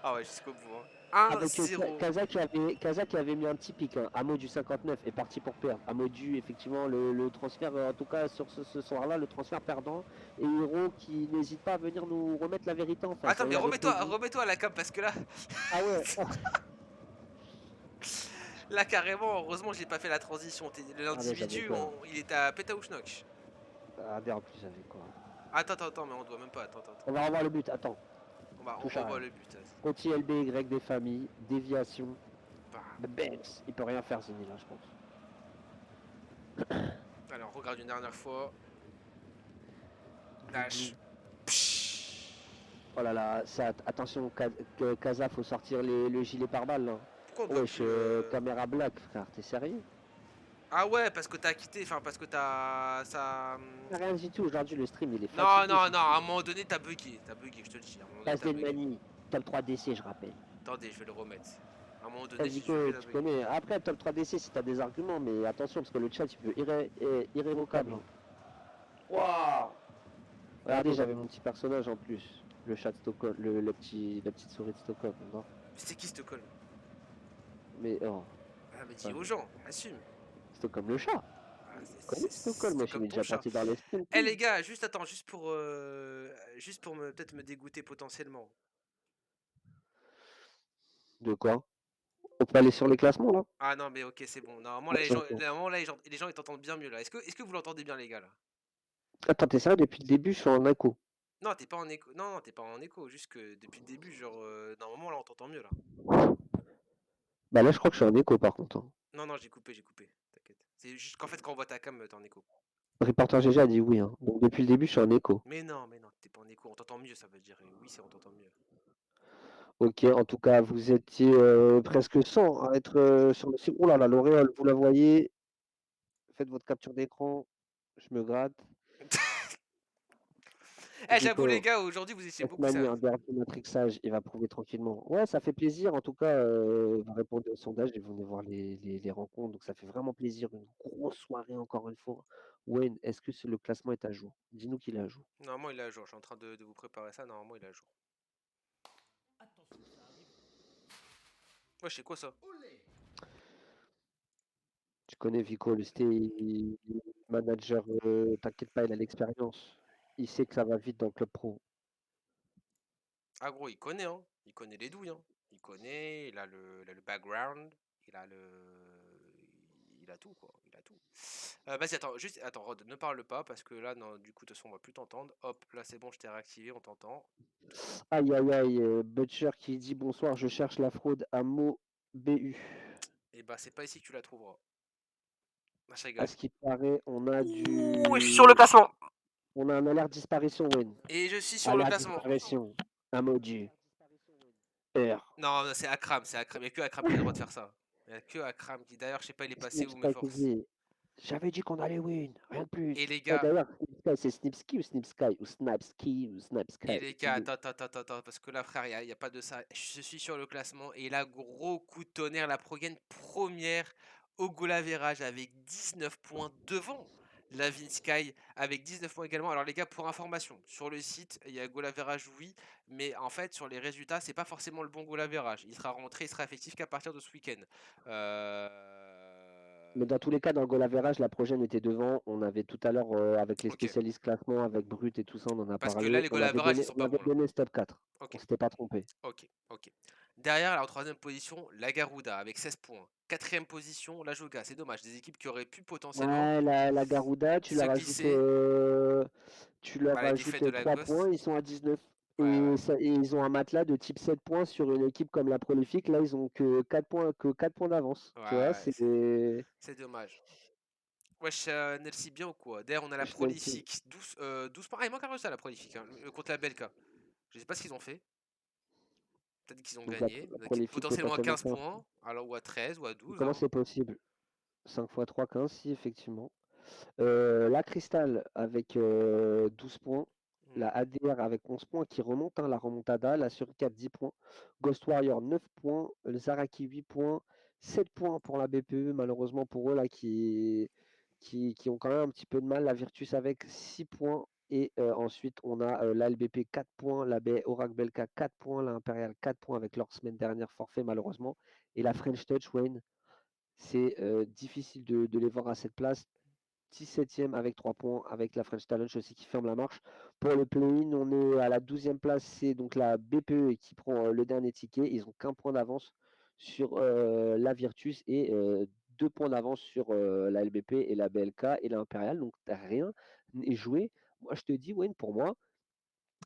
Ah ouais, jusqu'au bout. Hein. Avec 1-0. Kaza qui avait mis un petit pic, hein. Amo du 59 est parti pour perdre. Amo du effectivement le transfert, en tout cas sur ce soir-là, le transfert perdant. Et Hiro qui n'hésite pas à venir nous remettre la vérité en face, Attends, hein. mais Il avait remets-toi prévu. remets-toi à la cam parce que là, Ah ouais, oh. là carrément, heureusement j'ai pas fait la transition. Ah mais j'avais L'individu, peur. il est à Pétaouchnok. Ah mais en plus j'avais quoi. Attends, mais on doit même pas. Attends. On va revoir le but, attends. On Touche à revoit rien. le but. Vas-y. Conti LB Y des familles, déviation. Bah, Banks. Il peut rien faire Zini là je pense. allez, on regarde une dernière fois. Doublé. Dash. Psh. Oh là là, ça, attention, Kaza, faut sortir le gilet pare-balles là. Pourquoi on doit Wesh, plus. caméra black, frère, t'es sérieux? Ah ouais, parce que t'as quitté, enfin parce que t'as. Ça. Rien du tout, aujourd'hui le stream il est Non, fatigué. non, non, à un moment donné t'as bugué. T'as bugué, je te le dis. À un moment donné Passe t'as bugué. Mani, top 3 DC je rappelle. Attendez, je vais le remettre. À un moment donné, j'ai jugé Zico, la tu bugué. connais. Après, top 3 DC si t'as des arguments, mais attention parce que le chat il peut irrévocable. Hein. Waouh. Regardez, j'avais mon petit personnage en plus. Le chat de Stockholm, la petite souris de Stockholm, non? C'est qui Stockholm? Mais oh, Ah, mais dis enfin, aux gens, assume. Stockholm le chat. Ah, Tu connais Stockholm, moi c'est je comme suis ton déjà chat. parti dans les streams. Eh les gars, juste attends, juste pour me peut-être me dégoûter potentiellement. De quoi? On peut aller sur les classements là? Ah non, mais ok, c'est bon. Normalement là, Ouais, sur quoi? normalement, là, les gens ils t'entendent bien mieux là. Est-ce que vous l'entendez bien les gars là? Attends, t'es sérieux depuis le début, je suis en écho. Non, t'es pas en écho. Non, non, t'es pas en écho. Juste que depuis le début, genre, normalement là, on t'entend mieux là. Bah là, je crois que je suis en écho par contre, hein. Non, non, j'ai coupé. T'inquiète. C'est juste qu'en fait, quand on voit ta cam, t'es en écho. Reporter GG a dit oui, hein. Donc depuis le début, je suis en écho. Mais non, t'es pas en écho. On t'entend mieux, ça veut dire. Et oui, c'est on t'entend mieux. Ok, en tout cas, vous étiez presque 100 à être sur le site. Oh là là, l'auréole, vous la voyez. Faites votre capture d'écran. Je me gratte. Eh, j'avoue les Zico, gars, aujourd'hui vous étiez beaucoup Osmani, ça. un dernier matrixage, il va prouver tranquillement. Ouais, ça fait plaisir. En tout cas, vous répondez au sondage et vous venez voir les rencontres. Donc ça fait vraiment plaisir. Une grosse soirée encore une fois. Wayne, est-ce que le classement est à jour? Dis-nous qu'il est à jour. Normalement, il est à jour. Je suis en train de vous préparer ça. Normalement, il est à jour. Ouais, c'est quoi ça? Tu connais Vico, le manager, t'inquiète pas, il a l'expérience. Il sait que ça va vite dans le club pro. Ah gros, il connaît, hein. Il connaît les douilles, hein. Il connaît, il a le background, il a le... Il a tout, quoi. Il a tout. Vas-y, attends, juste, attends, Rod, ne parle pas, parce que là, non, du coup, de toute façon, on va plus t'entendre. Hop, là, c'est bon, je t'ai réactivé, on t'entend. Aïe aïe aïe, Butcher qui dit bonsoir, je cherche la fraude à mot BU. Et bah, c'est pas ici que tu la trouveras. Ah, je À rigole. ce qui paraît, Ouh, je suis sur le classement. on a un alerte disparition, Wayne. Et je suis sur le Alerte classement. disparition. Emoji. R. Non, c'est Akram, c'est Akram. Il n'y a que Akram qui a le droit de faire ça. Il n'y a que Akram qui, d'ailleurs, je sais pas, il est passé Snip où, mais Sky qui force. dit j'avais dit qu'on allait win, rien de plus. Et les Eh, gars, d'ailleurs, Snip Sky, c'est Snipsky ou Snipsky ou Snapsky ou Et Snapsky. les gars, attends, parce que là, frère, y a pas de ça. Je suis sur le classement et là, gros coup de tonnerre, la Pro gagne première au goal average avec 19 points devant la Sky avec 19 points également. Alors les gars, pour information, sur le site, il y a goal average, oui, mais en fait, sur les résultats, c'est pas forcément le bon goal average. Il sera rentré, il sera effectif qu'à partir de ce week-end. Mais dans tous les cas, dans le goal average, la prochaine était devant. On avait tout à l'heure, avec les Ok. spécialistes classement, avec Brut et tout ça, on en a Parce que là, parlé. les goal average, ils sont On pas avait bons là. donné step 4. On Ok. s'était pas trompé. Ok, ok. Derrière, là, en troisième position, la Garuda avec 16 points. Quatrième position, la Joga. C'est dommage, des équipes qui auraient pu potentiellement Ouais, la Garuda, se glisser. tu leur Bah, la défaite rajoutes de 3 Lagos. points, ils sont à 19. Ouais, ouais. Et ils ont un matelas de type 7 points sur une équipe comme la Prolifique. Là, ils ont que 4 points d'avance. Ouais, Tu vois, ouais, c'est dommage. Wesh, Nelsi bien ou quoi? D'ailleurs, on a la c'est- Prolifique. 12 points. Ah, il manque un résultat, la Prolifique, hein, contre la Belka. Je sais pas ce qu'ils ont fait. Peut-être qu'ils ont donc gagné. la Donc, Prolifique potentiellement à potentiellement 15 15. points. Alors, ou à 13, ou à 12, Comment hein. c'est possible? 5 fois 3, 15, si, effectivement. La Crystal avec 12 points. La Hmm. ADR avec 11 points qui remonte, hein, la remontada. La Suricate 10 points. Ghost Warrior 9 points. Le Zaraki 8 points. 7 points pour la BPE, malheureusement pour eux, là, qui ont quand même un petit peu de mal. La Virtus avec 6 points. Et ensuite, on a la LBP 4 points. La Oracle Belka 4 points. La Imperial 4 points avec leur semaine dernière forfait, malheureusement. Et la French Touch, Wayne, c'est difficile de les voir à cette place. 17e avec 3 points, avec la French Challenge aussi qui ferme la marche. Pour le play-in, on est à la 12e place, c'est donc la BPE qui prend le dernier ticket. Ils ont qu'un point d'avance sur la Virtus et 2 points d'avance sur la LBP et la BLK et l'Impérial. Donc rien n'est joué. Moi, je te dis, Wayne, pour moi,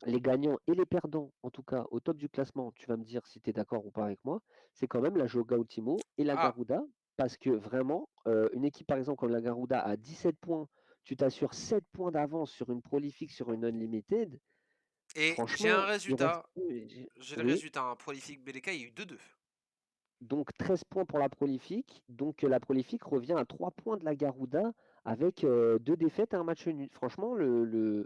les gagnants et les perdants, en tout cas au top du classement, tu vas me dire si tu es d'accord ou pas avec moi, c'est quand même la Joga Ultimo et la Ah, Garuda, parce que vraiment, une équipe par exemple comme la Garuda a 17 points, tu t'assures 7 points d'avance sur une prolifique, sur une unlimited, et j'ai un franchement, il reste... résultat. J'ai le Oui, résultat. Un Prolifique BLK, il y a eu 2-2. donc 13 points pour la prolifique, donc la prolifique revient à 3 points de la Garuda avec 2 défaites et un match nul. Franchement, le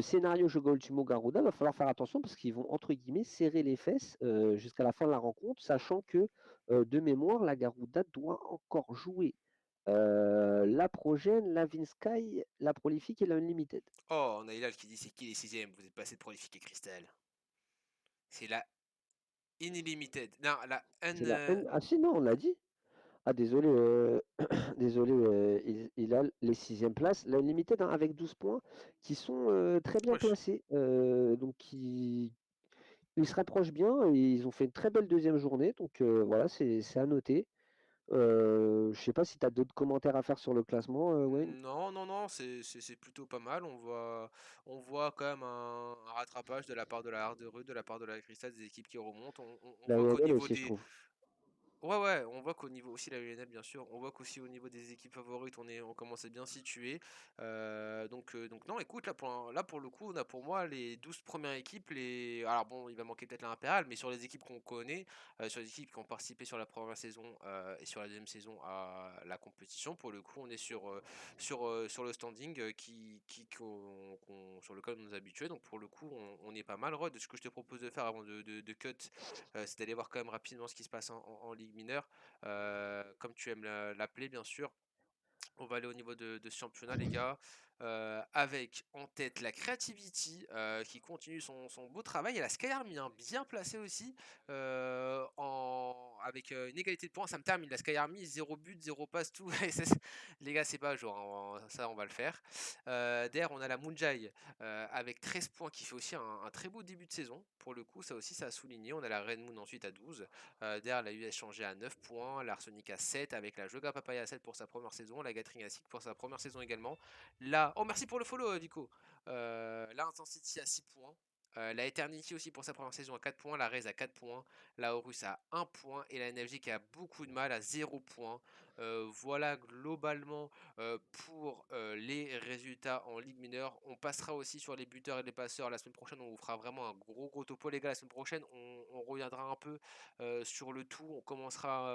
scénario Jogo Ultimo Garuda, va falloir faire attention parce qu'ils vont entre guillemets serrer les fesses jusqu'à la fin de la rencontre, sachant que de mémoire, la Garuda doit encore jouer la Progène, la Vinsky, la Prolifique et la Unlimited. Oh, on a Hilal qui dit c'est qui les sixièmes? Vous êtes passé de Prolifique et Cristal. C'est la Unlimited. Non, la C'est la N. Ah si, non, on l'a dit. Ah désolé, désolé, il a les sixièmes places. La Unlimited, hein, avec 12 points qui sont très bien Wesh. placés. Donc ils se rapprochent bien et ils ont fait une très belle deuxième journée. Donc voilà, c'est à noter. Je sais pas si tu as d'autres commentaires à faire sur le classement, Wayne. Non, non, non, c'est plutôt pas mal. On voit quand même un rattrapage de la part de la Harderud, de la part de la Cristal, des équipes qui remontent. On La voit qu'au UNL niveau aussi, je des, trouve. Ouais, ouais, on voit qu'au niveau aussi la UNL, bien sûr, on voit qu'aussi au niveau des équipes favorites, on commence à bien situer. Donc non, écoute, là pour le coup, on a pour moi les 12 premières équipes. Alors bon, il va manquer peut-être l'Impérial, mais sur les équipes qu'on connaît, sur les équipes qui ont participé sur la première saison et sur la deuxième saison à la compétition, pour le coup, on est sur le standing sur lequel on nous habitués. Donc pour le coup, on est pas mal. Rod, ce que je te propose de faire avant de cut, c'est d'aller voir quand même rapidement ce qui se passe en Ligue mineure. Comme tu aimes l'appeler, bien sûr. On va aller au niveau de ce championnat, les gars. avec en tête la Creativity qui continue son beau travail et la Sky Army hein, bien placée aussi avec une égalité de points. Ça me termine la Sky Army, 0 but, 0 passe, tout. Les gars, c'est pas à jour, hein, ça on va le faire. Derrière, on a la Moonjai avec 13 points qui fait aussi un très beau début de saison. Pour le coup, ça aussi, ça a souligné. On a la Red Moon ensuite à 12. Derrière, la US changé à 9 points. L'Arsenic à 7 avec la Joga Papaya à 7 pour sa première saison. La Gatring à 6 pour sa première saison également. Là, oh merci pour le follow Vico. La Intensity à 6 points. La Eternity aussi pour sa première saison à 4 points, la Raze à 4 points, la Horus à 1 point et la NFJ qui a beaucoup de mal à 0 points. Voilà globalement pour les résultats en Ligue mineure. On passera aussi sur les buteurs et les passeurs la semaine prochaine. On vous fera vraiment un gros topo les gars la semaine prochaine. On reviendra un peu sur le tout. On commencera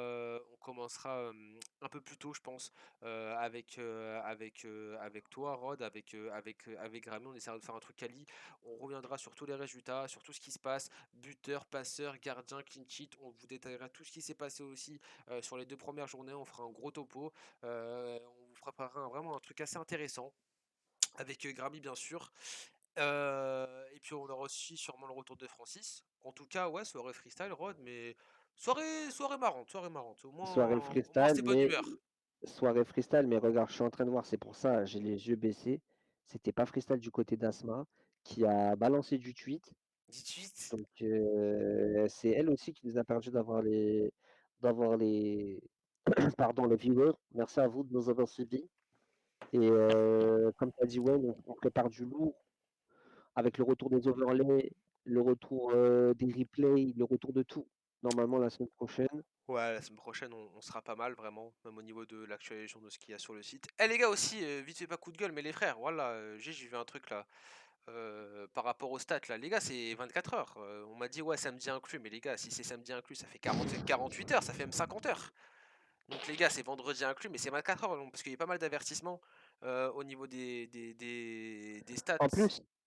un peu plus tôt je pense avec toi Rod, avec Grammy. On essaiera de faire un truc quali. On reviendra sur tous les résultats, sur tout ce qui se passe, buteur, passeur, gardien, clean sheet. On vous détaillera tout ce qui s'est passé aussi sur les 2 premières journées. On fera un gros topo. On vous préparera vraiment un truc assez intéressant avec Grammy bien sûr. Et puis on aura aussi sûrement le retour de Francis. En tout cas, ouais, soirée freestyle, Rod, mais soirée marrante, soirée marrante. Soirée Au moins freestyle, c'était bonne mais humeur. regarde, je suis en train de voir, c'est pour ça, j'ai les yeux baissés. C'était pas freestyle du côté d'Asma, qui a balancé du tweet. 18. Donc, c'est elle aussi qui nous a permis d'avoir les pardon, les viewers. Merci à vous de nous avoir suivis et comme tu as dit, ouais, on prépare du lourd avec le retour des overlays, le retour, des replays, le retour de tout. Normalement la semaine prochaine. Ouais, la semaine prochaine, on sera pas mal, vraiment, même au niveau de l'actualisation de ce qu'il y a sur le site. Eh les gars aussi, vite fait pas coup de gueule, mais les frères, voilà, j'ai vu un truc là, par rapport aux stats là. Les gars, c'est 24 heures. On m'a dit, ouais, samedi inclus, mais les gars, si c'est samedi inclus, ça fait 48 heures, ça fait même 50 heures. Donc les gars, c'est vendredi inclus, mais c'est 24 heures, donc, parce qu'il y a pas mal d'avertissements au niveau des stats.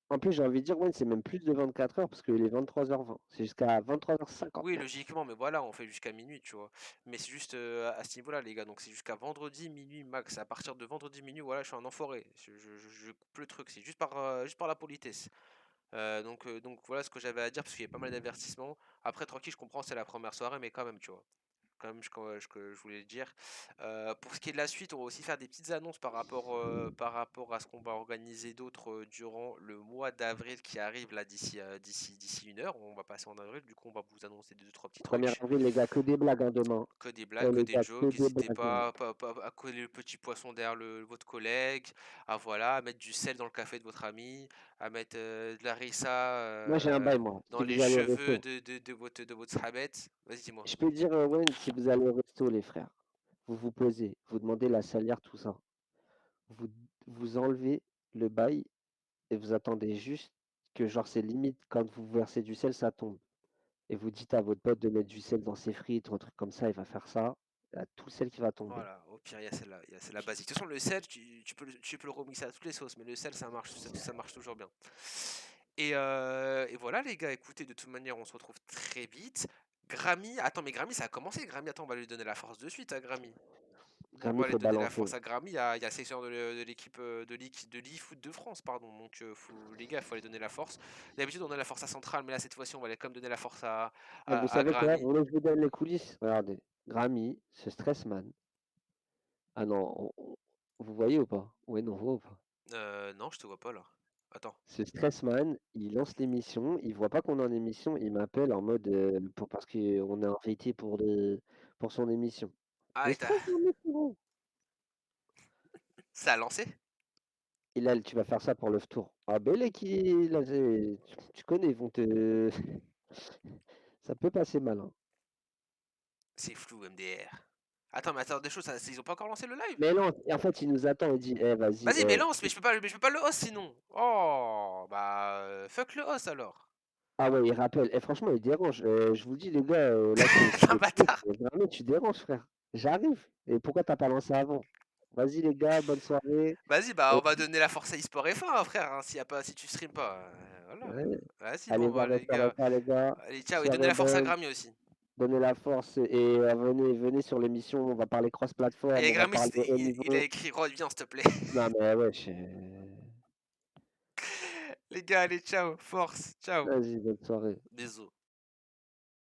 En plus j'ai envie de dire, ouais, c'est même plus de 24 heures parce qu'il est 23h20. C'est jusqu'à Oui, 23h59. logiquement, mais voilà, on fait jusqu'à minuit, tu vois. Mais c'est juste à ce niveau-là, les gars. Donc c'est jusqu'à vendredi minuit max. À partir de vendredi minuit, voilà, je suis un enfoiré. Je coupe le truc. C'est juste par la politesse. Donc voilà ce que j'avais à dire parce qu'il y a pas mal d'avertissements. Après, tranquille, je comprends, c'est la première soirée, mais quand même, tu vois. Quand même, que je voulais le dire. Pour ce qui est de la suite, on va aussi faire des petites annonces par rapport à ce qu'on va organiser d'autres durant le mois d'avril qui arrive là d'ici 1 heure. On va passer en avril, du coup on va vous annoncer deux trois petits 1er trucs. avril, les gars, que des blagues, hein, demain. Que des Eh blagues, que les des gars, que jokes. des N'hésitez blagues, hein. pas à coller le petit poisson derrière votre collègue, à mettre du sel dans le café de votre ami, à mettre de la harissa Moi, j'ai un bail, moi. dans Si les vous allez au cheveux resto, de votre sahabet. Vas-y, dis-moi. je peux dire, Wayne, si vous allez au resto, les frères, vous vous posez, vous demandez la salière, tout ça. Vous, vous enlevez le bail et vous attendez juste que, genre, c'est limite, quand vous versez du sel, ça tombe. Et vous dites à votre pote de mettre du sel dans ses frites ou un truc comme ça, il va faire ça. Il y a tout le sel qui va tomber. Voilà, au pire, il y a celle-là, c'est la basique. De toute façon, le sel, tu peux le remixer à toutes les sauces, mais le sel, ça marche toujours bien. Et voilà, les gars, écoutez, de toute manière, on se retrouve très vite. Grammy, attends, mais Grammy, ça a commencé. Grammy, attends, on va lui donner la force de suite à Grammy. On Grammy, va il aller faut donner la balancer. force à Grammy. Il y a sélection de l'équipe de l'e-foot de France, pardon. Donc, les gars, il faut aller donner la force. D'habitude, on donne la force à Central, mais là, cette fois-ci, on va aller quand même donner la force Et vous à savez quoi? Grammy. Vous voulez que je vous donne les coulisses? Regardez. Grammy, ce Stressman. Ah non, vous voyez ou pas? Ouais, non, on voit ou pas? Non, je te vois pas là. Attends. Ce Stressman, il lance l'émission, il voit pas qu'on est en émission, il m'appelle en mode parce qu'on est invité pour son émission. Ah, Le et stress, mon mec, frérot. ça a lancé? Et là, tu vas faire ça pour le tour. Ah, Bélé qui, là, tu connais, ils vont te. Ça peut passer mal, hein. C'est flou, MDR. Attends, mais attends, des choses, ils ont pas encore lancé le live? Mais non, en fait, il nous attend, il dit, eh, vas-y, Vas-y, mais lance, mais je peux pas le host sinon. Oh, bah, fuck le host alors. Ah ouais, il rappelle. Et franchement, il dérange. Je vous dis, les gars, là, C'est un c'est trop. bâtard. Vraiment, tu déranges, frère. J'arrive. Et pourquoi t'as pas lancé avant? Vas-y, les gars, bonne soirée. Vas-y, bah, Euh, on va donner la force à eSport F1, hein, frère, hein, si tu stream pas. Voilà. ouais. Vas-y, Allez bon, voir bah, les Restaurant, gars. les gars. Allez, ciao, et donnez Soirée la force à bonne. Grammy aussi. Donnez la force et venez sur l'émission. On va parler cross-platform, Et on va Grammy, parler haut il a niveau. écrit Rod, viens, s'il te plaît. Non, mais ouais, gars, allez, ciao, force, ciao. Vas-y, bonne soirée. Bisous.